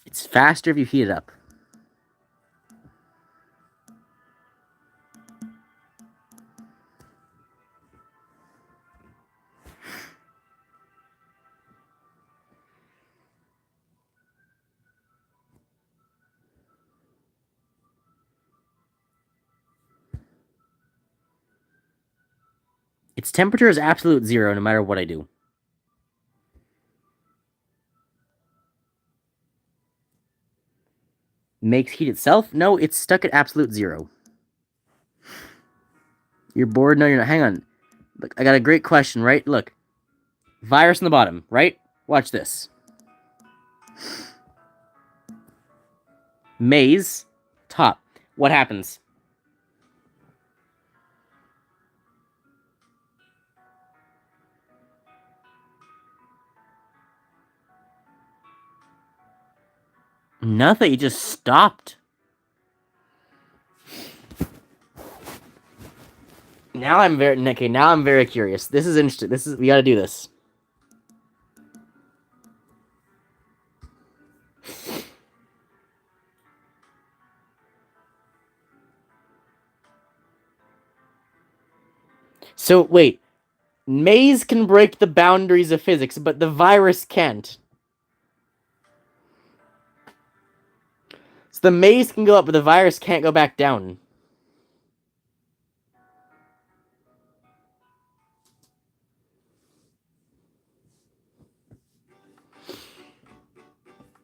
It's faster if you heat it up. Its temperature is absolute zero no matter what I do. Makes heat itself? No, it's stuck at absolute zero. You're bored? No, you're not. Hang on. Look, I got a great question, right? Look. Virus on the bottom, right? Watch this. Maze. Top. What happens? Nothing, it just stopped. Now I'm very curious. This is interesting. We gotta do this. So wait, maze can break the boundaries of physics, but the virus can't. So the maze can go up, but the virus can't go back down.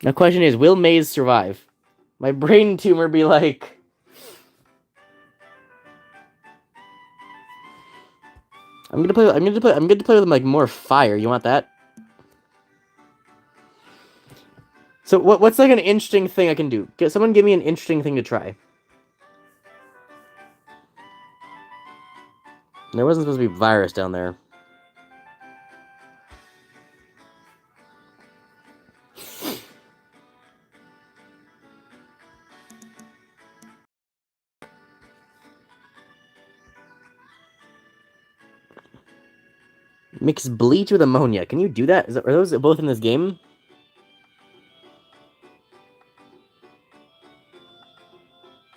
The question is, will maze survive? My brain tumor be like... I'm gonna play with like more fire. You want that? So what's like an interesting thing I can do? Someone give me an interesting thing to try. There wasn't supposed to be virus down there. Mix bleach with ammonia. Can you do that? Are those both in this game?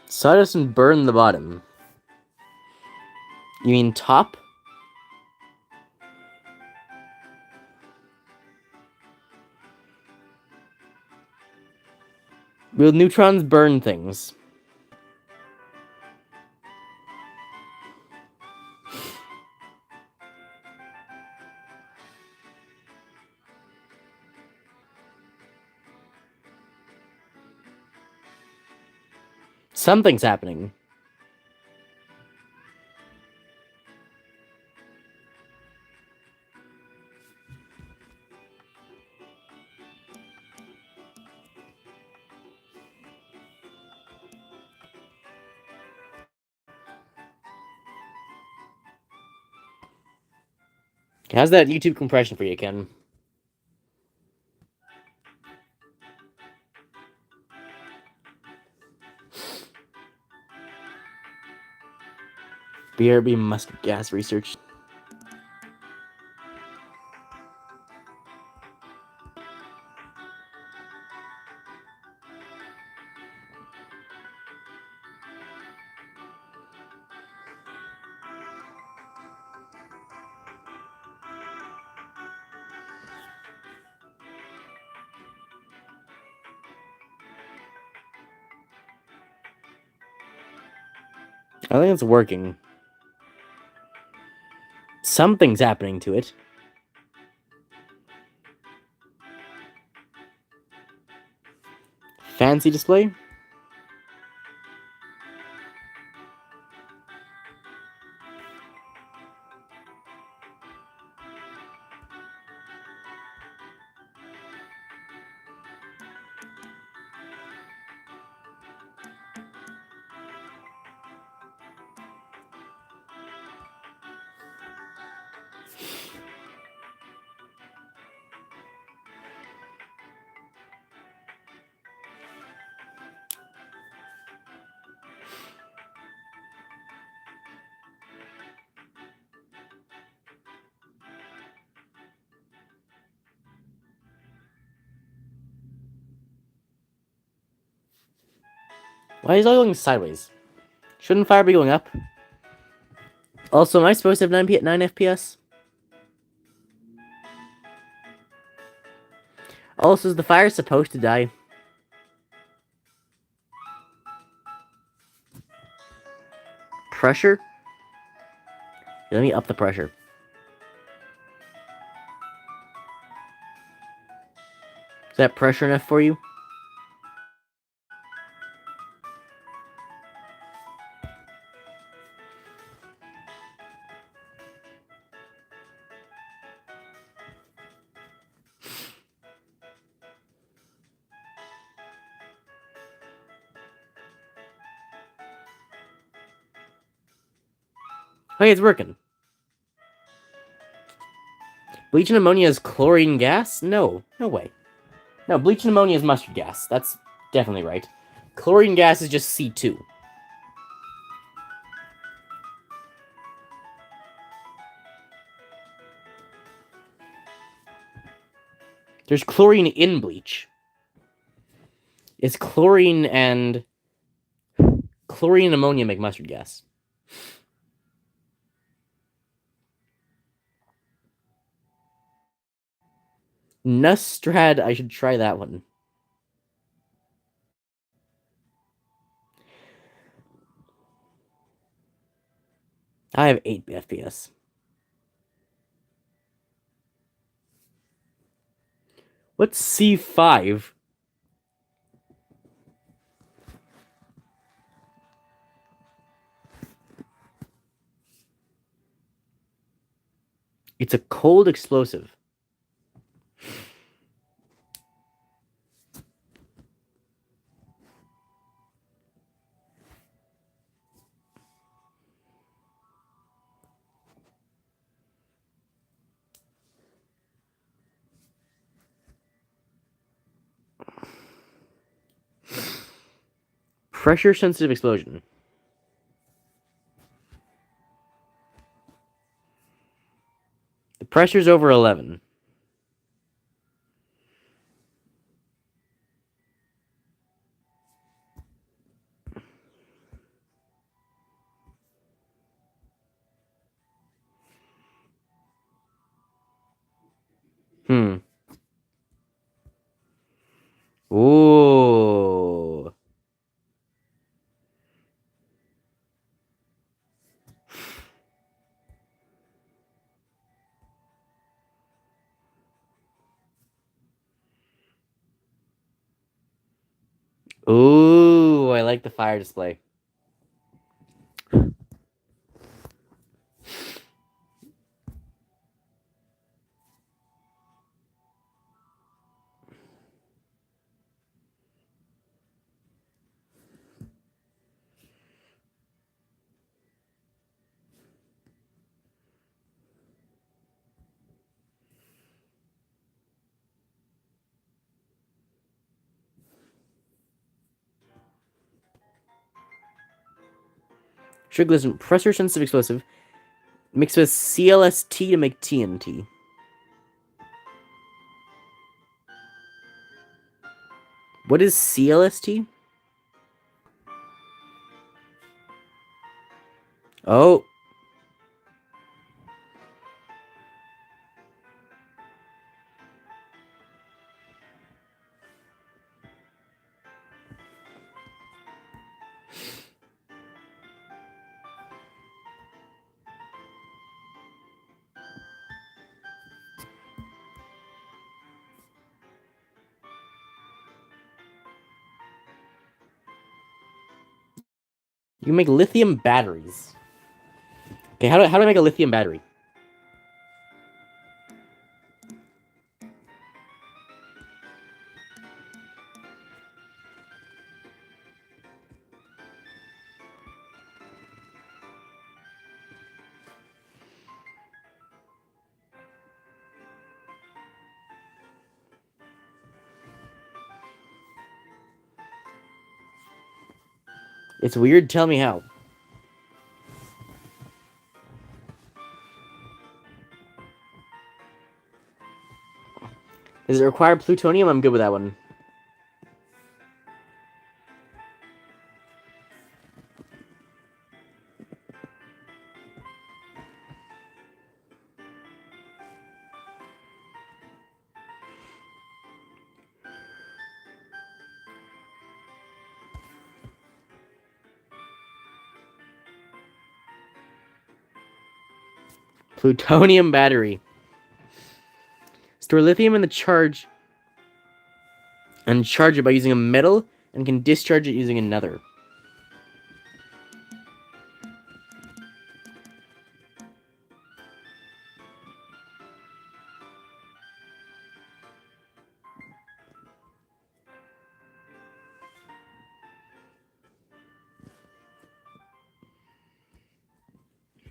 Sawdust and burn the bottom. You mean top? Will neutrons burn things? Something's happening. How's that YouTube compression for you, Ken? BRB mustard gas research. I think it's working. Something's happening to it. Fancy display? Why is it all going sideways? Shouldn't fire be going up? Also, am I supposed to have 9 FPS? Also, is the fire supposed to die? Pressure? Let me up the pressure. Is that pressure enough for you? Okay, it's working. Bleach and ammonia is chlorine gas? No. No way. No, bleach and ammonia is mustard gas. That's Definitely right. Chlorine gas is just C2. There's chlorine in bleach. It's chlorine and ammonia make mustard gas. Nustrad, I should try that one. I have 8 FPS. What's C5? It's a cold explosive. Pressure sensitive explosion. The pressure's over 11. Ooh. Ooh, I like the fire display. Sugar pressure sensitive explosive mixed with CLST to make TNT. What is CLST? Oh. You can make lithium batteries. Okay, how do I make a lithium battery? It's weird, tell me how. Does it require plutonium? I'm good with that one. Plutonium battery. Store lithium in the charge and charge it by using a metal and can discharge it using another.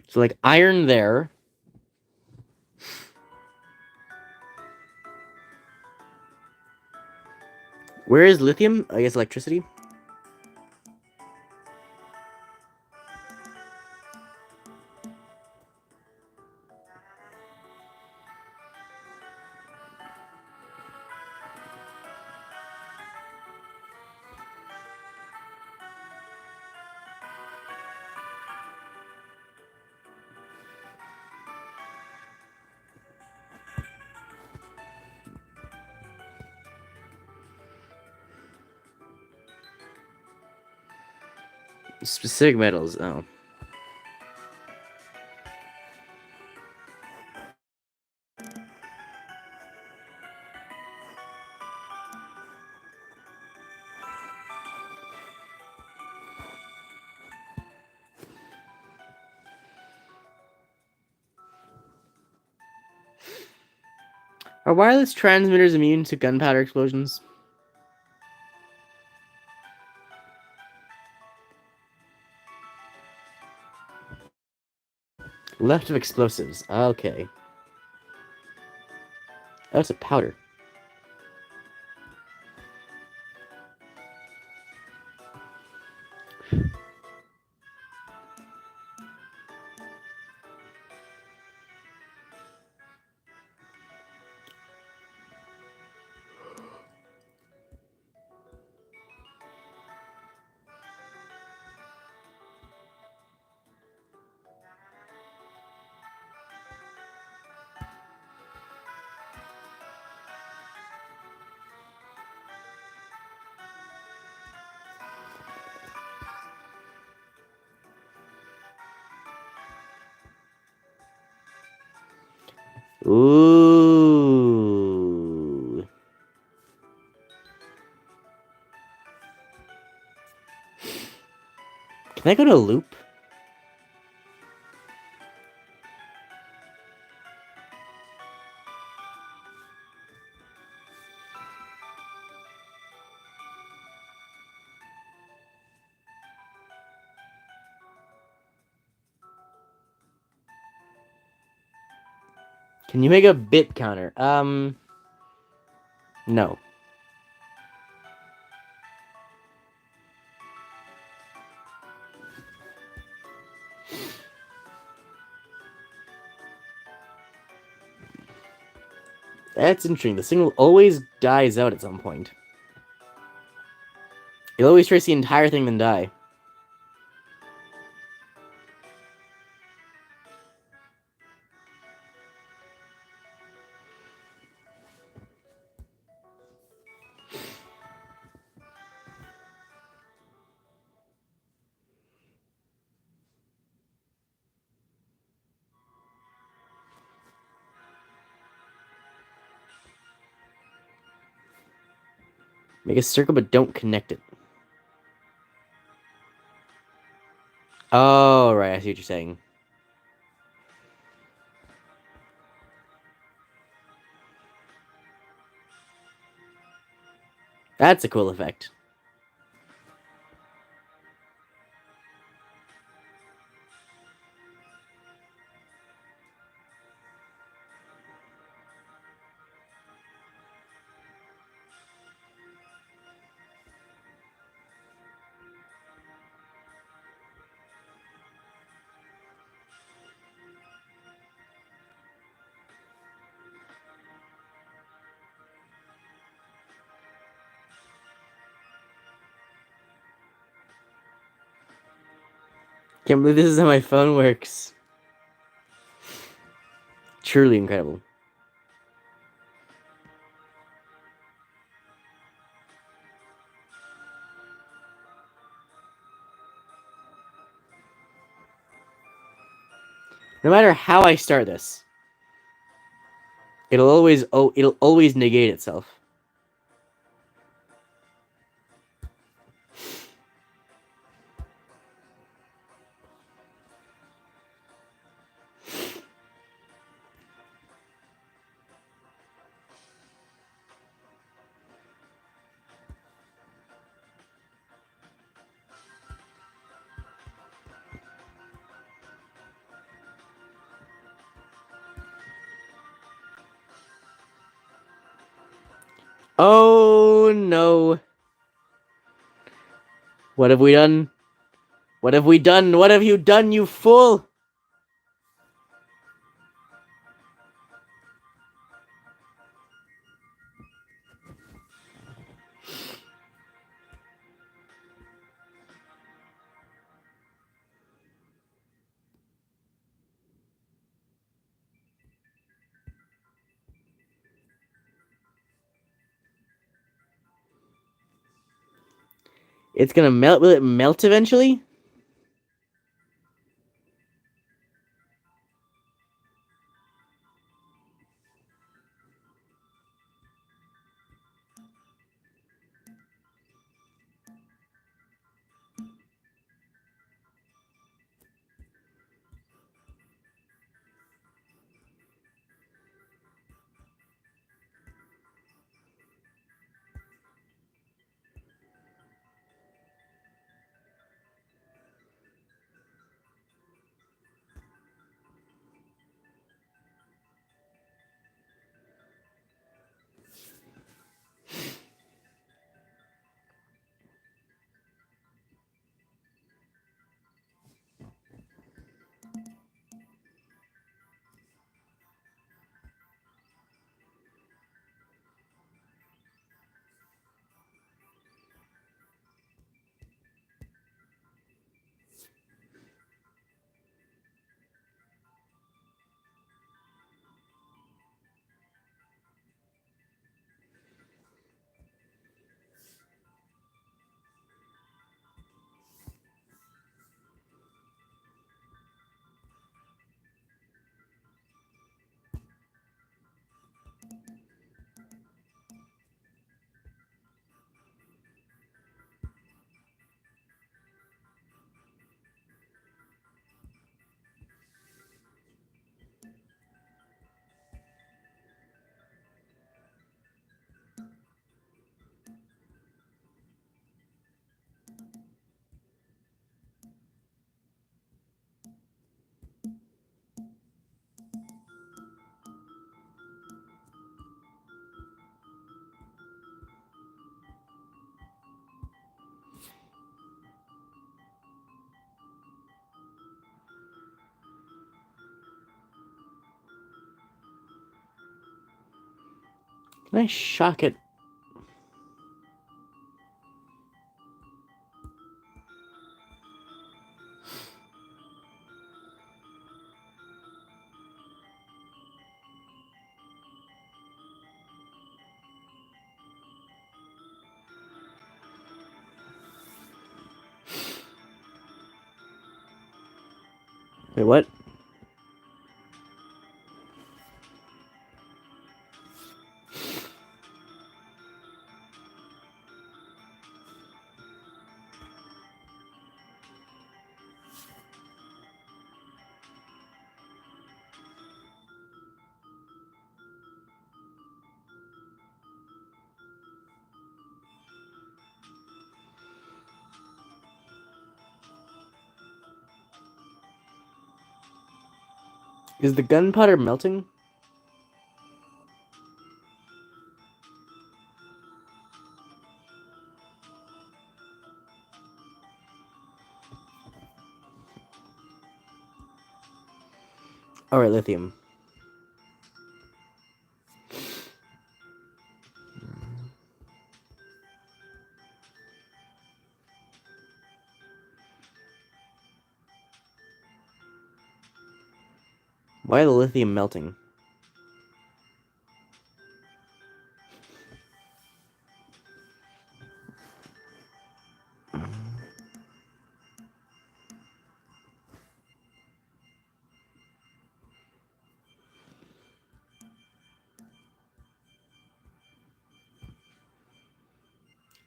So like iron there. Where is lithium? I guess electricity. Specific metals. Oh. Are wireless transmitters immune to gunpowder explosions? Left of explosives. Okay. Oh, it's a powder. Ooh. Can I go to a loop? Can you make a bit counter? No. That's interesting. The signal always dies out at some point. You'll always trace the entire thing, then die. Make a circle, but don't connect it. Oh, right. I see what you're saying. That's a cool effect. Can't believe this is how my phone works. Truly incredible. No matter how I start this, it'll always negate itself. Oh no. What have we done? What have we done? What have you done, you fool? It's gonna melt. Will it melt eventually? Can I shock it? Wait, what? Is the gunpowder melting? Alright, lithium. Why the lithium melting?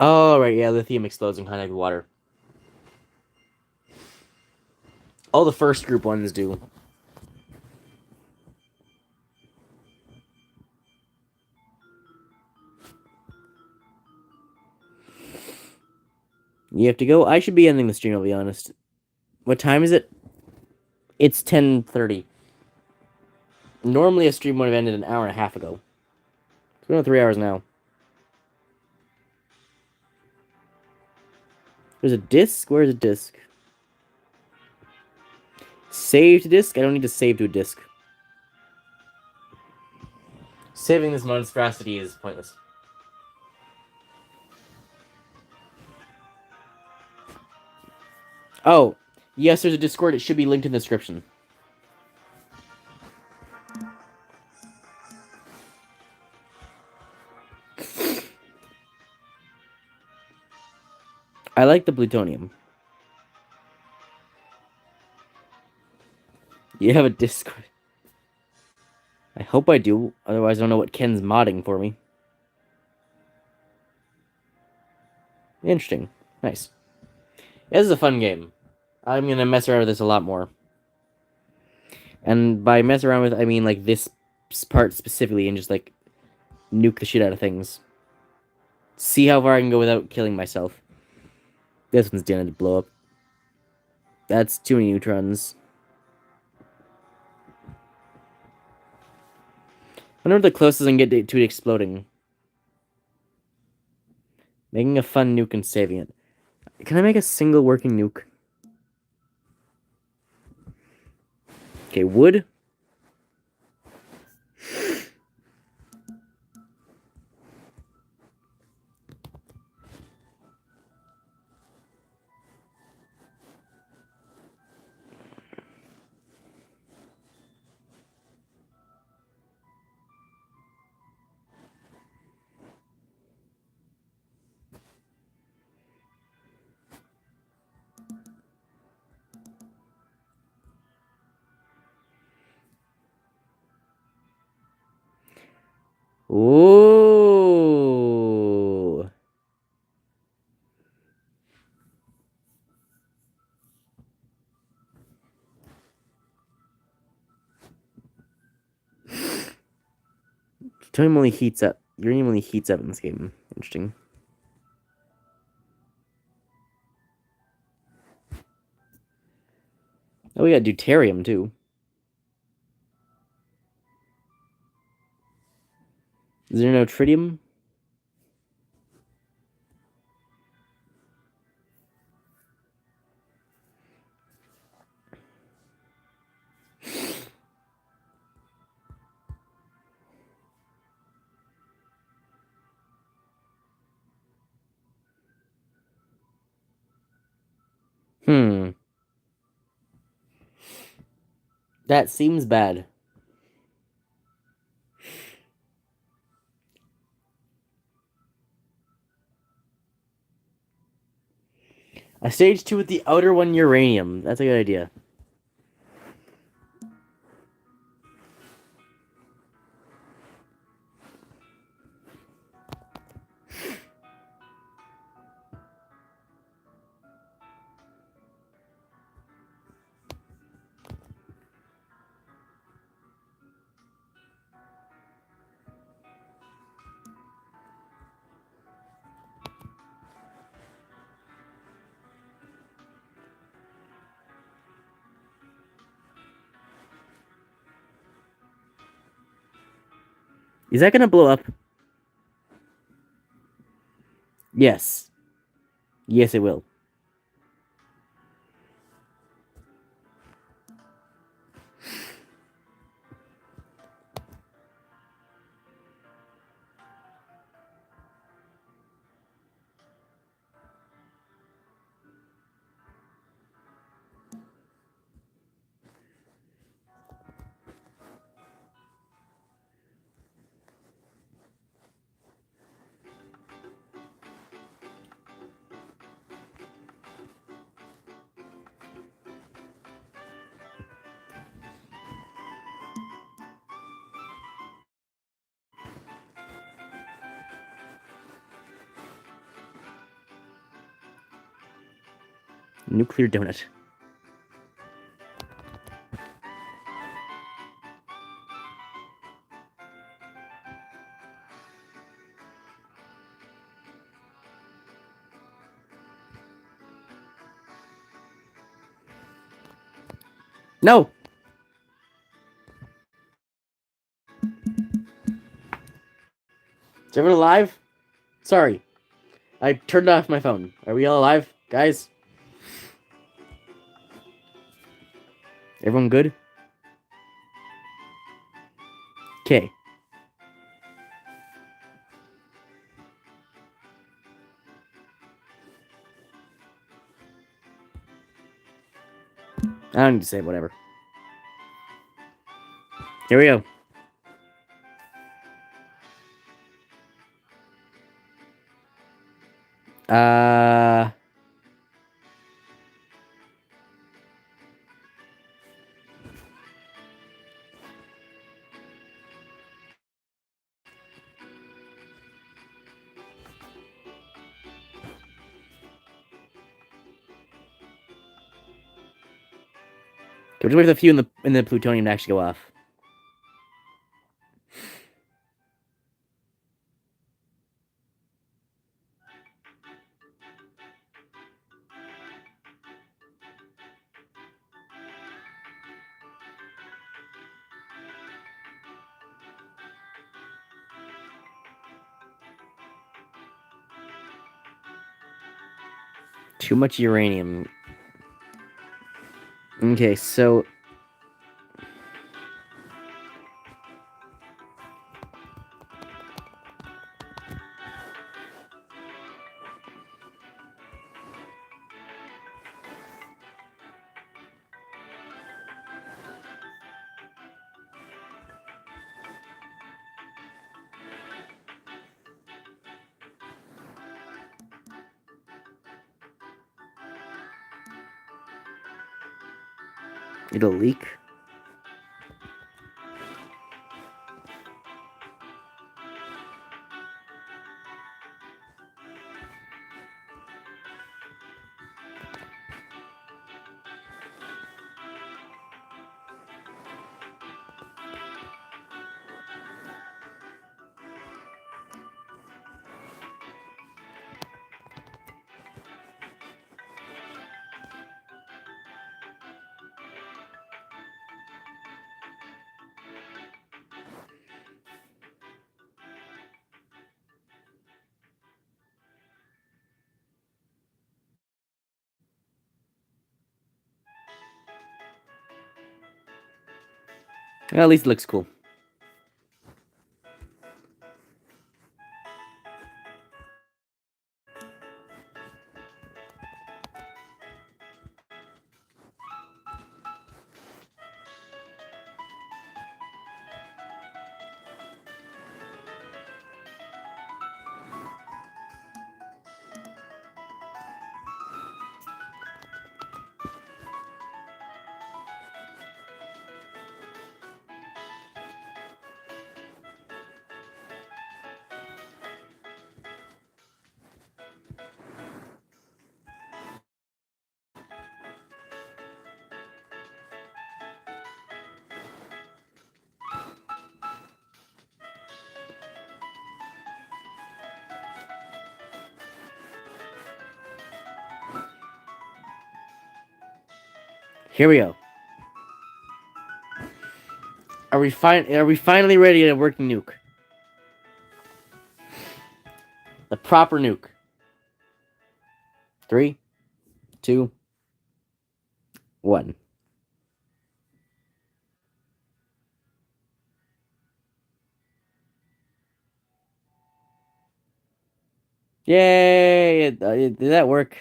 Oh, right, yeah, lithium explodes in contact with water. All the first group ones do. You have to go? I should be ending the stream, I'll be honest. What time is it? It's 10:30. Normally a stream would have ended an hour and a half ago. It's going on 3 hours now. There's a disk? Where's a disk? Save to disk? I don't need to save to a disk. Saving this monstrosity is pointless. Oh, yes, there's a Discord. It should be linked in the description. I like the plutonium. You have a Discord. I hope I do. Otherwise, I don't know what Ken's modding for me. Interesting. Nice. This is a fun game. I'm going to mess around with this a lot more. And by mess around with, I mean, like, this part specifically and just, like, nuke the shit out of things. See how far I can go without killing myself. This one's gonna blow up. That's too many neutrons. I wonder if the closest I can get to it exploding. Making a fun nuke and saving it. Can I make a single working nuke? Okay, wood. Ooh. Plutonium only heats up. Uranium only heats up in this game. Interesting. Oh, we got deuterium too. Is there no tritium? That seems bad. A stage 2 with the outer one uranium. That's a good idea. Is that gonna blow up? Yes. Yes, it will. Nuclear donut. No! Is everyone alive? Sorry. I turned off my phone. Are we all alive? Guys? Everyone good? Okay. I don't need to say whatever. Here we go. Uh... We're just wait for the few in the plutonium to actually go off. Too much uranium. Okay, so... It'll leak. Well, at least it looks cool. Here we go. Are we finally ready to working nuke? The proper nuke. 3, 2, 1. Yay! Did that work?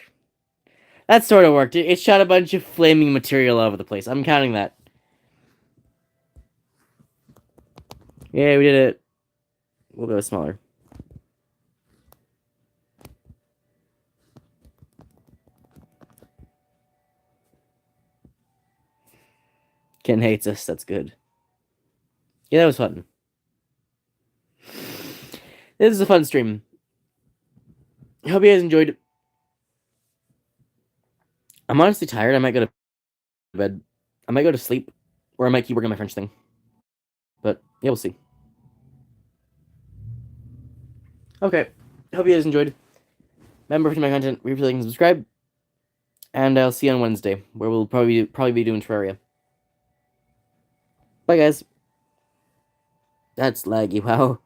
That sort of worked. It shot a bunch of flaming material all over the place. I'm counting that. Yay, we did it. We'll go smaller. Ken hates us. That's good. Yeah, that was fun. This is a fun stream. I hope you guys enjoyed it. I'm honestly tired. I might go to bed. I might go to sleep. Or I might keep working on my French thing. But, yeah, we'll see. Okay. Hope you guys enjoyed. Remember, for my content, leave a like and subscribe. And I'll see you on Wednesday, where we'll probably be doing Terraria. Bye, guys. That's laggy, wow.